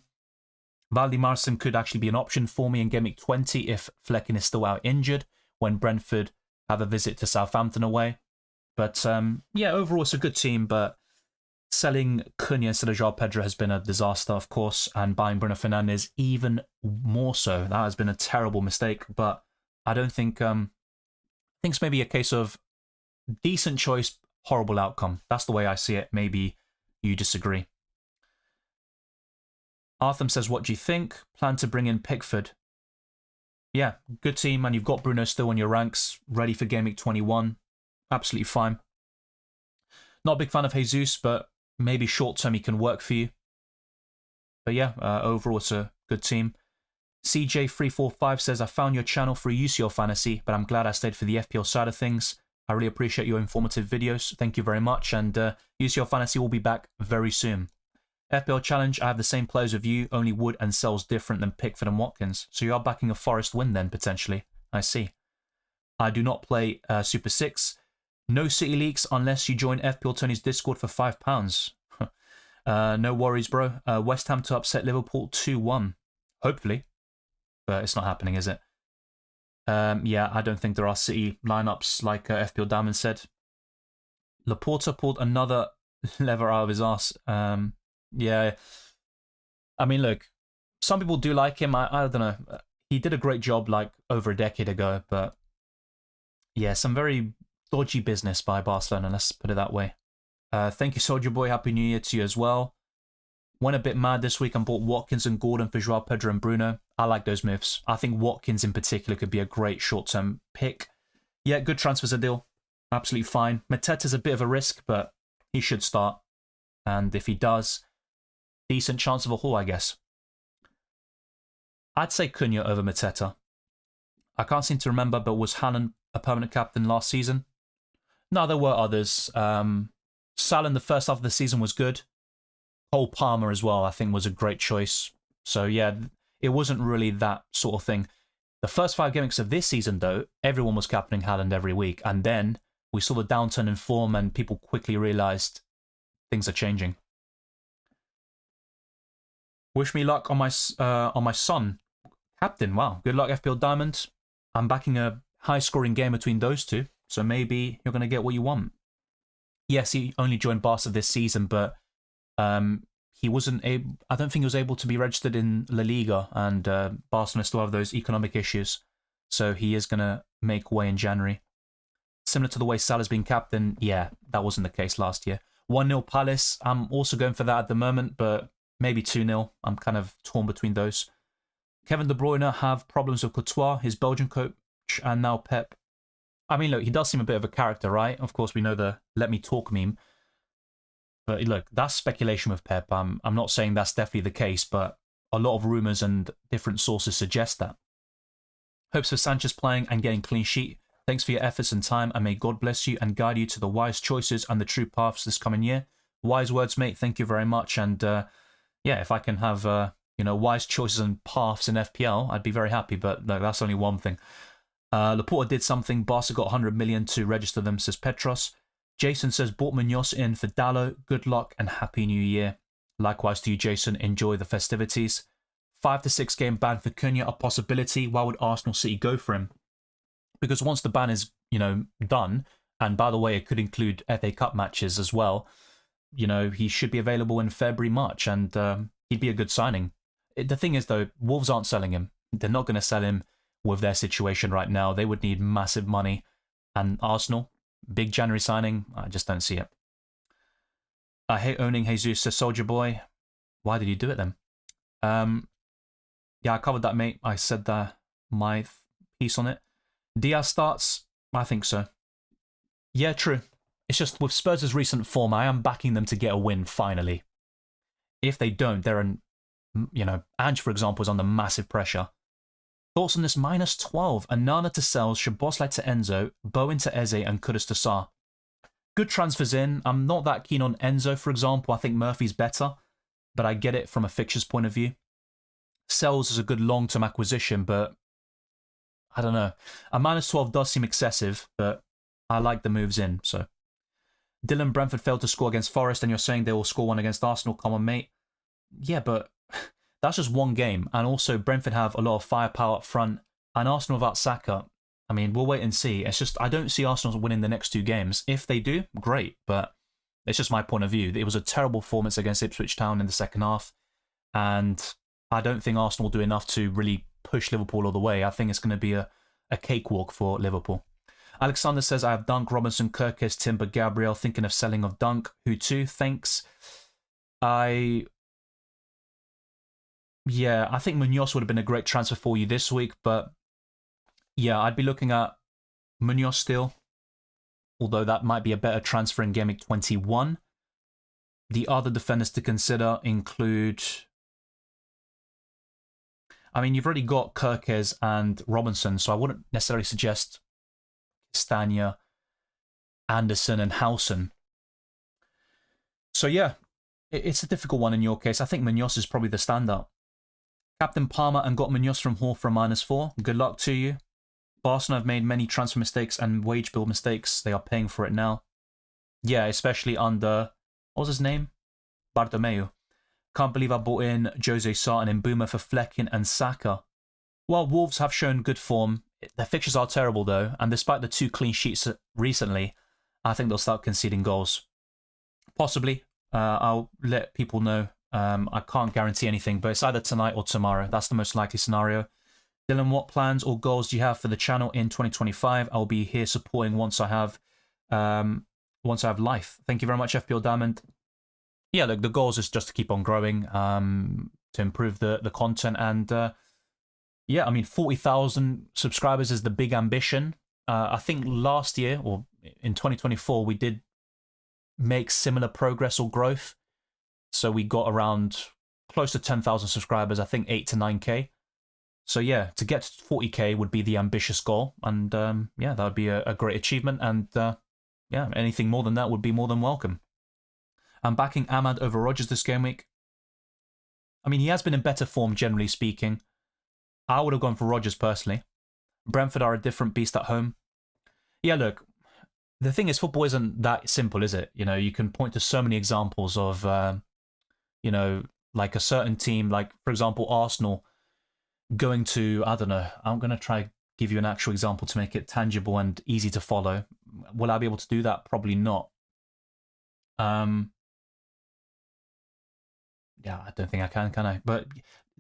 Valdimarsson could actually be an option for me in Game Week 20 if Flecken is still out injured when Brentford have a visit to Southampton away. But yeah, overall it's a good team, but selling Cunha instead of João Pedro has been a disaster, of course, and buying Bruno Fernandes even more so. That has been a terrible mistake, but I don't think... I think it's maybe a case of decent choice, horrible outcome. That's the way I see it. Maybe you disagree. Artham says, what do you think? Plan to bring in Pickford. Yeah, good team, and you've got Bruno still in your ranks, ready for Game Week 21. Absolutely fine. Not a big fan of Jesus, but maybe short term he can work for you. But yeah, overall it's a good team. CJ345 says, I found your channel through UCL Fantasy, but I'm glad I stayed for the FPL side of things. I really appreciate your informative videos. Thank you very much. And UCL Fantasy will be back very soon. FPL Challenge, I have the same players with you, only Wood and Sells different than Pickford and Watkins. So you are backing a Forest win then, potentially. I see. I do not play Super 6. No City Leaks unless you join FPL Tony's Discord for £5. No worries, bro. West Ham to upset Liverpool 2-1. Hopefully. But it's not happening, is it? Yeah, I don't think there are City lineups like FPL Diamond said. Laporta pulled another lever out of his ass. Yeah. I mean, look, some people do like him. I don't know. He did a great job like over a decade ago, but yeah, some very dodgy business by Barcelona, let's put it that way. Thank you, Soldier Boy. Happy New Year to you as well. Went a bit mad this week and bought Watkins and Gordon for Joao Pedro and Bruno. I like those moves. I think Watkins in particular could be a great short-term pick. Yeah, good transfers a deal. Absolutely fine. Mateta's a bit of a risk, but he should start. And if he does, decent chance of a haul, I guess. I'd say Cunha over Mateta. I can't seem to remember, but was Haaland a permanent captain last season? No, there were others. Salah in the first half of the season was good. Cole Palmer as well, I think, was a great choice. So yeah, it wasn't really that sort of thing. The first 5 games of this season, though, everyone was captaining Haaland every week. And then we saw the downturn in form and people quickly realised things are changing. Wish me luck on my son. Captain, wow. Good luck, FPL Diamond. I'm backing a high-scoring game between those two, so maybe you're going to get what you want. Yes, he only joined Barca this season, but he wasn't able. I don't think he was able to be registered in La Liga, and Barcelona still have those economic issues, so he is going to make way in January. Similar to the way Salah's been captain, yeah, that wasn't the case last year. 1-0 Palace, I'm also going for that at the moment, but maybe 2-0. I'm kind of torn between those. Kevin De Bruyne have problems with Courtois, his Belgian coach, and now Pep. I mean, look, he does seem a bit of a character, right? Of course, we know the "let me talk" meme. But look, that's speculation with Pep. I'm not saying that's definitely the case, but a lot of rumours and different sources suggest that. Hopes for Sanchez playing and getting clean sheet. Thanks for your efforts and time, and may God bless you and guide you to the wise choices and the true paths this coming year. Wise words, mate. Thank you very much. And yeah, if I can have wise choices and paths in FPL, I'd be very happy. But no, that's only one thing. Laporta did something. Barca got 100 million to register them, says Petros. Jason says, bought Munoz in for Dallo. Good luck and Happy New Year. Likewise to you, Jason. Enjoy the festivities. 5 to 6 game ban for Cunha, a possibility. Why would Arsenal City go for him? Because once the ban is, done, and by the way, it could include FA Cup matches as well, he should be available in February, March, and he'd be a good signing. The thing is, though, Wolves aren't selling him. They're not going to sell him with their situation right now. They would need massive money. And Arsenal, big January signing, I just don't see it. I hate owning Jesus, says Soldier Boy. Why did you do it then? Yeah, I covered that, mate. I said my piece on it. Diaz starts? I think so. Yeah, true. It's just with Spurs' recent form, I am backing them to get a win, finally. If they don't, they're Ange, for example, is under massive pressure. Thoughts on this -12? Anana to Sells, Szoboszlai to Enzo, Bowen to Eze, and Kudus to Sarr. Good transfers in. I'm not that keen on Enzo, for example. I think Murphy's better, but I get it from a fixtures point of view. Sells is a good long-term acquisition, but I don't know. A -12 does seem excessive, but I like the moves in, so. Dylan, Brentford failed to score against Forest, and you're saying they will score one against Arsenal. Come on, mate. Yeah, but that's just one game. And also, Brentford have a lot of firepower up front, and Arsenal without Saka. I mean, we'll wait and see. It's just, I don't see Arsenal winning the next 2 games. If they do, great, but it's just my point of view. It was a terrible performance against Ipswich Town in the second half, and I don't think Arsenal will do enough to really push Liverpool all the way. I think it's going to be a cakewalk for Liverpool. Alexander says, I have Dunk, Robinson, Kirkes, Timber, Gabriel, thinking of selling of Dunk. Who to? Thanks. Yeah, I think Munoz would have been a great transfer for you this week, but yeah, I'd be looking at Munoz still, although that might be a better transfer in Gameweek 21. The other defenders to consider include, I mean, you've already got Kirkes and Robinson, so I wouldn't necessarily suggest Stania, Anderson, and Howson. So yeah, it's a difficult one in your case. I think Munoz is probably the standout. Captain Palmer and got Munoz from Hall for a -4. Good luck to you. Barcelona have made many transfer mistakes and wage bill mistakes. They are paying for it now. Yeah, especially under, what was his name? Bartomeu. Can't believe I bought in Jose Sarr and Mbuma for Flecken and Saka. Well, Wolves have shown good form. Their fixtures are terrible though, and despite the 2 clean sheets recently, I think they'll start conceding goals. Possibly. I'll let people know. I can't guarantee anything, but it's either tonight or tomorrow. That's the most likely scenario. Dylan, what plans or goals do you have for the channel in 2025? I'll be here supporting once I have life. Thank you very much, FPL Diamond. Yeah, look, the goals is just to keep on growing, to improve the content, and yeah, I mean, 40,000 subscribers is the big ambition. I think last year, or in 2024, we did make similar progress or growth. So we got around close to 10,000 subscribers, I think 8 to 9K. So yeah, to get to 40K would be the ambitious goal. And yeah, that would be a great achievement. And yeah, anything more than that would be more than welcome. I'm backing Ahmad over Rodgers this game week. I mean, he has been in better form, generally speaking. I would have gone for Rodgers personally. Brentford are a different beast at home. Yeah, look, the thing is, football isn't that simple, is it? You know, you can point to so many examples of, you know, like a certain team, like, for example, Arsenal going to, I don't know, I'm going to try give you an actual example to make it tangible and easy to follow. Will I be able to do that? Probably not. Yeah, I don't think I can I? But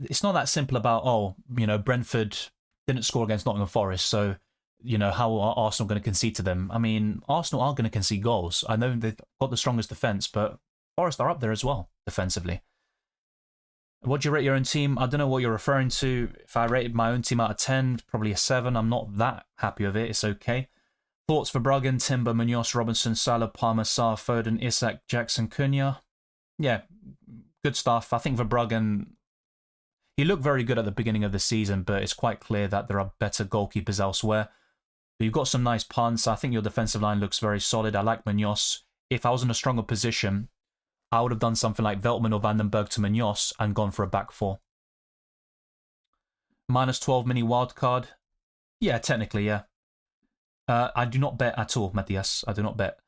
it's not that simple about, oh, you know, Brentford didn't score against Nottingham Forest, so, you know, how are Arsenal going to concede to them? I mean, Arsenal are going to concede goals. I know they've got the strongest defence, but Forest are up there as well, defensively. What do you rate your own team? I don't know what you're referring to. If I rated my own team out of 10, probably a 7. I'm not that happy with it. It's okay. Thoughts for Bruggen, Timber, Munoz, Robinson, Salah, Palmer, Sarr, Foden, Isak, Jackson, Cunha. Yeah, good stuff. I think for Bruggen, he looked very good at the beginning of the season, but it's quite clear that there are better goalkeepers elsewhere. But you've got some nice punts. I think your defensive line looks very solid. I like Munoz. If I was in a stronger position, I would have done something like Veltman or Vandenberg to Munoz and gone for a back 4. -12 mini wildcard. Yeah, technically, yeah. I do not bet at all, Matthias. I do not bet.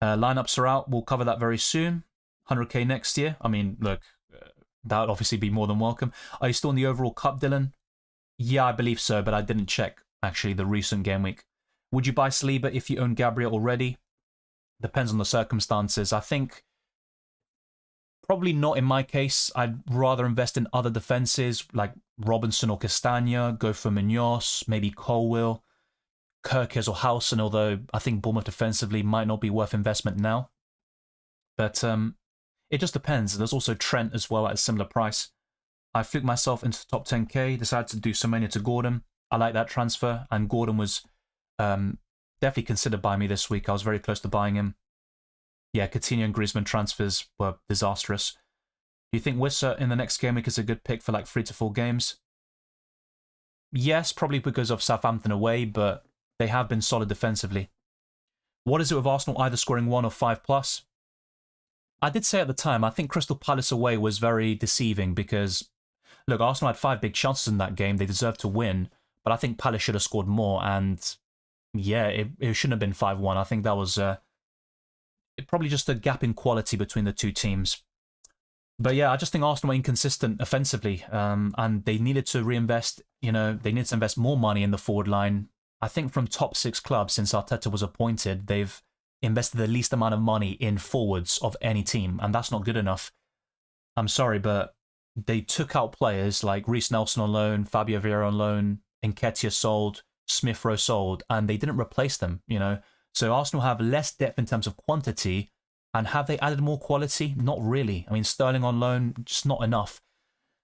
Lineups are out. We'll cover that very soon. 100k next year. I mean, look, that would obviously be more than welcome. Are you still in the overall cup, Dylan? Yeah, I believe so, but I didn't check, actually, the recent game week. Would you buy Saliba if you own Gabriel already? Depends on the circumstances. I think probably not in my case. I'd rather invest in other defenses like Robinson or Castagna, go for Munoz, maybe Colwill, Kirkes or Howson, although I think Bournemouth defensively might not be worth investment now. But it just depends. There's also Trent as well at a similar price. I fluked myself into the top 10k, decided to do Semenyo to Gordon. I like that transfer, and Gordon was definitely considered by me this week. I was very close to buying him. Yeah, Coutinho and Griezmann transfers were disastrous. Do you think Wissa in the next game week is a good pick for like 3 to 4 games? Yes, probably because of Southampton away, but they have been solid defensively. What is it with Arsenal either scoring 1 or 5+? I did say at the time, I think Crystal Palace away was very deceiving because, look, Arsenal had 5 big chances in that game. They deserved to win, but I think Palace should have scored more. And yeah, it shouldn't have been 5-1. I think that was probably just a gap in quality between the two teams. But yeah, I just think Arsenal were inconsistent offensively, and they needed to reinvest. You know, they needed to invest more money in the forward line. I think from top 6 clubs since Arteta was appointed, they've invested the least amount of money in forwards of any team, and that's not good enough. I'm sorry, but they took out players like Reece Nelson on loan, Fabio Vieira on loan, Nketiah sold, Smith Rowe sold, and they didn't replace them, you know. So Arsenal have less depth in terms of quantity, and have they added more quality? Not really. I mean, Sterling on loan, just not enough.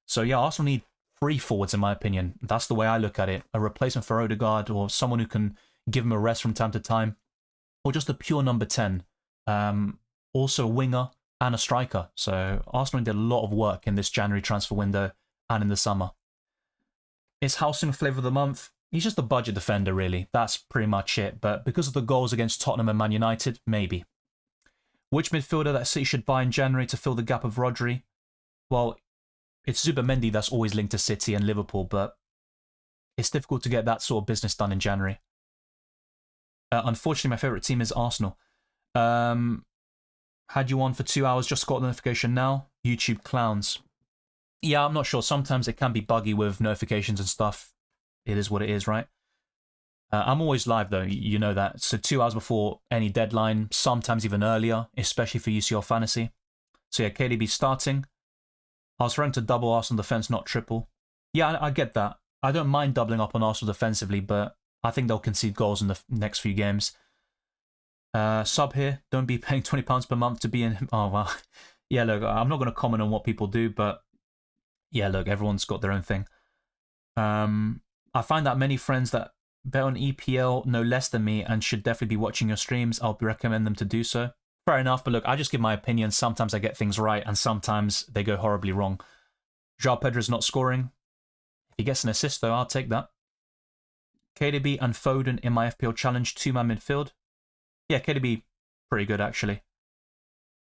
So yeah, Arsenal need 3 forwards in my opinion. That's the way I look at it. A replacement for Odegaard, or someone who can give him a rest from time to time, or just a pure number 10. Also a winger and a striker. So Arsenal did a lot of work in this January transfer window and in the summer. Is Howson flavour of the month? He's just a budget defender, really. That's pretty much it. But because of the goals against Tottenham and Man United, maybe. Which midfielder that City should buy in January to fill the gap of Rodri? Well, it's Zubimendi that's always linked to City and Liverpool, but it's difficult to get that sort of business done in January. Unfortunately, my favourite team is Arsenal. Had you on for 2 hours, just got the notification now. YouTube clowns. Yeah, I'm not sure. Sometimes it can be buggy with notifications and stuff. It is what it is, right? I'm always live, though. You know that. So 2 hours before any deadline, sometimes even earlier, especially for UCL Fantasy. So yeah, KDB starting. I was trying to double Arsenal defence, not triple. Yeah, I get that. I don't mind doubling up on Arsenal defensively, but I think they'll concede goals in the next few games. Sub here. Don't be paying £20 per month to be in... Oh, well. Yeah, look, I'm not going to comment on what people do, but... Yeah, look, everyone's got their own thing. I find that many friends that bet on EPL know less than me and should definitely be watching your streams. I'll recommend them to do so. Fair enough, but look, I just give my opinion. Sometimes I get things right, and sometimes they go horribly wrong. João Pedro's not scoring. If he gets an assist, though, I'll take that. KDB and Foden in my FPL challenge, 2-man midfield. Yeah, KDB, pretty good, actually.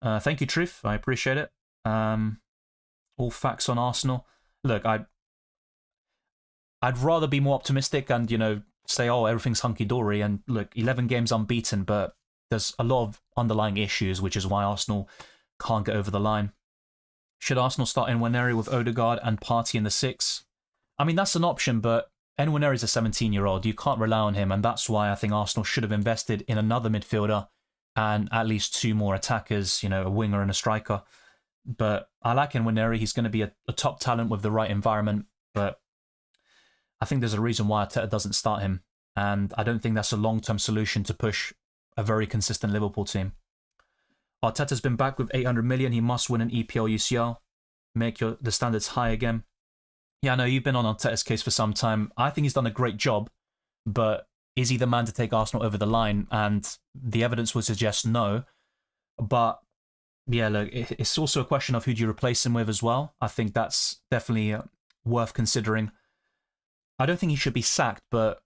Thank you, Truth. I appreciate it. All facts on Arsenal. Look, I'd rather be more optimistic and, you know, say, oh, everything's hunky-dory. And look, 11 games unbeaten, but there's a lot of underlying issues, which is why Arsenal can't get over the line. Should Arsenal start Nwaneri with Odegaard and Partey in the 6? I mean, that's an option, but Nwaneri's a 17-year-old. You can't rely on him, and that's why I think Arsenal should have invested in another midfielder and at least 2 more attackers, you know, a winger and a striker. But I like Nwaneri. He's going to be a top talent with the right environment, but I think there's a reason why Arteta doesn't start him, and I don't think that's a long-term solution to push a very consistent Liverpool team. Arteta's been back with 800 million. He must win an EPL UCL. Make the standards high again. Yeah, I know you've been on Arteta's case for some time. I think he's done a great job, but is he the man to take Arsenal over the line? And the evidence would suggest no. But yeah, look, it's also a question of who do you replace him with as well. I think that's definitely worth considering. I don't think he should be sacked, but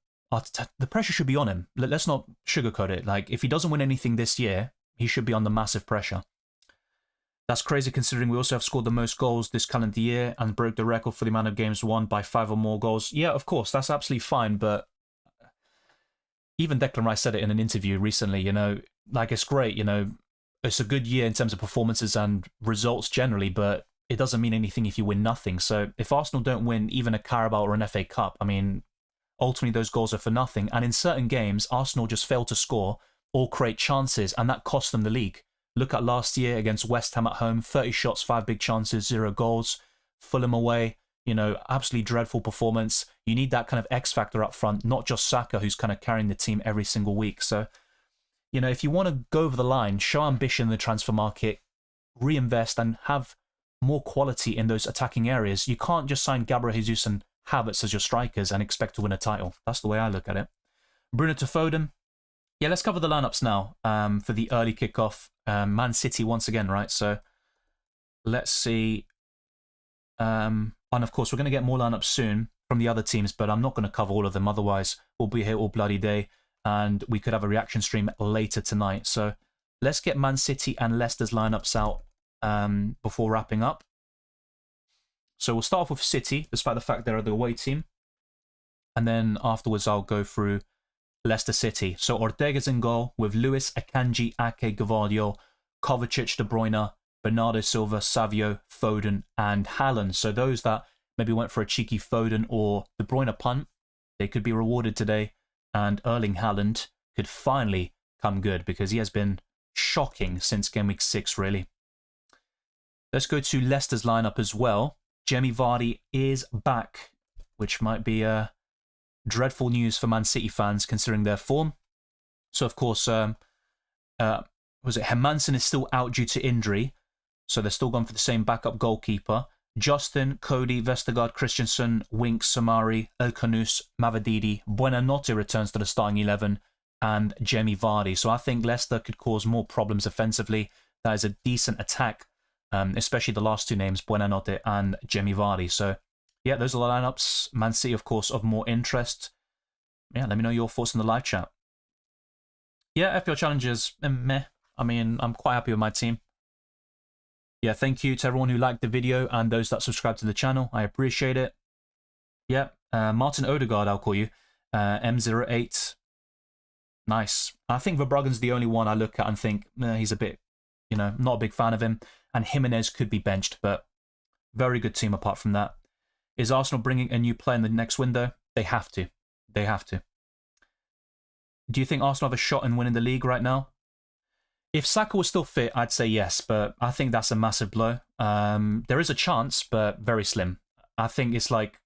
the pressure should be on him. Let's not sugarcoat it. Like, if he doesn't win anything this year, he should be under massive pressure. That's crazy considering we also have scored the most goals this calendar year and broke the record for the amount of games won by 5 or more goals. Yeah, of course, that's absolutely fine, but even Declan Rice said it in an interview recently, you know, like, it's great, you know, it's a good year in terms of performances and results generally, but it doesn't mean anything if you win nothing. So if Arsenal don't win even a Carabao or an FA Cup, I mean, ultimately those goals are for nothing. And in certain games, Arsenal just fail to score or create chances, and that cost them the league. Look at last year against West Ham at home, 30 shots, 5 big chances, 0 goals. Fulham away, you know, absolutely dreadful performance. You need that kind of X factor up front, not just Saka, who's kind of carrying the team every single week. So, you know, if you want to go over the line, show ambition in the transfer market, reinvest and have more quality in those attacking areas. You can't just sign Gabriel Jesus and Havertz as your strikers and expect to win a title. That's the way I look at it. Bruno to Foden. Yeah, let's cover the lineups now for the early kickoff. Man City once again, right? So let's see. And of course, we're going to get more lineups soon from the other teams, but I'm not going to cover all of them. Otherwise, we'll be here all bloody day, and we could have a reaction stream later tonight. So let's get Man City and Leicester's lineups out before wrapping up. So we'll start off with City, despite the fact they're the away team. And then afterwards, I'll go through Leicester City. So Ortega's in goal with Lewis, Akanji, Ake, Gvardiol, Kovacic, De Bruyne, Bernardo Silva, Savio, Foden, and Haaland. So those that maybe went for a cheeky Foden or De Bruyne punt, they could be rewarded today. And Erling Haaland could finally come good because he has been shocking since Game Week 6, really. Let's go to Leicester's lineup as well. Jamie Vardy is back, which might be dreadful news for Man City fans considering their form. So, of course, Hermansen is still out due to injury, so they're still going for the same backup goalkeeper. Justin, Cody, Vestergaard, Christensen, Winks, Samari, Elkanous, Mavadidi, Buonanotte returns to the starting 11, and Jamie Vardy. So I think Leicester could cause more problems offensively. That is a decent attack, especially the last two names, Buonanotte and Jamie Vardy. So yeah, those are the lineups. Man City, of course, of more interest. Yeah, let me know your thoughts in the live chat. Yeah, FPL challenges, meh. I mean, I'm quite happy with my team. Yeah, thank you to everyone who liked the video and those that subscribe to the channel. I appreciate it. Yeah, Martin Odegaard, I'll call you. M08. Nice. I think Verbruggen's the only one I look at and think, he's a bit, not a big fan of him. And Jimenez could be benched, but very good team apart from that. Is Arsenal bringing a new player in the next window? They have to. They have to. Do you think Arsenal have a shot in winning the league right now? If Saka was still fit, I'd say yes, but I think that's a massive blow. There is a chance, but very slim. I think it's like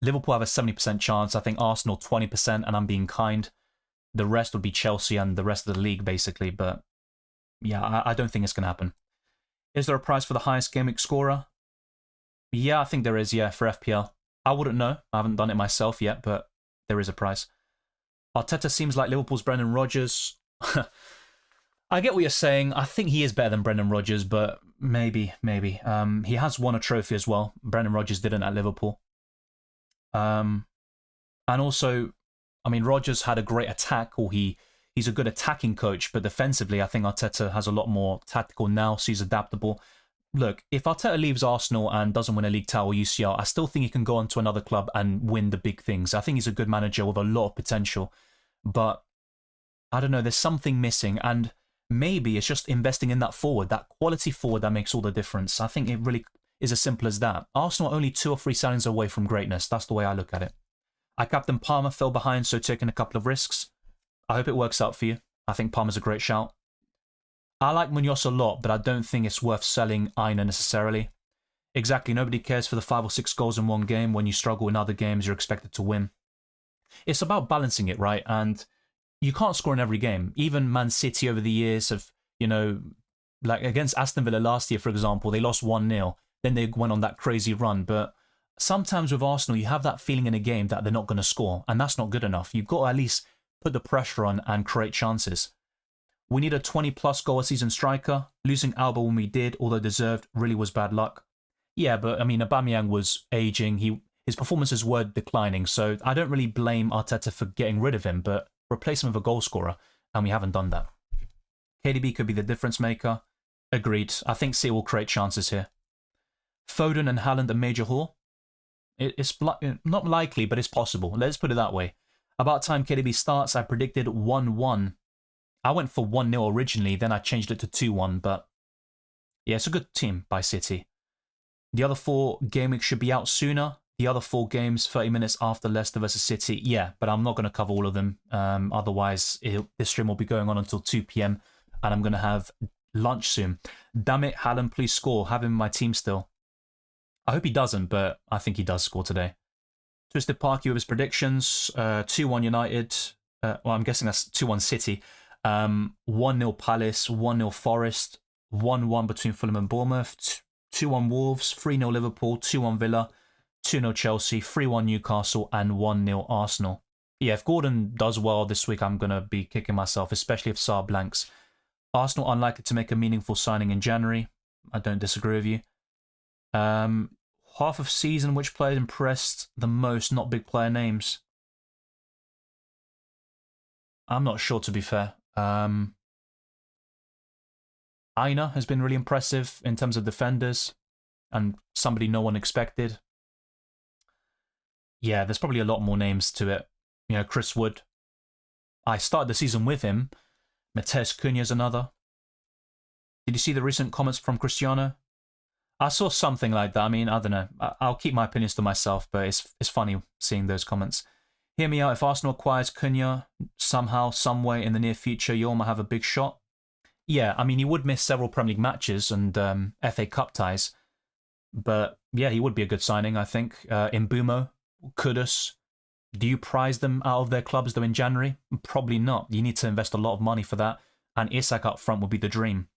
Liverpool have a 70% chance. I think Arsenal 20%, and I'm being kind. The rest would be Chelsea and the rest of the league, basically. But yeah, I don't think it's going to happen. Is there a prize for the highest game week scorer? Yeah, I think there is, yeah, for FPL. I wouldn't know. I haven't done it myself yet, but there is a prize. Arteta seems like Liverpool's Brendan Rodgers. I get what you're saying. I think he is better than Brendan Rodgers, but maybe. He has won a trophy as well. Brendan Rodgers didn't at Liverpool. And also, I mean, Rodgers had a great attack, or he's a good attacking coach, but defensively, I think Arteta has a lot more tactical now, so he's adaptable. Look, if Arteta leaves Arsenal and doesn't win a league title or UCL, I still think he can go on to another club and win the big things. I think he's a good manager with a lot of potential, but I don't know, there's something missing, and maybe it's just investing in that forward, that quality forward that makes all the difference. I think it really is as simple as that. Arsenal are only 2 or 3 signings away from greatness. That's the way I look at it. I captain Palmer, fell behind, so taking a couple of risks. I hope it works out for you. I think Palmer's a great shout. I like Munoz a lot, but I don't think it's worth selling Aina necessarily. Exactly, nobody cares for the 5 or 6 goals in one game. When you struggle in other games, you're expected to win. It's about balancing it, right? And you can't score in every game. Even Man City over the years have, like against Aston Villa last year, for example, they lost 1-0. Then they went on that crazy run. But sometimes with Arsenal, you have that feeling in a game that they're not going to score, and that's not good enough. You've got to at least put the pressure on and create chances. We need a 20-plus goal a season striker. Losing Alba when we did, although deserved, really was bad luck. Yeah, but I mean, Aubameyang was aging. His performances were declining, so I don't really blame Arteta for getting rid of him, but replace him with a goal scorer, and we haven't done that. KDB could be the difference maker. Agreed. I think City will create chances here. Foden and Haaland a major haul? It's not likely, but it's possible. Let's put it that way. About time KDB starts, I predicted 1-1. I went for 1-0 originally, then I changed it to 2-1, but yeah, it's a good team by City. The other 4 game weeks should be out sooner. The other 4 games, 30 minutes after Leicester versus City. Yeah, but I'm not going to cover all of them. Otherwise, this stream will be going on until 2 PM, and I'm going to have lunch soon. Damn it, Haaland, please score. Have him in my team still. I hope he doesn't, but I think he does score today. Twisted Parky with his predictions. 2-1 United. Well, I'm guessing that's 2-1 City. 1-0 Palace, 1-0 Forest, 1-1 between Fulham and Bournemouth, 2-1 Wolves, 3-0 Liverpool, 2-1 Villa, 2-0 Chelsea, 3-1 Newcastle, and 1-0 Arsenal. Yeah, if Gordon does well this week, I'm going to be kicking myself, especially if Sarr blanks. Arsenal unlikely to make a meaningful signing in January. I don't disagree with you. Half of season, which player impressed the most? Not big player names. I'm not sure, to be fair. Aina has been really impressive in terms of defenders and somebody no one expected. Yeah, there's probably a lot more names to it. Chris Wood. I started the season with him. Mateus Cunha's another. Did you see the recent comments from Cristiano? I saw something like that. I mean, I don't know. I'll keep my opinions to myself, but it's funny seeing those comments. Hear me out. If Arsenal acquires Cunha somehow, some way in the near future, you might have a big shot. Yeah, I mean, he would miss several Premier League matches and FA Cup ties. But yeah, he would be a good signing, I think. Mbumo, Kudus. Do you prize them out of their clubs, though, in January? Probably not. You need to invest a lot of money for that. And Isak up front would be the dream.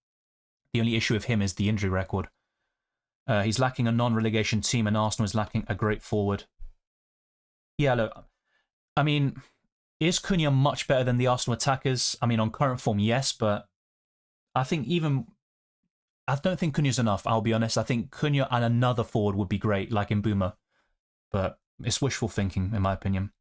The only issue with him is the injury record. He's lacking a non-relegation team, and Arsenal is lacking a great forward. Yeah, look, I mean, is Cunha much better than the Arsenal attackers? I mean, on current form, yes, but I don't think Cunha's enough, I'll be honest. I think Cunha and another forward would be great, like Mbumo. But it's wishful thinking, in my opinion.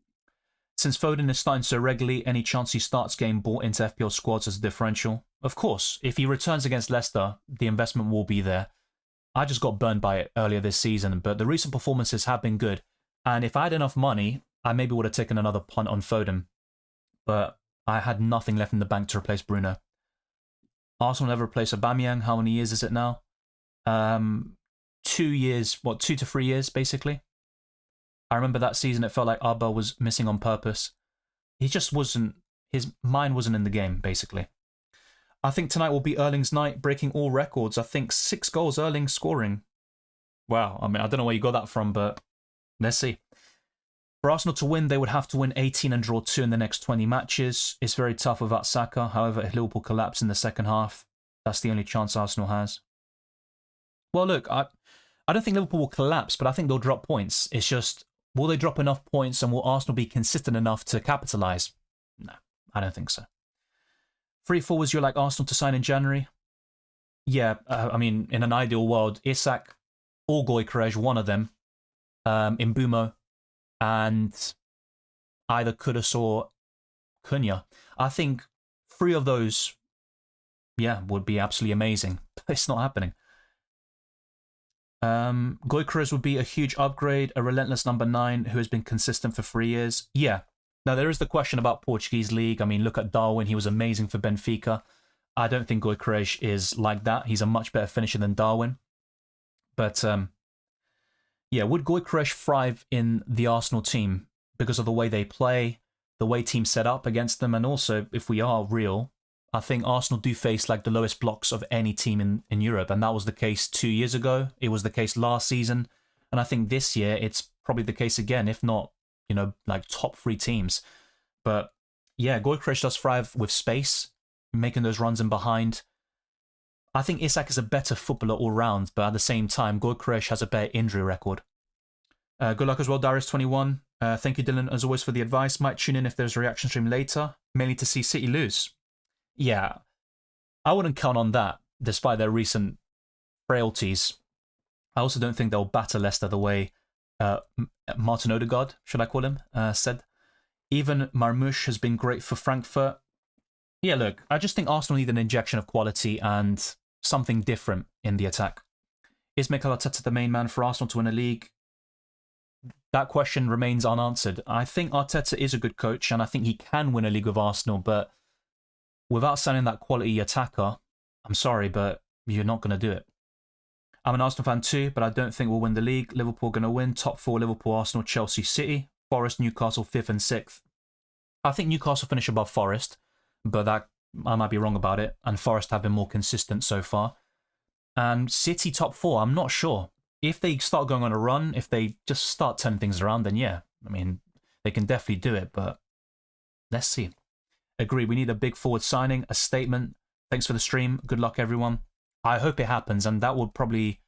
Since Foden is starting so regularly, any chance he starts getting bought into FPL squads as a differential? Of course, if he returns against Leicester, the investment will be there. I just got burned by it earlier this season, but the recent performances have been good. And if I had enough money, I maybe would have taken another punt on Foden. But I had nothing left in the bank to replace Bruno. Arsenal never replaced Aubameyang. How many years is it now? 2 years, 2 to 3 years, basically. I remember that season it felt like Arba was missing on purpose. He just wasn't, his mind wasn't in the game, basically. I think tonight will be Erling's night, breaking all records. I think 6 goals Erling scoring. Wow, I mean, I don't know where you got that from, but let's see. For Arsenal to win, they would have to win 18 and draw 2 in the next 20 matches. It's very tough without Saka. However, if Liverpool collapse in the second half, that's the only chance Arsenal has. Well, look, I don't think Liverpool will collapse, but I think they'll drop points. It's just, will they drop enough points and will Arsenal be consistent enough to capitalise? No, I don't think so. 3 forwards you're like Arsenal to sign in January? Yeah, I mean, in an ideal world, Isak or Goalkeeper, one of them, Mbeumo, and either Kudus or Cunha. I think 3 of those, yeah, would be absolutely amazing. But it's not happening. Goalkeeper would be a huge upgrade, a relentless number 9 who has been consistent for 3 years. Yeah. Now, there is the question about Portuguese league. I mean, look at Darwin. He was amazing for Benfica. I don't think Goalkeeper is like that. He's a much better finisher than Darwin. But, yeah, would Goalkeeper thrive in the Arsenal team because of the way they play, the way teams set up against them, and also, if we are real, I think Arsenal do face like the lowest blocks of any team in Europe, and that was the case 2 years ago. It was the case last season, and I think this year it's probably the case again, if not, you know, like top 3 teams. But yeah, Goalkeeper does thrive with space, making those runs in behind. I think Isak is a better footballer all round, but at the same time, Goalkeeper has a better injury record. Good luck as well, Darius21. Thank you, Dylan, as always, for the advice. Might tune in if there's a reaction stream later, mainly to see City lose. Yeah, I wouldn't count on that, despite their recent frailties. I also don't think they'll batter Leicester the way Martin Odegaard, should I call him, said. Even Marmoush has been great for Frankfurt. Yeah, look, I just think Arsenal need an injection of quality and something different in the attack. Is Mikel Arteta the main man for Arsenal to win a league? That question remains unanswered. I think Arteta is a good coach, and I think he can win a league with Arsenal, but without signing that quality attacker, I'm sorry, but you're not going to do it. I'm an Arsenal fan too, but I don't think we'll win the league. Liverpool going to win. Top 4, Liverpool, Arsenal, Chelsea, City. Forest, Newcastle, 5th and 6th. I think Newcastle finish above Forest, but that I might be wrong about it. And Forest have been more consistent so far. And City top 4, I'm not sure. If they start going on a run, if they just start turning things around, then yeah. I mean, they can definitely do it, but let's see. Agree, we need a big forward signing, a statement. Thanks for the stream. Good luck, everyone. I hope it happens, and that would probably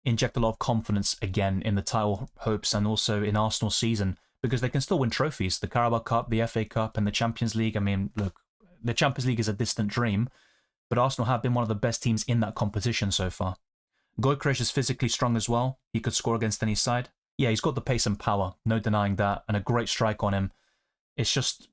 inject a lot of confidence again in the title hopes and also in Arsenal's season, because they can still win trophies. The Carabao Cup, the FA Cup, and the Champions League. I mean, look, the Champions League is a distant dream, but Arsenal have been one of the best teams in that competition so far. Goalkeeper is physically strong as well. He could score against any side. Yeah, he's got the pace and power, no denying that, and a great strike on him. It's just,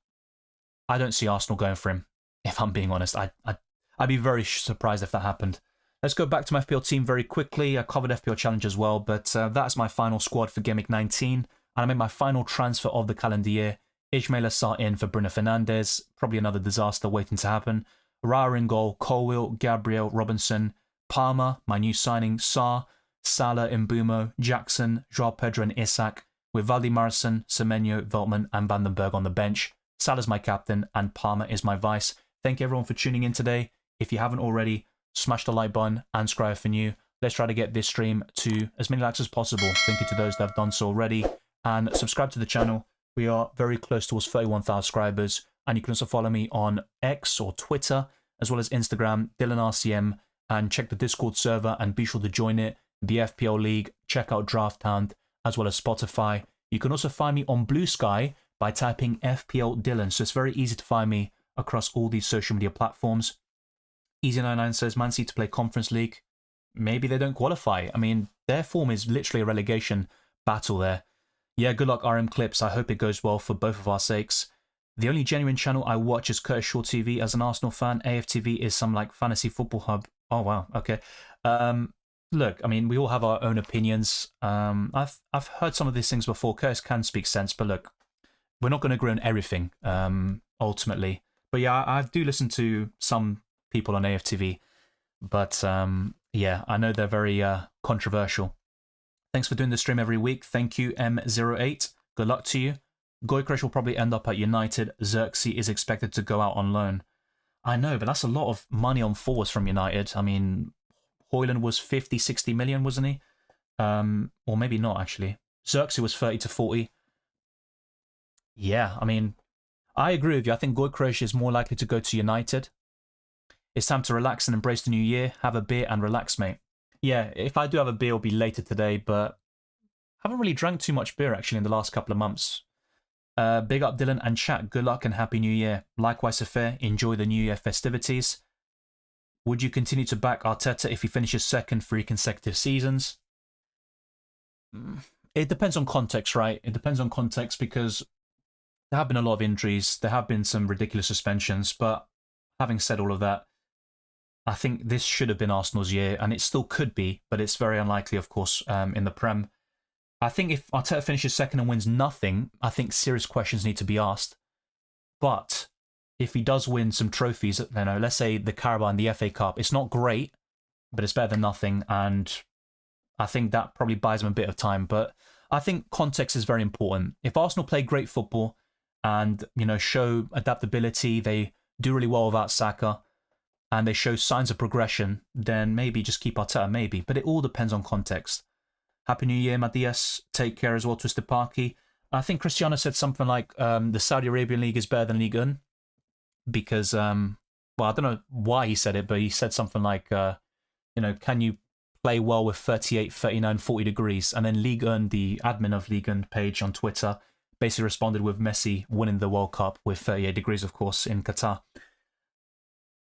I don't see Arsenal going for him, if I'm being honest. I'd be very surprised if that happened. Let's go back to my FPL team very quickly. I covered FPL Challenge as well, but that's my final squad for Gameweek 19. And I made my final transfer of the calendar year. Ismail Assar in for Bruno Fernandes. Probably another disaster waiting to happen. Raya in goal, Colwill, Gabriel, Robinson, Palmer, my new signing, Sarr, Salah, Mbeumo, Jackson, Joao Pedro and Isak, with Valdi Morrison, Semenyo, Veltman and Vandenberg on the bench. Salah's my captain and Palmer is my vice. Thank you everyone for tuning in today. If you haven't already, smash the like button and subscribe if you're new. Let's try to get this stream to as many likes as possible. Thank you to those that have done so already. And subscribe to the channel. We are very close towards 31,000 subscribers. And you can also follow me on X or Twitter, as well as Instagram, DylanRCM, and check the Discord server and be sure to join it. The FPL League, check out Drafthound, as well as Spotify. You can also find me on Blue Sky by typing FPL Dylan. So it's very easy to find me across all these social media platforms. Easy99 says Man City to play Conference League. Maybe they don't qualify. I mean, their form is literally a relegation battle there. Yeah, good luck RM Clips. I hope it goes well for both of our sakes. The only genuine channel I watch is Curtis Shaw TV as an Arsenal fan. AFTV is some like fantasy football hub. Oh wow, okay. Look, I mean, we all have our own opinions. I've heard some of these things before. Curtis can speak sense, but look, we're not going to agree on everything. Ultimately, but yeah, I do listen to some people on AFTV, but yeah, I know they're very controversial. Thanks for doing the stream every week. Thank you, M08. Good luck to you. Goalkeeper will probably end up at United. Xerxes is expected to go out on loan. I know, but that's a lot of money on forwards from United. I mean, Hoyland was 50, 60 million, wasn't he? Or maybe not, actually. Xerxes was 30 to 40. Yeah, I mean, I agree with you. I think Goalkeeper is more likely to go to United. It's time to relax and embrace the new year. Have a beer and relax, mate. Yeah, if I do have a beer, it'll be later today, but I haven't really drank too much beer, actually, in the last couple of months. Big up Dylan and chat. Good luck and happy new year. Likewise, Affair. Enjoy the new year festivities. Would you continue to back Arteta if he finishes second 3 consecutive seasons? It depends on context, right? It depends on context because there have been a lot of injuries. There have been some ridiculous suspensions. But having said all of that, I think this should have been Arsenal's year, and it still could be, but it's very unlikely, of course, in the Prem. I think if Arteta finishes second and wins nothing, I think serious questions need to be asked. But if he does win some trophies, you know, let's say the Carabao and the FA Cup, it's not great, but it's better than nothing, and I think that probably buys him a bit of time. But I think context is very important. If Arsenal play great football and, you know, show adaptability, they do really well without Saka, and they show signs of progression, then maybe just keep Arteta, maybe. But it all depends on context. Happy New Year, Matias. Take care as well, Twisted Parky. I think Cristiano said something like the Saudi Arabian League is better than Ligue 1 because, well, I don't know why he said it, but he said something like, you know, can you play well with 38, 39, 40 degrees? And then Ligue 1, the admin of Ligue 1 page on Twitter, basically responded with Messi winning the World Cup with 38 degrees, of course, in Qatar.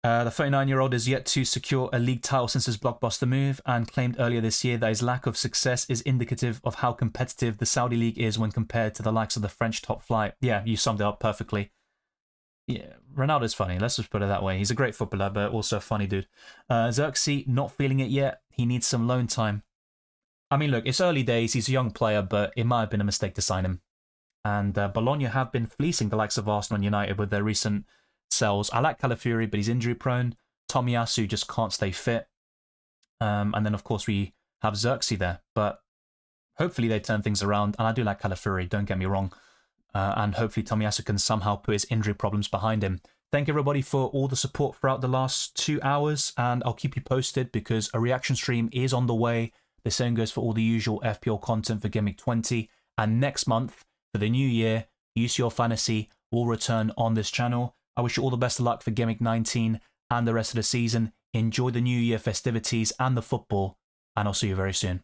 The 39-year-old is yet to secure a league title since his blockbuster move and claimed earlier this year that his lack of success is indicative of how competitive the Saudi league is when compared to the likes of the French top flight. Yeah, you summed it up perfectly. Yeah, Ronaldo's funny. Let's just put it that way. He's a great footballer, but also a funny dude. Xerxes, not feeling it yet. He needs some loan time. I mean, look, it's early days. He's a young player, but it might have been a mistake to sign him. And Bologna have been fleecing the likes of Arsenal and United with their recent sells. I like Calafiori, but he's injury prone. Tomiyasu just can't stay fit. And then, of course, we have Xerxes there. But hopefully they turn things around. And I do like Calafiori, don't get me wrong. And hopefully Tomiyasu can somehow put his injury problems behind him. Thank everybody for all the support throughout the last 2 hours. And I'll keep you posted because a reaction stream is on the way. The same goes for all the usual FPL content for Gameweek 20. And next month, for the new year, UCL Fantasy will return on this channel. I wish you all the best of luck for Gameweek 19 and the rest of the season. Enjoy the New Year festivities and the football, and I'll see you very soon.